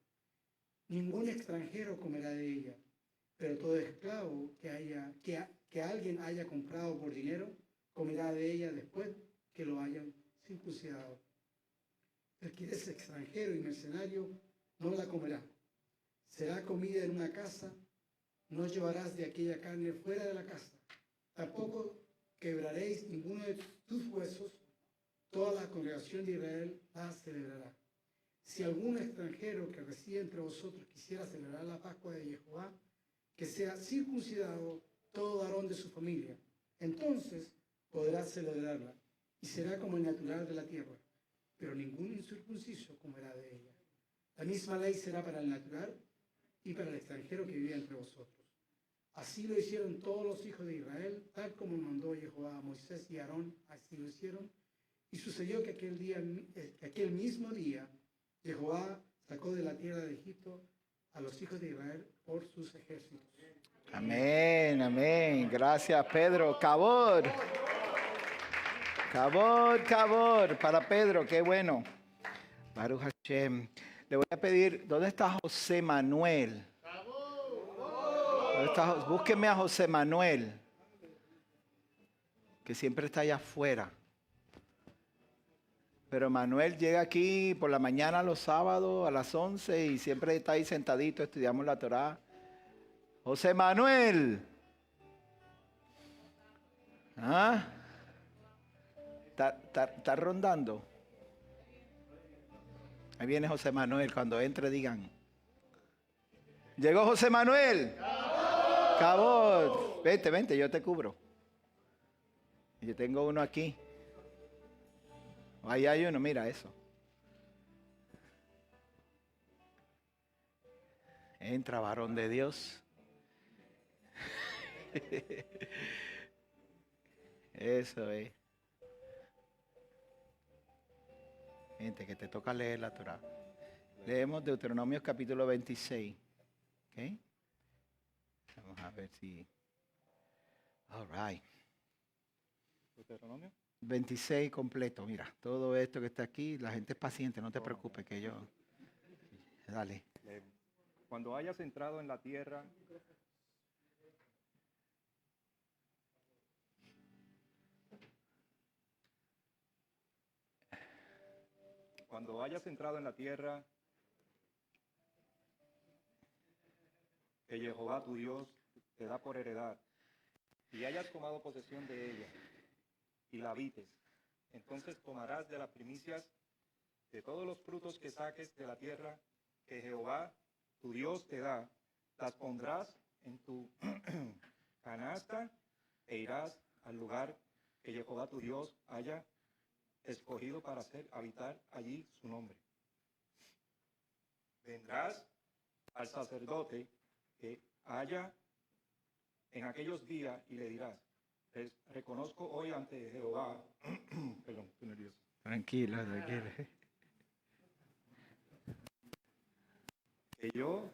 Ningún extranjero comerá de ella, pero todo esclavo que alguien haya comprado por dinero, comerá de ella después que lo hayan circuncidado. El que es extranjero y mercenario no la comerá. Será comida en una casa, no llevarás de aquella carne fuera de la casa. Tampoco quebraréis ninguno de tus huesos, toda la congregación de Israel la celebrará. Si algún extranjero que reside entre vosotros quisiera celebrar la Pascua de Jehová, que sea circuncidado todo varón de su familia, entonces podrá celebrarla, y será como el natural de la tierra, pero ningún incircunciso comerá de ella. La misma ley será para el natural y para el extranjero que vive entre vosotros. Así lo hicieron todos los hijos de Israel, tal como mandó Jehová a Moisés y a Aarón, así lo hicieron. Y sucedió que aquel mismo día, Jehová sacó de la tierra de Egipto a los hijos de Israel por sus ejércitos. Amén, amén. Gracias, Pedro. Cabor. Cabor, cabor. Para Pedro, qué bueno. Baruch Hashem. Le voy a pedir, ¿dónde está José Manuel? ¿Dónde está? Búsqueme a José Manuel, que siempre está allá afuera. Pero Manuel llega aquí por la mañana los sábados a las 11 y siempre está ahí sentadito, estudiamos la Torá. José Manuel. ¿Ah? ¿Está rondando? Ahí viene José Manuel. Cuando entre digan. Llegó José Manuel. Cabot. Vente, yo te cubro. Yo tengo uno aquí. Ahí hay uno, mira eso. Entra, varón de Dios. Eso es. Gente, que te toca leer la Torah. Leemos Deuteronomio capítulo 26. ¿Ok? Vamos a ver si... All right. Deuteronomio. 26 completo, mira. Todo esto que está aquí, la gente es paciente, no te preocupes, que yo... Dale. Cuando hayas entrado en la tierra, que Jehová tu Dios te da por heredad, y hayas tomado posesión de ella, y la habites, entonces tomarás de las primicias de todos los frutos que saques de la tierra que Jehová tu Dios te da, las pondrás en tu canasta e irás al lugar que Jehová tu Dios haya escogido para hacer habitar allí su nombre. Vendrás al sacerdote que haya en aquellos días y le dirás, reconozco hoy ante Jehová, perdón, estoy nervioso. Tranquilo, tranquilo. Que yo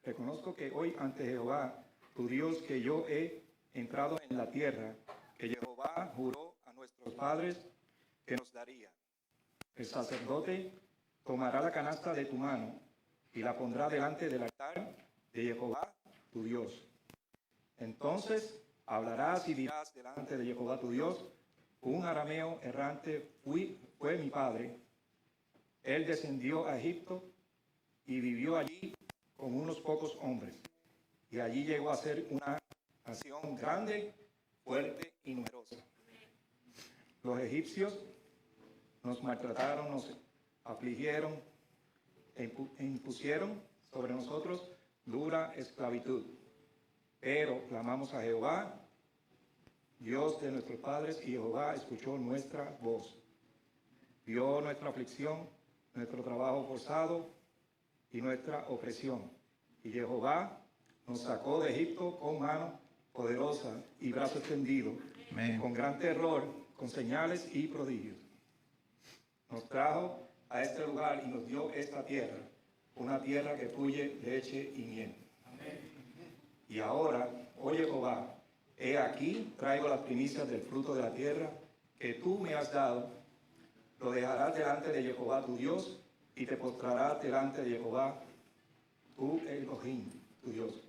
reconozco que hoy ante Jehová, tu Dios, que yo he entrado en la tierra, que Jehová juró a nuestros padres que nos daría. El sacerdote tomará la canasta de tu mano y la pondrá delante del altar de Jehová, tu Dios. Entonces hablarás y dirás delante de Jehová, tu Dios, un arameo errante fue mi padre. Él descendió a Egipto y vivió allí con unos pocos hombres. Y allí llegó a ser una nación grande, fuerte y numerosa. Los egipcios nos maltrataron, nos afligieron e impusieron sobre nosotros dura esclavitud. Pero clamamos a Jehová, Dios de nuestros padres, y Jehová escuchó nuestra voz. Vio nuestra aflicción, nuestro trabajo forzado y nuestra opresión. Y Jehová nos sacó de Egipto con mano poderosa y brazo extendido, Amén. con gran terror, con señales y prodigios. Nos trajo a este lugar y nos dio esta tierra, una tierra que fluye leche y miel. Y ahora, oye Jehová, he aquí traigo las primicias del fruto de la tierra que tú me has dado. Lo dejarás delante de Jehová tu Dios y te postrarás delante de Jehová tu Elohim, tu Dios.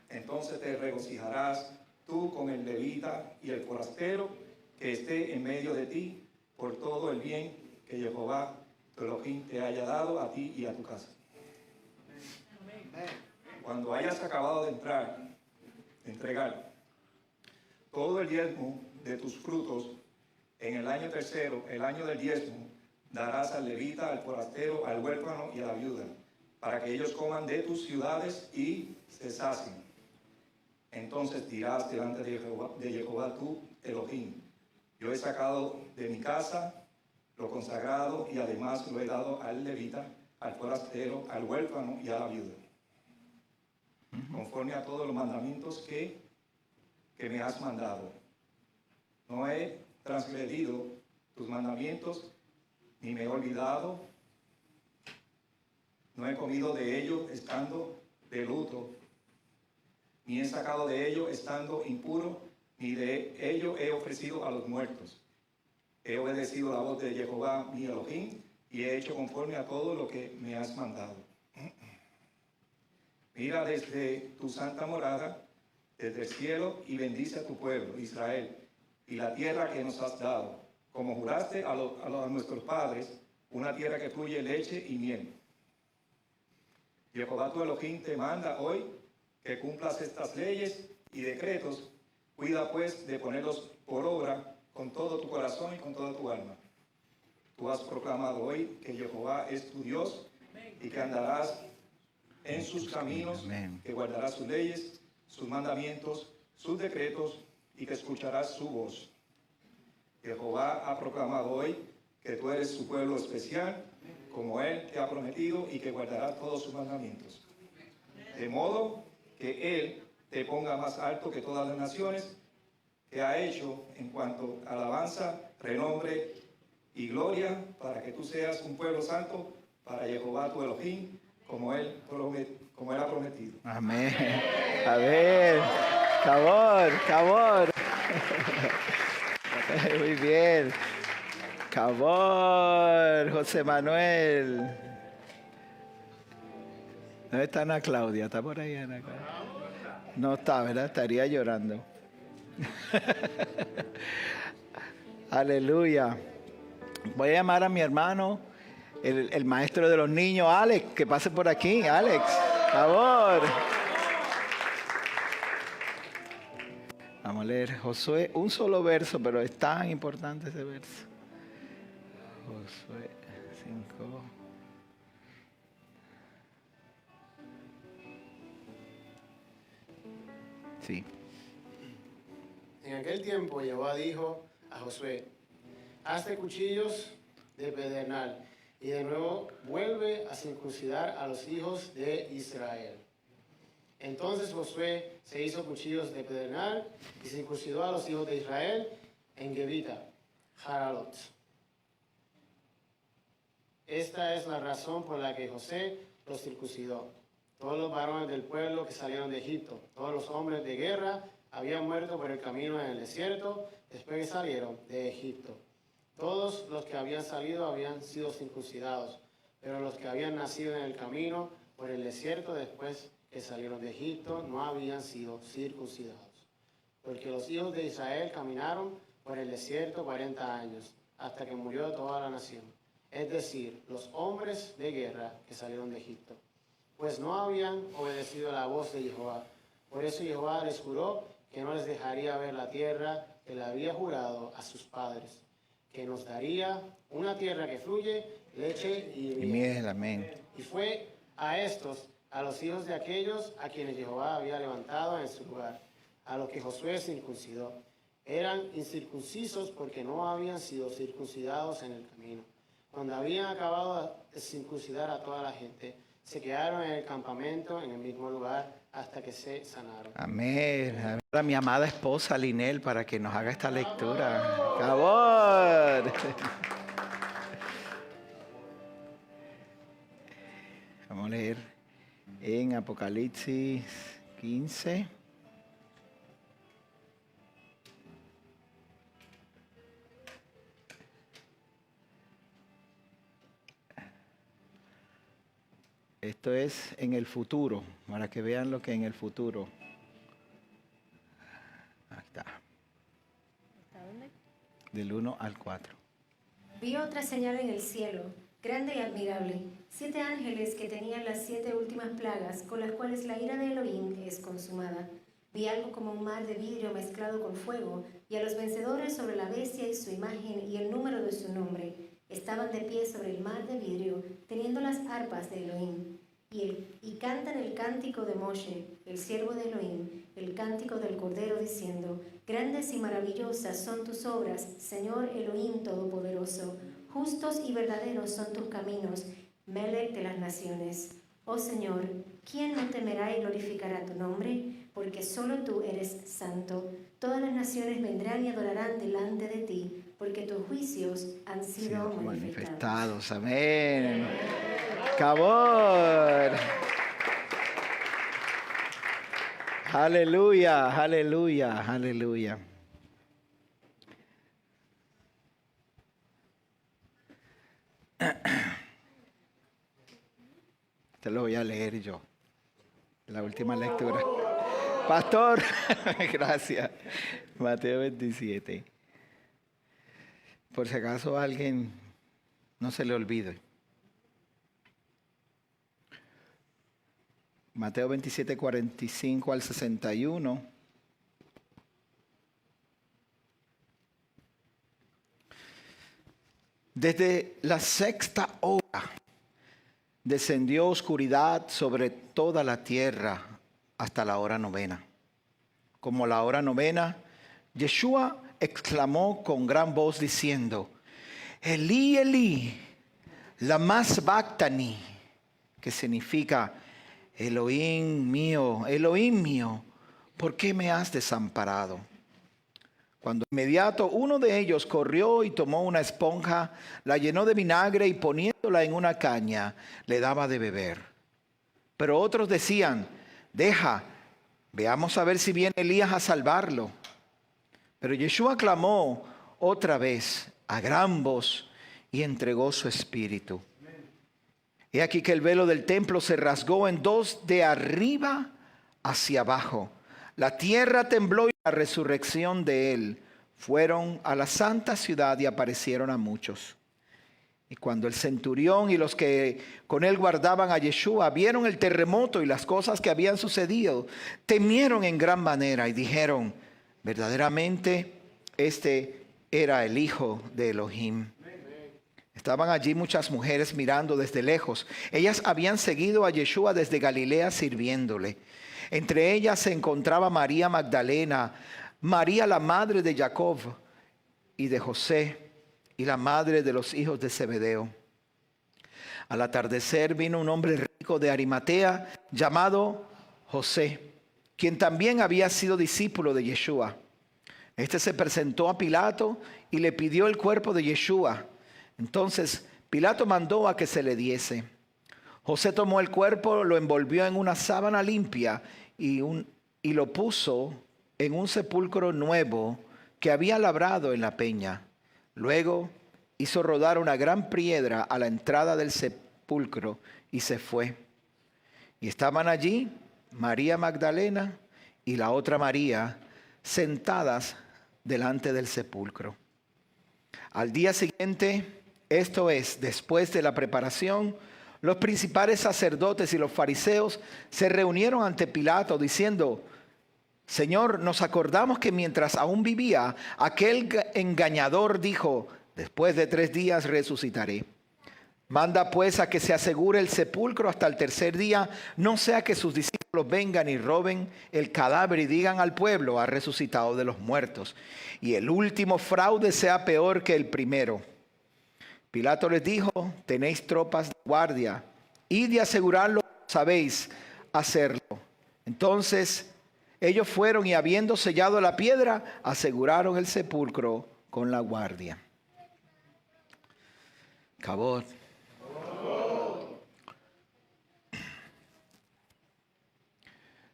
Entonces te regocijarás tú con el levita y el forastero que esté en medio de ti por todo el bien que Jehová tu Elohim te haya dado a ti y a tu casa. Cuando hayas acabado de entregar todo el diezmo de tus frutos en el año tercero, el año del diezmo, darás al levita, al forastero, al huérfano y a la viuda, para que ellos coman de tus ciudades y se sacien. Entonces dirás delante de Jehová tu Elohim, yo he sacado de mi casa lo consagrado y además lo he dado al levita, al forastero, al huérfano y a la viuda, conforme a todos los mandamientos que me has mandado. No he transgredido tus mandamientos, ni me he olvidado, no he comido de ello estando de luto, ni he sacado de ello estando impuro, ni de ello he ofrecido a los muertos. He obedecido la voz de Jehová mi Elohim, y he hecho conforme a todo lo que me has mandado. Mira desde tu santa morada, desde el cielo, y bendice a tu pueblo, Israel, y la tierra que nos has dado, como juraste a nuestros padres, una tierra que fluye leche y miel. Jehová tu Elohim te manda hoy que cumplas estas leyes y decretos. Cuida pues de ponerlos por obra con todo tu corazón y con toda tu alma. Tú has proclamado hoy que Jehová es tu Dios y que andarás en sus caminos, que guardarás sus leyes, sus mandamientos, sus decretos, y que escucharás su voz. Jehová ha proclamado hoy que tú eres su pueblo especial, como Él te ha prometido, y que guardarás todos sus mandamientos. De modo que Él te ponga más alto que todas las naciones que ha hecho en cuanto a alabanza, renombre y gloria para que tú seas un pueblo santo para Jehová tu Elohim, como él ha prometido. Amén. A ver, cabor. Muy bien. Cabor, José Manuel. ¿Dónde está Ana Claudia? ¿Está por ahí Ana Claudia? No está, ¿verdad? Estaría llorando. Aleluya. Voy a llamar a mi hermano, el maestro de los niños, Alex, que pase por aquí. Alex, por favor. Vamos a leer Josué, un solo verso, pero es tan importante ese verso. Josué 5. Sí. En aquel tiempo Jehová dijo a Josué: hazte cuchillos de pedernal y de nuevo vuelve a circuncidar a los hijos de Israel. Entonces Josué se hizo cuchillos de pedernal y circuncidó a los hijos de Israel en Gebita, Jaralot. Esta es la razón por la que José los circuncidó. Todos los varones del pueblo que salieron de Egipto, todos los hombres de guerra, habían muerto por el camino en el desierto después que salieron de Egipto. Todos los que habían salido habían sido circuncidados, pero los que habían nacido en el camino por el desierto después que salieron de Egipto no habían sido circuncidados. Porque los hijos de Israel caminaron por el desierto 40 años, hasta que murió toda la nación, es decir, los hombres de guerra que salieron de Egipto, pues no habían obedecido la voz de Jehová. Por eso Jehová les juró que no les dejaría ver la tierra que le había jurado a sus padres, que nos daría una tierra que fluye leche y miel. Amén. Y fue a estos, a los hijos de aquellos a quienes Jehová había levantado en su lugar, a los que Josué circuncidó. Eran incircuncisos porque no habían sido circuncidados en el camino. Cuando habían acabado de circuncidar a toda la gente, se quedaron en el campamento en el mismo lugar hasta que se sanaron. Amén. A mi amada esposa Linel para que nos haga esta lectura. ¡Cabor! Vamos a leer en Apocalipsis 15. Esto es en el futuro, para que vean lo que en el futuro. Ahí está. Del 1 al 4. Vi otra señal en el cielo, grande y admirable, 7 ángeles que tenían las 7 últimas plagas, con las cuales la ira de Elohim es consumada. Vi algo como un mar de vidrio mezclado con fuego, y a los vencedores sobre la bestia y su imagen y el número de su nombre. Estaban de pie sobre el mar de vidrio, teniendo las arpas de Elohim. Y cantan el cántico de Moshe, el siervo de Elohim, el cántico del Cordero, diciendo: grandes y maravillosas son tus obras, Señor Elohim Todopoderoso. Justos y verdaderos son tus caminos, Melech de las naciones. Oh Señor, ¿quién no temerá y glorificará tu nombre? Porque solo tú eres santo. Todas las naciones vendrán y adorarán delante de ti, porque tus juicios han sido manifestados. Amén. Cabor. Aleluya, aleluya, aleluya. Te lo voy a leer yo. La última lectura. Pastor, gracias. Mateo 27. Por si acaso a alguien no se le olvide. Mateo 27, 45 al 61. Desde la 6ª hora descendió oscuridad sobre toda la tierra hasta la hora 9. Como la hora 9, Yeshua exclamó con gran voz diciendo: Elí, Elí, lama sabactani, que significa: Elohim mío, ¿por qué me has desamparado? Cuando de inmediato uno de ellos corrió y tomó una esponja, la llenó de vinagre y poniéndola en una caña, le daba de beber. Pero otros decían, deja, veamos a ver si viene Elías a salvarlo. Pero Yeshua clamó otra vez a gran voz y entregó su espíritu. He aquí que el velo del templo se rasgó en dos de arriba hacia abajo. La tierra tembló y la resurrección de él. Fueron a la santa ciudad y aparecieron a muchos. Y cuando el centurión y los que con él guardaban a Yeshua vieron el terremoto y las cosas que habían sucedido, temieron en gran manera y dijeron, verdaderamente este era el Hijo de Elohim. Estaban allí muchas mujeres mirando desde lejos. Ellas habían seguido a Yeshua desde Galilea sirviéndole. Entre ellas se encontraba María Magdalena, María la madre de Jacob y de José, y la madre de los hijos de Zebedeo. Al atardecer vino un hombre rico de Arimatea llamado José, quien también había sido discípulo de Yeshua. Este se presentó a Pilato y le pidió el cuerpo de Yeshua. Entonces Pilato mandó a que se le diese. José tomó el cuerpo, lo envolvió en una sábana limpia y lo puso en un sepulcro nuevo que había labrado en la peña. Luego hizo rodar una gran piedra a la entrada del sepulcro y se fue. Y estaban allí María Magdalena y la otra María sentadas delante del sepulcro. Al día siguiente, esto es, después de la preparación, los principales sacerdotes y los fariseos se reunieron ante Pilato diciendo, Señor, nos acordamos que mientras aún vivía, aquel engañador dijo, después de 3 días resucitaré. Manda pues a que se asegure el sepulcro hasta el tercer día, no sea que sus discípulos vengan y roben el cadáver y digan al pueblo, ha resucitado de los muertos. Y el último fraude sea peor que el primero. Pilato les dijo, tenéis tropas de guardia, id y asegurarlo, sabéis hacerlo. Entonces ellos fueron y habiendo sellado la piedra, aseguraron el sepulcro con la guardia. Cabot.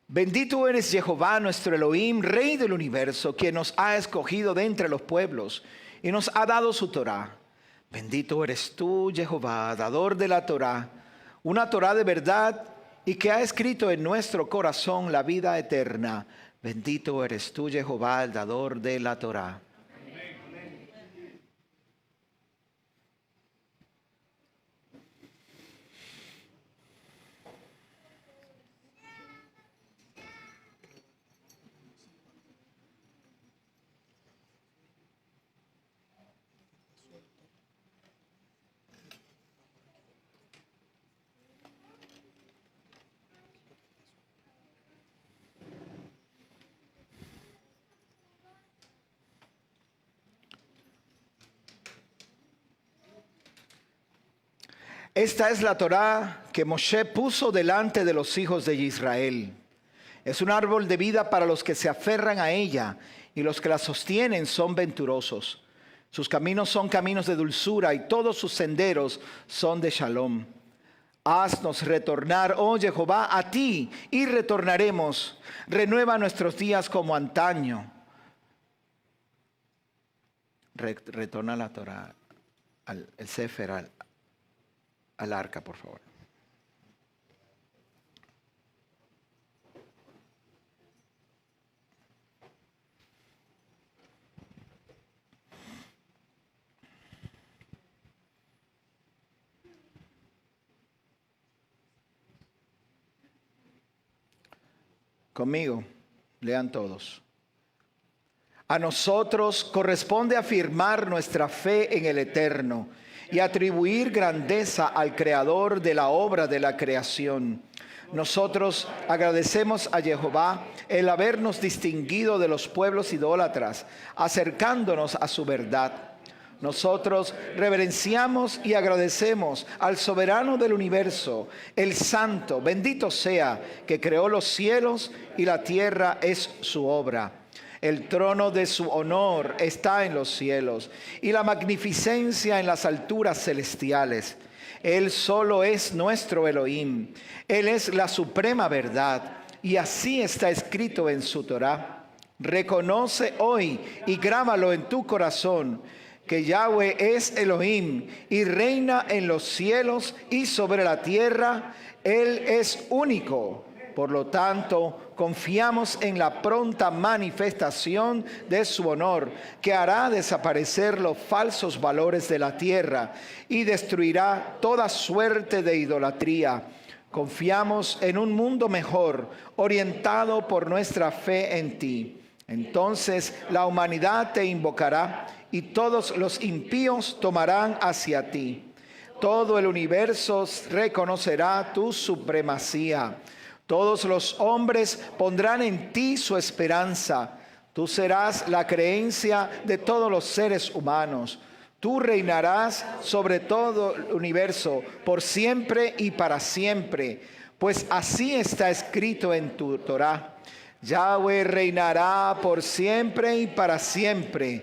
Bendito eres Jehová nuestro Elohim, Rey del universo, quien nos ha escogido de entre los pueblos y nos ha dado su Torá. Bendito eres tú, Jehová, dador de la Torá, una Torá de verdad y que ha escrito en nuestro corazón la vida eterna. Bendito eres tú, Jehová, el dador de la Torá. Esta es la Torá que Moshe puso delante de los hijos de Israel. Es un árbol de vida para los que se aferran a ella, y los que la sostienen son venturosos. Sus caminos son caminos de dulzura, y todos sus senderos son de shalom. Haznos retornar, oh Jehová, a ti, y retornaremos. Renueva nuestros días como antaño. Retorna la Torá, el Sefer, al arca, por favor. Conmigo, lean todos. A nosotros corresponde afirmar nuestra fe en el Eterno y atribuir grandeza al Creador de la obra de la creación. Nosotros agradecemos a Jehová el habernos distinguido de los pueblos idólatras, acercándonos a su verdad. Nosotros reverenciamos y agradecemos al soberano del universo, el santo, bendito sea, que creó los cielos y la tierra es su obra. El trono de su honor está en los cielos y la magnificencia en las alturas celestiales. Él solo es nuestro Elohim. Él es la suprema verdad. Y así está escrito en su Torá. Reconoce hoy y grábalo en tu corazón que Yahweh es Elohim y reina en los cielos y sobre la tierra. Él es único. Por lo tanto, confiamos en la pronta manifestación de su honor, que hará desaparecer los falsos valores de la tierra y destruirá toda suerte de idolatría. Confiamos en un mundo mejor, orientado por nuestra fe en ti. Entonces la humanidad te invocará y todos los impíos tomarán hacia ti. Todo el universo reconocerá tu supremacía. Todos los hombres pondrán en ti su esperanza. Tú serás la creencia de todos los seres humanos. Tú reinarás sobre todo el universo por siempre y para siempre, pues así está escrito en tu Torá. Yahweh reinará por siempre y para siempre.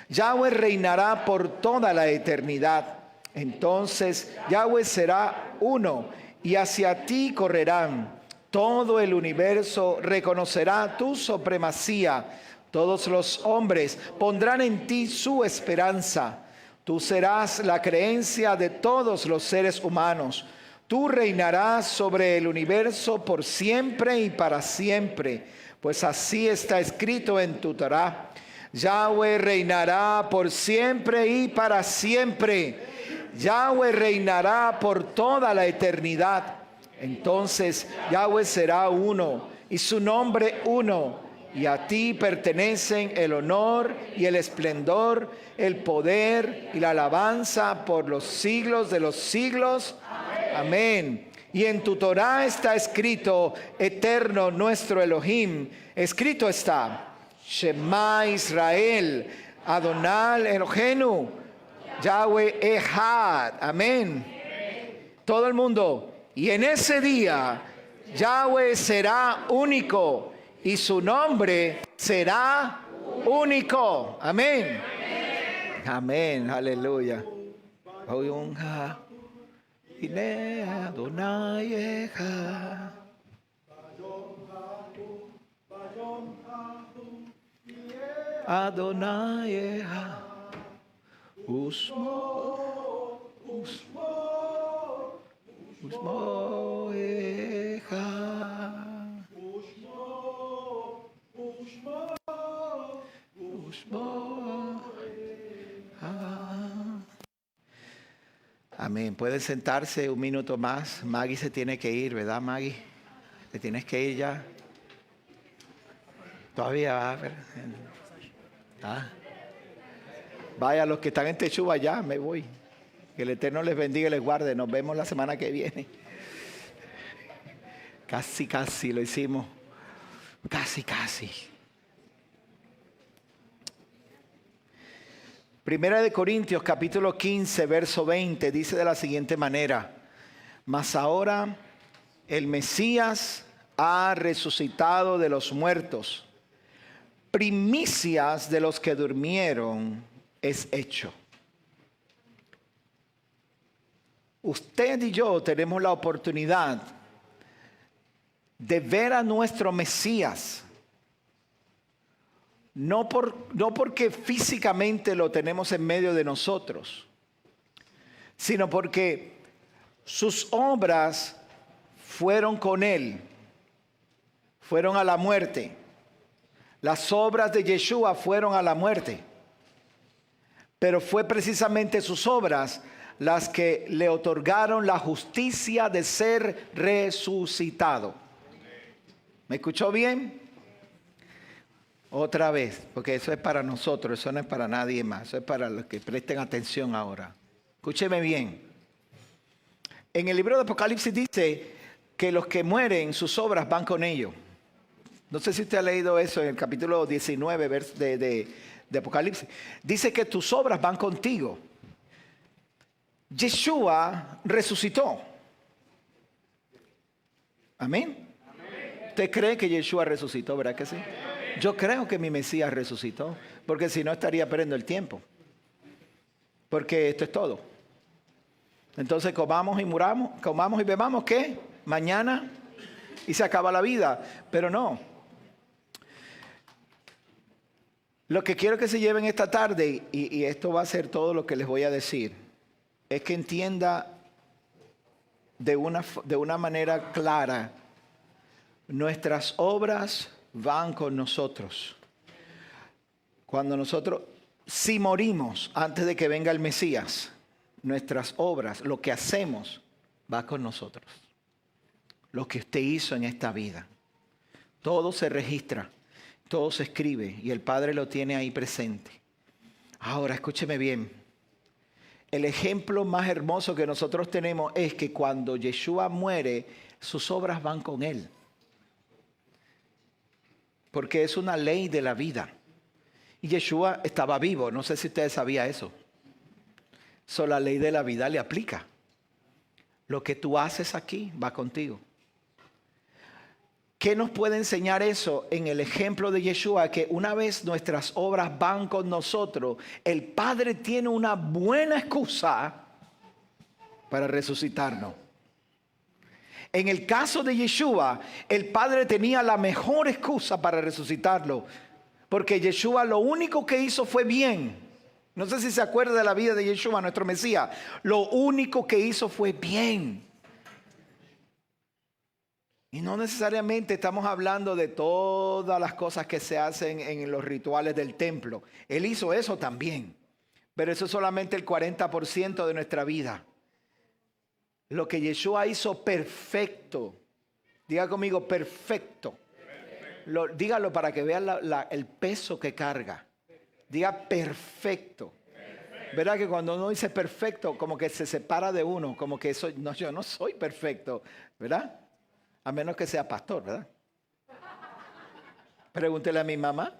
Yahweh reinará por toda la eternidad. Entonces Yahweh será uno y hacia ti correrán. Todo el universo reconocerá tu supremacía. Todos los hombres pondrán en ti su esperanza. Tú serás la creencia de todos los seres humanos. Tú reinarás sobre el universo por siempre y para siempre, pues así está escrito en tu Torá. Yahweh reinará por siempre y para siempre. Yahweh reinará por toda la eternidad. Entonces Yahweh será uno y su nombre uno, y a ti pertenecen el honor y el esplendor, el poder y la alabanza por los siglos de los siglos. Amén. Y en tu Torá está escrito, eterno nuestro Elohim, escrito está, Shema Israel, Adonai Eloheinu, Yahweh Echad. Amén. Todo el mundo. Y en ese día Yahweh será único y su nombre será único. Amén. Amén. Aleluya. Adonai Usmo Amén. Pueden sentarse un minuto más. Maggie se tiene que ir, ¿verdad, Maggie? ¿Te tienes que ir ya? Todavía va a ver. Vaya, los que están en Techuba ya, me voy. Que el Eterno les bendiga y les guarde. Nos vemos la semana que viene. Casi lo hicimos. Casi. Primera de Corintios, capítulo 15, verso 20, dice de la siguiente manera: mas ahora el Mesías ha resucitado de los muertos, primicias de los que durmieron es hecho. Usted y yo tenemos la oportunidad de ver a nuestro Mesías, no porque físicamente lo tenemos en medio de nosotros, sino porque sus obras fueron con Él, fueron a la muerte. Las obras de Yeshua fueron a la muerte, pero fue precisamente sus obras las que le otorgaron la justicia de ser resucitado. ¿Me escuchó bien? Otra vez, porque eso es para nosotros, eso no es para nadie más, eso es para los que presten atención ahora. Escúcheme bien. En el libro de Apocalipsis dice que los que mueren, sus obras van con ellos. No sé si usted ha leído eso en el capítulo 19 de Apocalipsis. Dice que tus obras van contigo. Yeshua resucitó. Amén. ¿Usted cree que Yeshua resucitó, verdad que sí? Yo creo que mi Mesías resucitó, porque si no estaría perdiendo el tiempo. Porque esto es todo. Entonces comamos y bebamos, ¿qué? Mañana y se acaba la vida. Pero no. Lo que quiero que se lleven esta tarde, y esto va a ser todo lo que les voy a decir, es que entienda de una manera clara, nuestras obras van con nosotros. Cuando nosotros, si morimos antes de que venga el Mesías, nuestras obras, lo que hacemos, va con nosotros. Lo que usted hizo en esta vida. Todo se registra, todo se escribe y el Padre lo tiene ahí presente. Ahora, escúcheme bien. El ejemplo más hermoso que nosotros tenemos es que cuando Yeshua muere, sus obras van con él. Porque es una ley de la vida. Y Yeshua estaba vivo, no sé si ustedes sabían eso. La ley de la vida le aplica. Lo que tú haces aquí va contigo. ¿Qué nos puede enseñar eso en el ejemplo de Yeshua? Que una vez nuestras obras van con nosotros, el Padre tiene una buena excusa para resucitarnos. En el caso de Yeshua, el Padre tenía la mejor excusa para resucitarlo. Porque Yeshua lo único que hizo fue bien. No sé si se acuerda de la vida de Yeshua, nuestro Mesías. Lo único que hizo fue bien. Y no necesariamente estamos hablando de todas las cosas que se hacen en los rituales del templo. Él hizo eso también. Pero eso es solamente el 40% de nuestra vida. Lo que Yeshua hizo perfecto. Diga conmigo, perfecto. Dígalo para que vean el peso que carga. Diga perfecto. ¿Verdad que cuando uno dice perfecto, como que se separa de uno? Como que yo no soy perfecto, ¿verdad? A menos que sea pastor, ¿verdad? Pregúntele a mi mamá.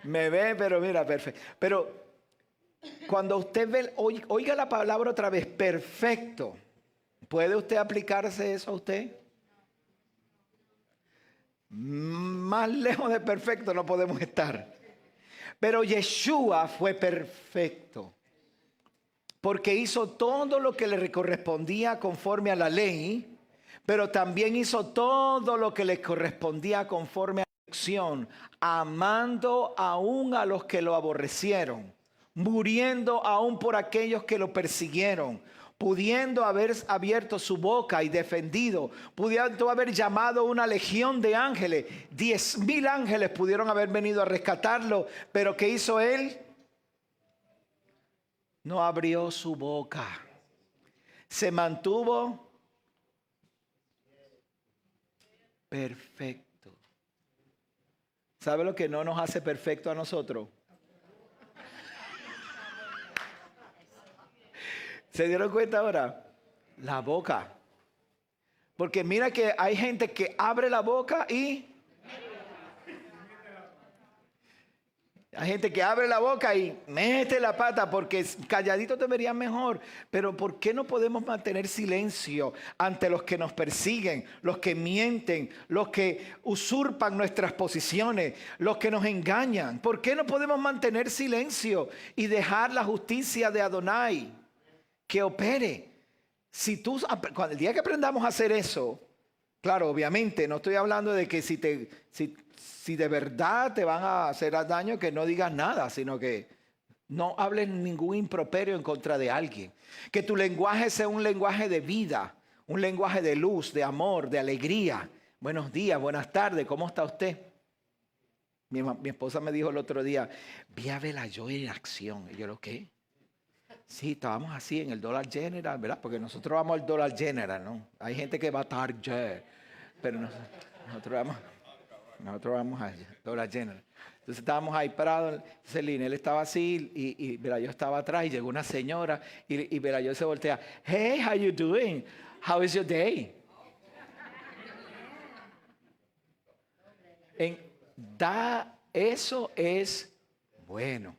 Me ve, pero mira, perfecto. Pero cuando usted ve, oiga la palabra otra vez, perfecto. ¿Puede usted aplicarse eso a usted? Más lejos de perfecto no podemos estar. Pero Yeshua fue perfecto. Porque hizo todo lo que le correspondía conforme a la ley, pero también hizo todo lo que le correspondía conforme a la elección, amando aún a los que lo aborrecieron, muriendo aún por aquellos que lo persiguieron, pudiendo haber abierto su boca y defendido, pudiendo haber llamado una legión de ángeles, 10,000 ángeles pudieron haber venido a rescatarlo, pero ¿qué hizo él? No abrió su boca. Se mantuvo perfecto. ¿Sabe lo que no nos hace perfecto a nosotros? ¿Se dieron cuenta ahora? La boca. Porque mira que hay gente que abre la boca y... Hay gente que abre la boca y mete la pata porque calladito te verían mejor. Pero ¿por qué no podemos mantener silencio ante los que nos persiguen, los que mienten, los que usurpan nuestras posiciones, los que nos engañan? ¿Por qué no podemos mantener silencio y dejar la justicia de Adonai que opere? El día que aprendamos a hacer eso, claro, obviamente, no estoy hablando de que si de verdad te van a hacer daño, que no digas nada, sino que no hables ningún improperio en contra de alguien. Que tu lenguaje sea un lenguaje de vida, un lenguaje de luz, de amor, de alegría. Buenos días, buenas tardes, ¿cómo está usted? Mi esposa me dijo el otro día, vi a Bella Joy en acción. Y yo, ¿lo qué? Sí, estábamos así en el Dollar General, ¿verdad? Porque nosotros vamos al Dollar General, ¿no? Hay gente que va a Target, pero nosotros vamos a Dollar General. Entonces estábamos ahí parados, entonces Linel estaba así y Belayo estaba atrás y llegó una señora y Belayo se voltea. Hey, how you doing? How is your day? Eso es bueno.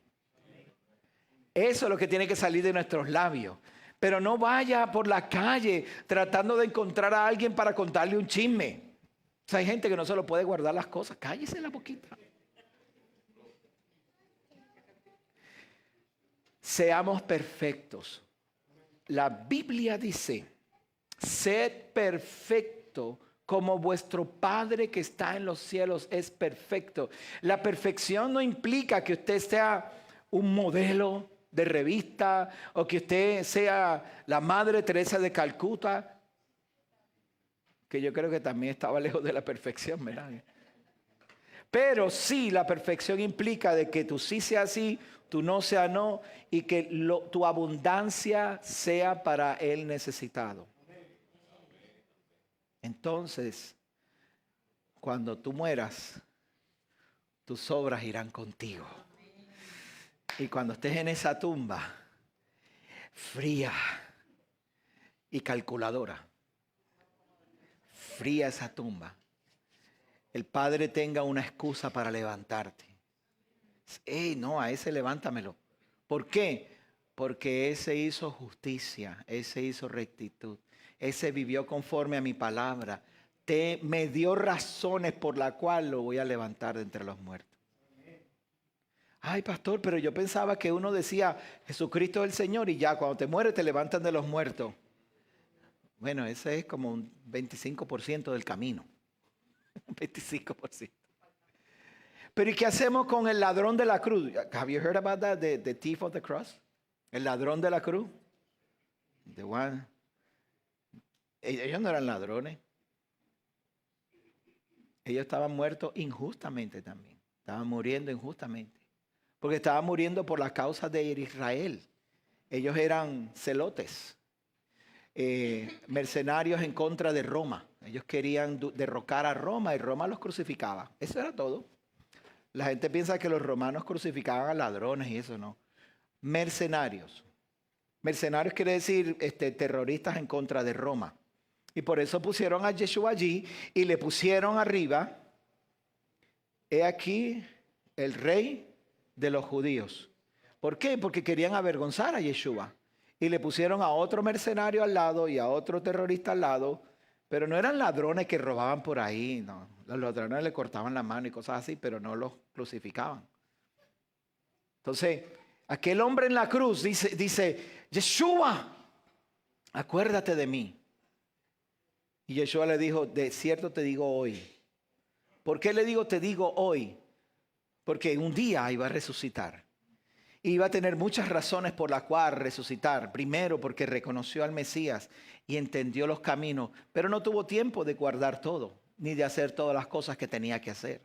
Eso es lo que tiene que salir de nuestros labios. Pero no vaya por la calle tratando de encontrar a alguien para contarle un chisme. O sea, hay gente que no se lo puede guardar las cosas. Cállese la boquita. Seamos perfectos. La Biblia dice, sed perfecto como vuestro Padre que está en los cielos es perfecto. La perfección no implica que usted sea un modelo de revista o que usted sea la Madre Teresa de Calcuta, que yo creo que también estaba lejos de la perfección, ¿verdad? Pero sí, la perfección implica de que tú sí seas sí, tú no seas no, y que tu abundancia sea para el necesitado. Entonces, cuando tú mueras, tus obras irán contigo. Y cuando estés en esa tumba, fría y calculadora, fría esa tumba, el Padre tenga una excusa para levantarte. No, a ese levántamelo. ¿Por qué? Porque ese hizo justicia, ese hizo rectitud, ese vivió conforme a mi palabra. Me dio razones por las cuales lo voy a levantar de entre los muertos. Ay, pastor, pero yo pensaba que uno decía, Jesucristo es el Señor y ya, cuando te mueres te levantan de los muertos. Bueno, ese es como un 25% del camino. Un 25%. Pero ¿y qué hacemos con el ladrón de la cruz? Have you heard about that? The thief of the cross? El ladrón de la cruz. The one. Ellos no eran ladrones. Ellos estaban muertos injustamente también. Estaban muriendo injustamente. Porque estaban muriendo por la causa de Israel. Ellos eran celotes. Mercenarios en contra de Roma. Ellos querían derrocar a Roma y Roma los crucificaba. Eso era todo. La gente piensa que los romanos crucificaban a ladrones y eso no. Mercenarios. Mercenarios quiere decir terroristas en contra de Roma. Y por eso pusieron a Yeshua allí y le pusieron arriba, he aquí el rey de los judíos. ¿Por qué? Porque querían avergonzar a Yeshua. Y le pusieron a otro mercenario al lado y a otro terrorista al lado. Pero no eran ladrones que robaban por ahí, no. Los ladrones le cortaban la mano y cosas así, pero no los crucificaban. Entonces, aquel hombre en la cruz dice, Yeshua, acuérdate de mí. Y Yeshua le dijo, de cierto te digo hoy. ¿Por qué le digo te digo hoy? Porque un día iba a resucitar. Y iba a tener muchas razones por las cuales resucitar. Primero, porque reconoció al Mesías y entendió los caminos, pero no tuvo tiempo de guardar todo, ni de hacer todas las cosas que tenía que hacer.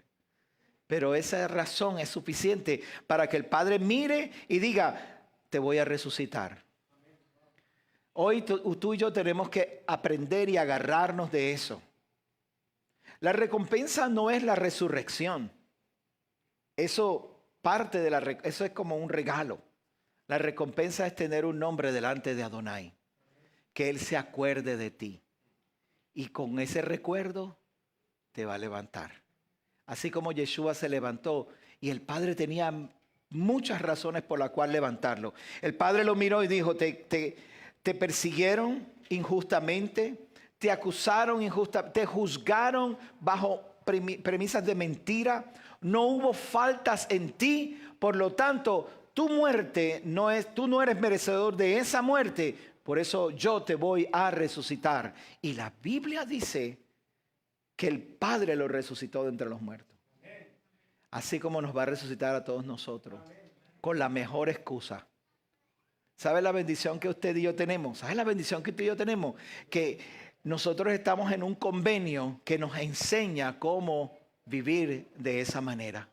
Pero esa razón es suficiente para que el Padre mire y diga, te voy a resucitar. Hoy tú y yo tenemos que aprender y agarrarnos de eso. La recompensa no es la resurrección. Eso es como un regalo. La recompensa es tener un nombre delante de Adonai. Que Él se acuerde de ti. Y con ese recuerdo te va a levantar. Así como Yeshua se levantó y el Padre tenía muchas razones por las cuales levantarlo. El Padre lo miró y dijo, te persiguieron injustamente, te acusaron injustamente, te juzgaron bajo premisas de mentira, no hubo faltas en ti, por lo tanto, tú no eres merecedor de esa muerte, por eso yo te voy a resucitar. Y la Biblia dice que el Padre lo resucitó de entre los muertos. Así como nos va a resucitar a todos nosotros, con la mejor excusa. ¿Sabe la bendición que usted y yo tenemos? ¿Sabe la bendición que usted y yo tenemos? Que nosotros estamos en un convenio que nos enseña cómo vivir de esa manera.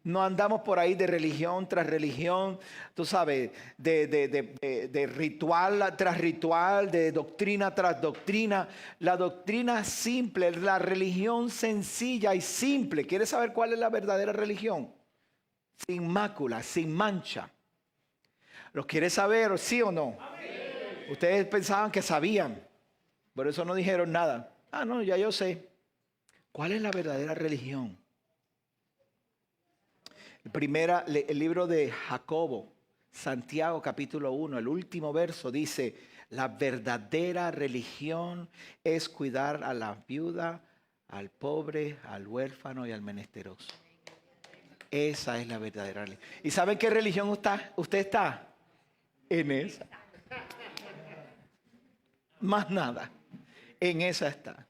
No andamos por ahí de religión tras religión, tú sabes, de ritual tras ritual, de doctrina tras doctrina. La doctrina simple, la religión sencilla y simple. ¿Quieres saber cuál es la verdadera religión? Sin mácula, sin mancha. ¿Los quiere saber, sí o no? Amén. Ustedes pensaban que sabían, por eso no dijeron nada. No, ya yo sé. ¿Cuál es la verdadera religión? El libro de Jacobo Santiago capítulo 1, el último verso dice, la verdadera religión es cuidar a la viuda, al pobre, al huérfano y al menesteroso. Esa es la verdadera religión. ¿Y saben qué religión usted está? En esa. Más nada. En esa está.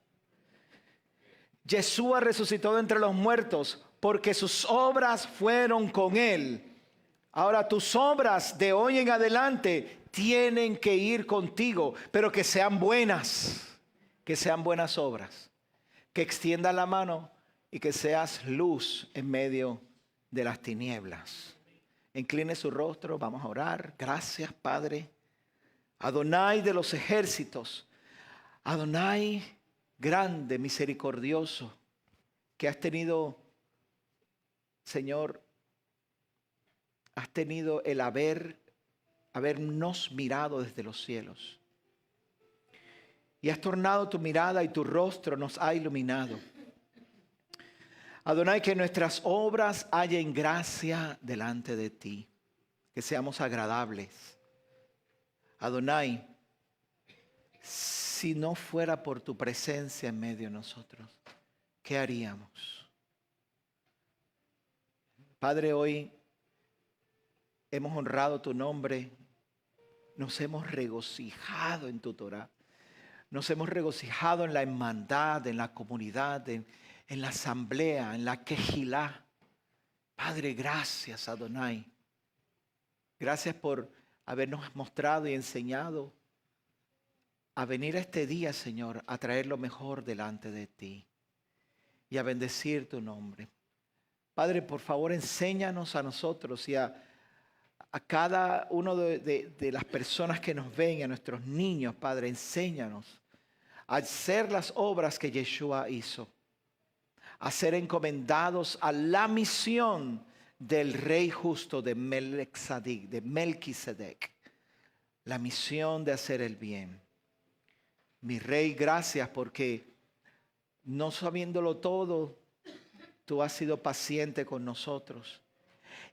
Yeshua resucitó de entre los muertos porque sus obras fueron con él. Ahora tus obras de hoy en adelante tienen que ir contigo, pero que sean buenas obras. Que extiendas la mano y que seas luz en medio de las tinieblas. Incline su rostro, vamos a orar. Gracias, Padre. Adonai de los ejércitos, Adonai grande, misericordioso, que has tenido, Señor, has tenido el habernos mirado desde los cielos. Y has tornado tu mirada y tu rostro nos ha iluminado. Adonai, que nuestras obras hallen gracia delante de ti, que seamos agradables. Adonai, si no fuera por tu presencia en medio de nosotros, ¿qué haríamos? Padre, hoy hemos honrado tu nombre, nos hemos regocijado en tu Torah, nos hemos regocijado en la hermandad, en la comunidad, en la asamblea, en la quejilá. Padre, gracias, Adonai. Gracias por habernos mostrado y enseñado a venir a este día, Señor, a traer lo mejor delante de ti y a bendecir tu nombre. Padre, por favor, enséñanos a nosotros y a cada uno de las personas que nos ven, a nuestros niños, Padre, enséñanos a hacer las obras que Yeshua hizo, a ser encomendados a la misión del Rey justo de Melquisedec, la misión de hacer el bien. Mi Rey, gracias porque no sabiéndolo todo, tú has sido paciente con nosotros.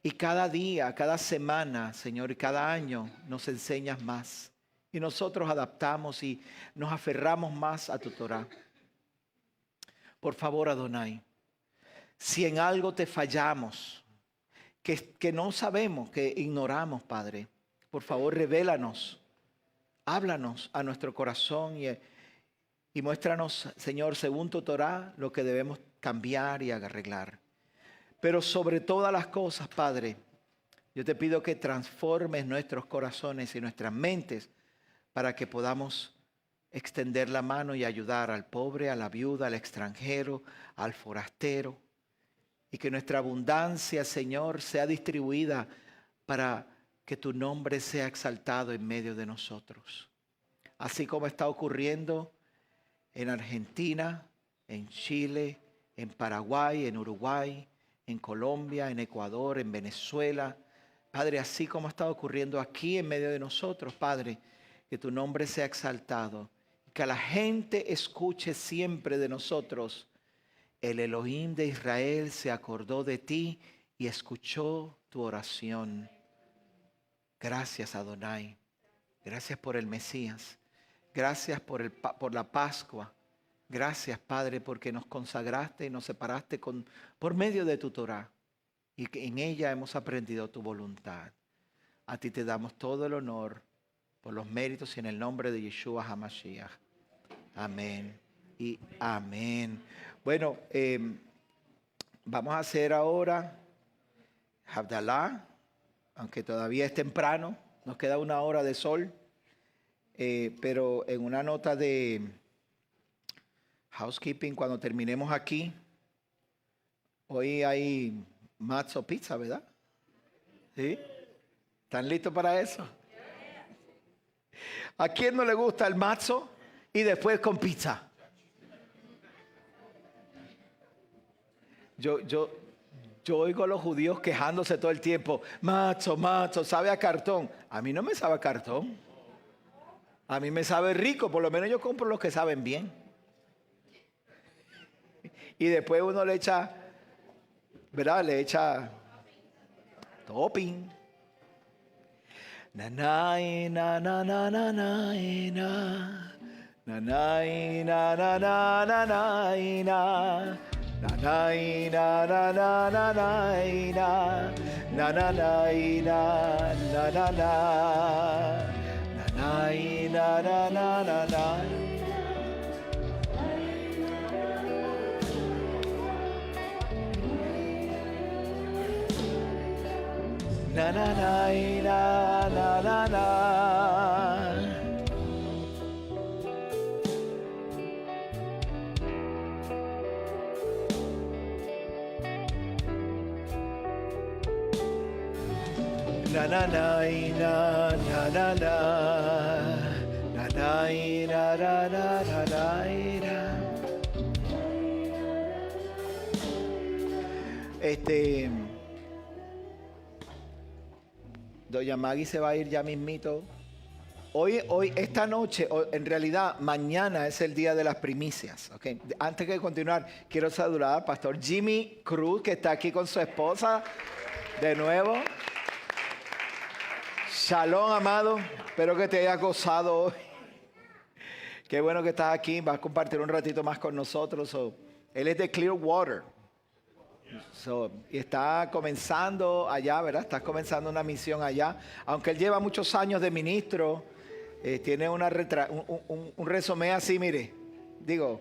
Y cada día, cada semana, Señor, y cada año nos enseñas más. Y nosotros adaptamos y nos aferramos más a tu Torah. Por favor, Adonai, si en algo te fallamos, que no sabemos, que ignoramos, Padre, por favor, revélanos. Háblanos a nuestro corazón y muéstranos, Señor, según tu Torah, lo que debemos cambiar y arreglar. Pero sobre todas las cosas, Padre, yo te pido que transformes nuestros corazones y nuestras mentes para que podamos extender la mano y ayudar al pobre, a la viuda, al extranjero, al forastero. Y que nuestra abundancia, Señor, sea distribuida para que tu nombre sea exaltado en medio de nosotros. Así como está ocurriendo en Argentina, en Chile, en Paraguay, en Uruguay, en Colombia, en Ecuador, en Venezuela. Padre, así como está ocurriendo aquí en medio de nosotros, Padre, que tu nombre sea exaltado. Que la gente escuche siempre de nosotros. El Elohim de Israel se acordó de ti y escuchó tu oración. Gracias, Adonai. Gracias por el Mesías. Gracias por la Pascua. Gracias, Padre, porque nos consagraste y nos separaste por medio de tu Torah. Y que en ella hemos aprendido tu voluntad. A ti te damos todo el honor por los méritos y en el nombre de Yeshua HaMashiach. Amén y amén. Bueno, vamos a hacer ahora Havdalah, aunque todavía es temprano, nos queda una hora de sol, pero en una nota de housekeeping, cuando terminemos aquí, hoy hay matzo pizza, ¿verdad? ¿Sí? ¿Están listos para eso? ¿A quién no le gusta el matzo y después con pizza? Yo oigo a los judíos quejándose todo el tiempo. Matzo, sabe a cartón. A mí no me sabe a cartón. A mí me sabe rico. Por lo menos yo compro los que saben bien. Y después uno le echa, ¿verdad? Le echa topping. Na na na na na na na na. Na na na na na na na na. Na na na na na na na na. Na na na na na na na. Na na na na na na. Na na na na na na. Na na na na na na na. Na na na na na na na. Doña Maggie se va a ir ya mismito. Hoy, esta noche, en realidad, mañana es el día de las primicias. Okay. Antes de continuar, quiero saludar al pastor Jimmy Cruz, que está aquí con su esposa de nuevo. Shalom, amado. Espero que te haya gozado hoy. Qué bueno que estás aquí. Vas a compartir un ratito más con nosotros. Él es de Clearwater. Y está comenzando allá, ¿verdad? Está comenzando una misión allá. Aunque él lleva muchos años de ministro, tiene un resumen así, mire. Digo,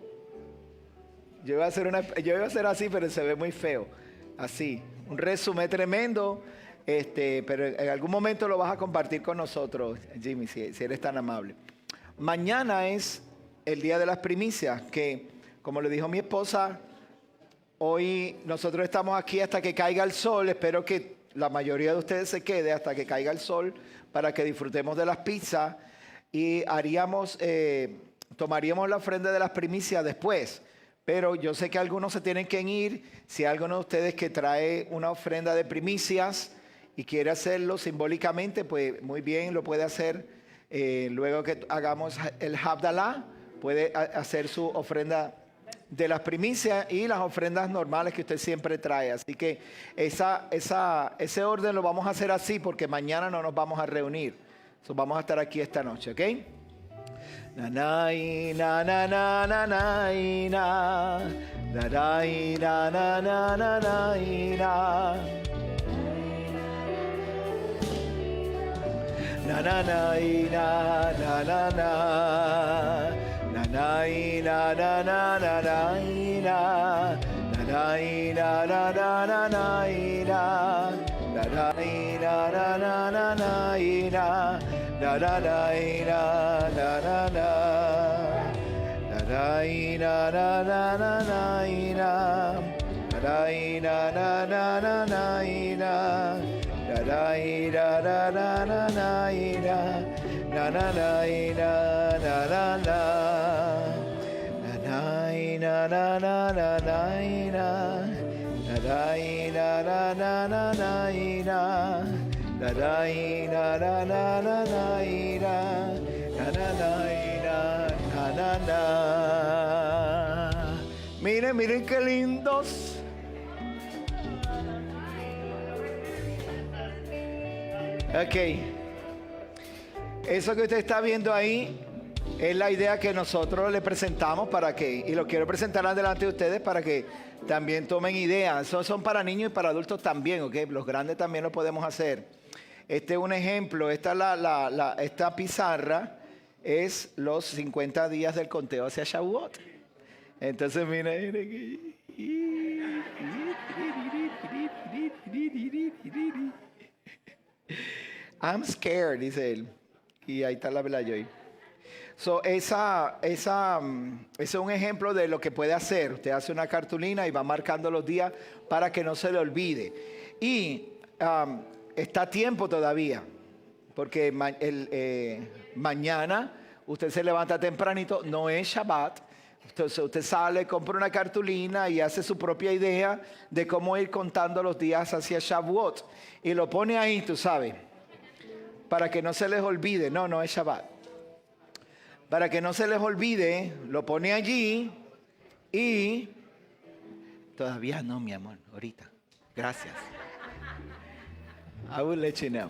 yo iba a hacer así, pero se ve muy feo. Así, un resumen tremendo. Pero en algún momento lo vas a compartir con nosotros, Jimmy, si eres tan amable. Mañana es el día de las primicias, que, como le dijo mi esposa, hoy nosotros estamos aquí hasta que caiga el sol. Espero que la mayoría de ustedes se quede hasta que caiga el sol para que disfrutemos de las pizzas y tomaríamos la ofrenda de las primicias después. Pero yo sé que algunos se tienen que ir. Si hay alguno de ustedes que trae una ofrenda de primicias y quiere hacerlo simbólicamente, pues muy bien, lo puede hacer. Luego que hagamos el Havdalah, puede hacer su ofrenda de las primicias y las ofrendas normales que usted siempre trae. Así que ese orden lo vamos a hacer así porque mañana no nos vamos a reunir. Vamos a estar aquí esta noche, ¿ok? Na na na na na na na na na na na na na na. Na na na na na na na. Na na na na na na na. Na na na na na na na. Na na na na na na na. Na na na na na na na. Na na na na na na na. Na na na na na na na. Da da da da da da da na na na na na na na na na na na na na na na na na da da na na na na na na na. Miren qué lindos. Ok, eso que usted está viendo ahí es la idea que nosotros le presentamos y lo quiero presentar delante de ustedes para que también tomen ideas. Eso son para niños y para adultos también, ok, los grandes también lo podemos hacer. Este es un ejemplo, esta pizarra es los 50 días del conteo hacia Shavuot. Entonces mire. I'm scared, dice él. Y ahí está la Belayoy. Ese es un ejemplo de lo que puede hacer. Usted hace una cartulina y va marcando los días para que no se le olvide. Y está a tiempo todavía, porque mañana usted se levanta tempranito, no es Shabbat. Entonces usted sale, compra una cartulina y hace su propia idea de cómo ir contando los días hacia Shavuot. Y lo pone ahí, tú sabes, para que no se les olvide. No es Shabbat. Para que no se les olvide, lo pone allí y... Todavía no, mi amor, ahorita. Gracias. I will let you know.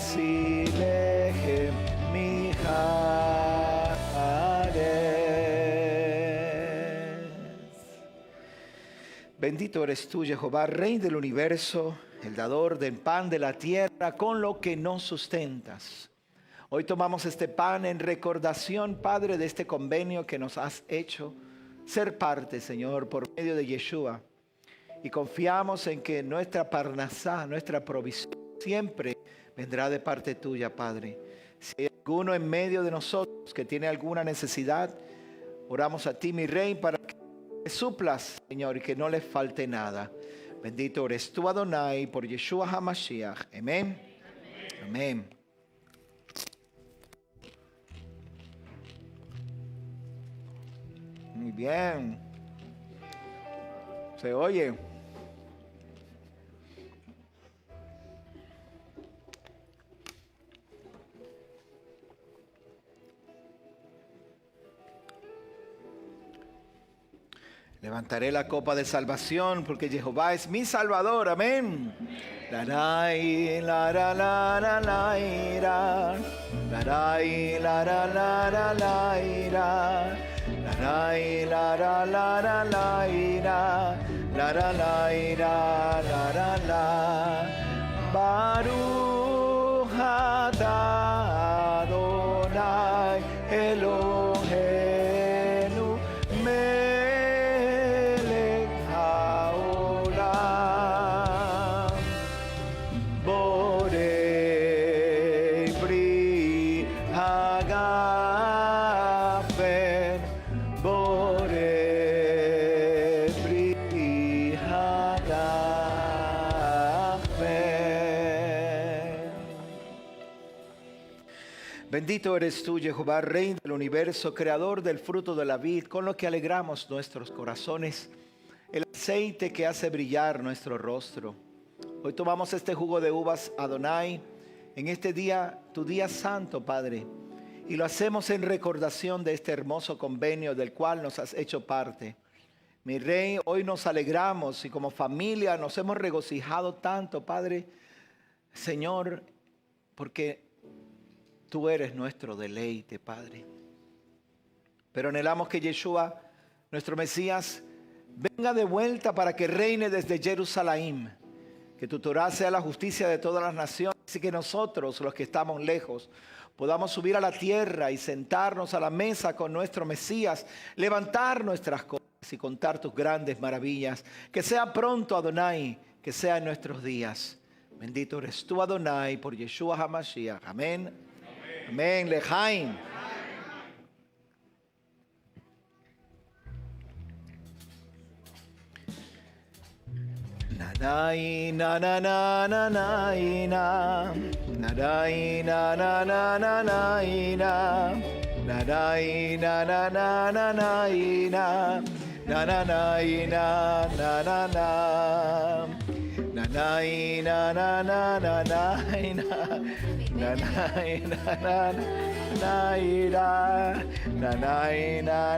Bendito eres tú, Jehová, Rey del universo, el dador del pan de la tierra, con lo que nos sustentas. Hoy tomamos este pan en recordación, Padre, de este convenio que nos has hecho ser parte, Señor, por medio de Yeshua. Y confiamos en que nuestra parnasá, nuestra provisión, siempre vendrá de parte tuya, Padre. Si hay alguno en medio de nosotros que tiene alguna necesidad, oramos a ti, mi Rey, para que suplas, Señor, y que no les falte nada. Bendito eres tú, Adonai, por Yeshua HaMashiach. Amén. Amén. Muy bien. Se oye. Levantaré la copa de salvación porque Jehová es mi salvador. Amén. La la la la la la la ira. La la la la la la la ira. La la la la la la ira. La la la ira la la la. Baruch atah Adonai Eloheinu melech haolam borei bri hagafen borei bri hagafen. Bendito eres tú, Jehová, Rey del universo, creador del fruto de la vid, con lo que alegramos nuestros corazones, el aceite que hace brillar nuestro rostro. Hoy tomamos este jugo de uvas, Adonai, en este día, tu día santo, Padre, y lo hacemos en recordación de este hermoso convenio del cual nos has hecho parte. Mi Rey, hoy nos alegramos y como familia nos hemos regocijado tanto, Padre, Señor, porque tú eres nuestro deleite, Padre. Pero anhelamos que Yeshua, nuestro Mesías, venga de vuelta para que reine desde Jerusalén. Que tu Torah sea la justicia de todas las naciones y que nosotros, los que estamos lejos, podamos subir a la tierra y sentarnos a la mesa con nuestro Mesías, levantar nuestras cosas y contar tus grandes maravillas. Que sea pronto, Adonai, que sea en nuestros días. Bendito eres tú, Adonai, por Yeshua HaMashiach. Amén. Amén. Lejaim. Nanai na na na na na na. Nanai na na na na na na. Nanai na na na na na na. Na na na na na na na. Nanai na na na na na na. Nanai na na na na. Nanai na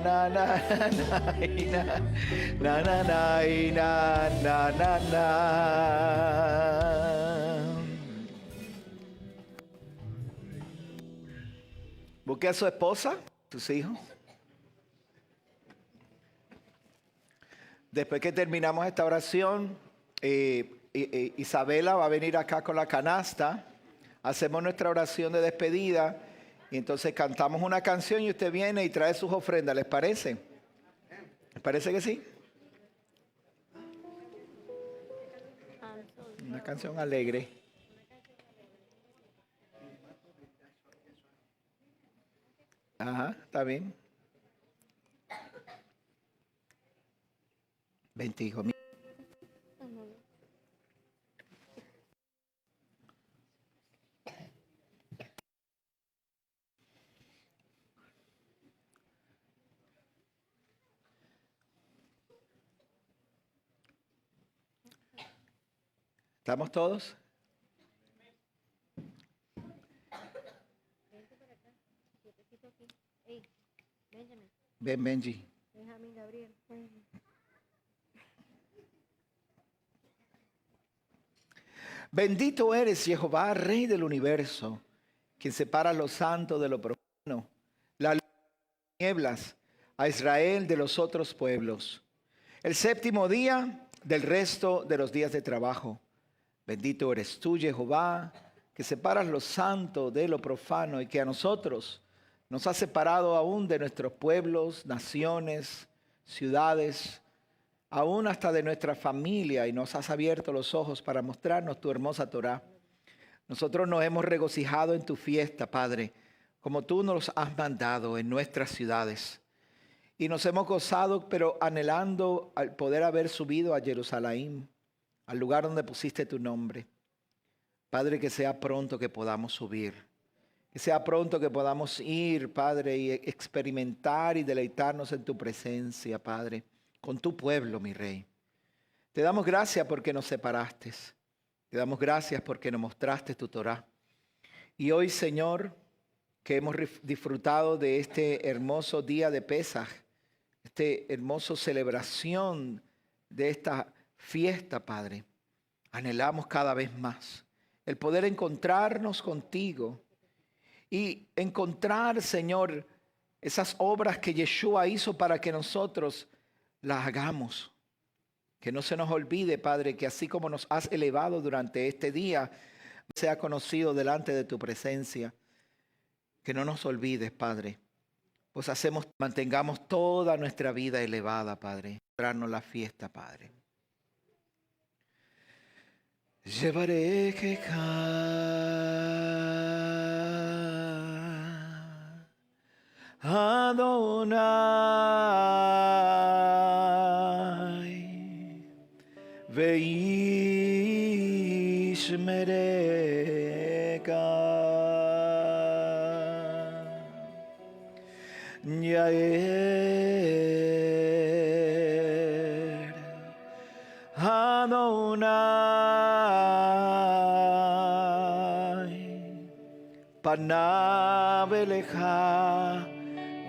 na na na na na. ¿Busqué a su esposa? ¿Tus hijos? Después que terminamos esta oración, Isabela va a venir acá con la canasta. Hacemos nuestra oración de despedida y entonces cantamos una canción y usted viene y trae sus ofrendas. ¿Les parece? ¿Les parece que sí? Una canción alegre. Ajá, está bien. Vente, hijo mío. ¿Estamos todos? Ven, Benji. Bendito eres, Jehová, Rey del universo, quien separa lo santo de lo profano, la luz de las nieblas, a Israel de los otros pueblos. El séptimo día del resto de los días de trabajo. Bendito eres tú, Jehová, que separas lo santo de lo profano y que a nosotros nos has separado aún de nuestros pueblos, naciones, ciudades, aún hasta de nuestra familia, y nos has abierto los ojos para mostrarnos tu hermosa Torá. Nosotros nos hemos regocijado en tu fiesta, Padre, como tú nos has mandado en nuestras ciudades. Y nos hemos gozado, pero anhelando al poder haber subido a Jerusalén, al lugar donde pusiste tu nombre. Padre, que sea pronto que podamos subir. Que sea pronto que podamos ir, Padre, y experimentar y deleitarnos en tu presencia, Padre, con tu pueblo, mi Rey. Te damos gracias porque nos separaste. Te damos gracias porque nos mostraste tu Torá. Y hoy, Señor, que hemos disfrutado de este hermoso día de Pesaj, este hermoso celebración de esta fiesta, Padre, anhelamos cada vez más el poder encontrarnos contigo y encontrar, Señor, esas obras que Yeshua hizo para que nosotros las hagamos. Que no se nos olvide, Padre, que así como nos has elevado durante este día, sea conocido delante de tu presencia. Que no nos olvides, Padre, pues mantengamos toda nuestra vida elevada, Padre. Traernos la fiesta, Padre. Llevaré que Adonai veish mereka Yair Adonai Panav Elecha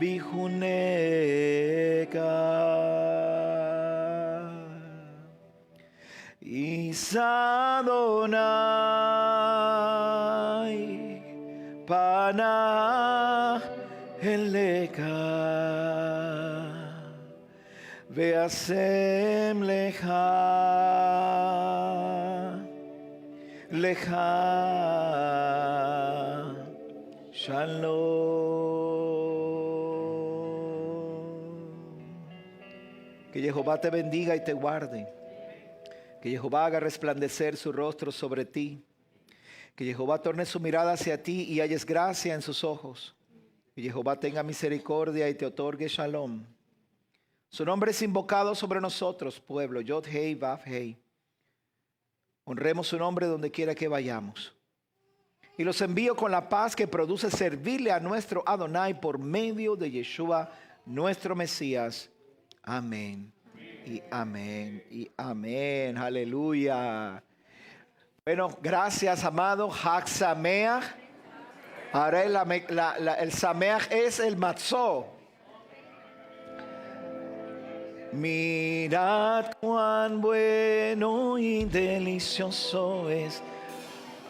Bihuneka Isadonai Panav Elecha Veasem Lecha Lecha Shalom. Que Jehová te bendiga y te guarde. Que Jehová haga resplandecer su rostro sobre ti. Que Jehová torne su mirada hacia ti y halles gracia en sus ojos. Que Jehová tenga misericordia y te otorgue shalom. Su nombre es invocado sobre nosotros, pueblo. Yod Hei Vav Hei. Honremos su nombre donde quiera que vayamos. Y los envío con la paz que produce servirle a nuestro Adonai por medio de Yeshua, nuestro Mesías. Amén. Y amén. Y amén. Aleluya. Bueno, gracias, amado. Hag Sameach. Ahora el Sameach es el Matzó. Mirad cuán bueno y delicioso es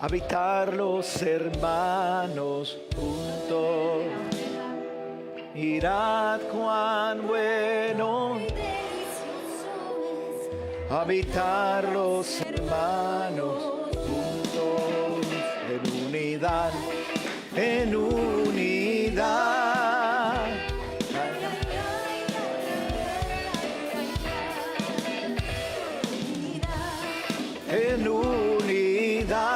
habitar los hermanos juntos. Mirad cuán bueno y delicioso es habitar los hermanos juntos en unidad, en unidad. En unidad.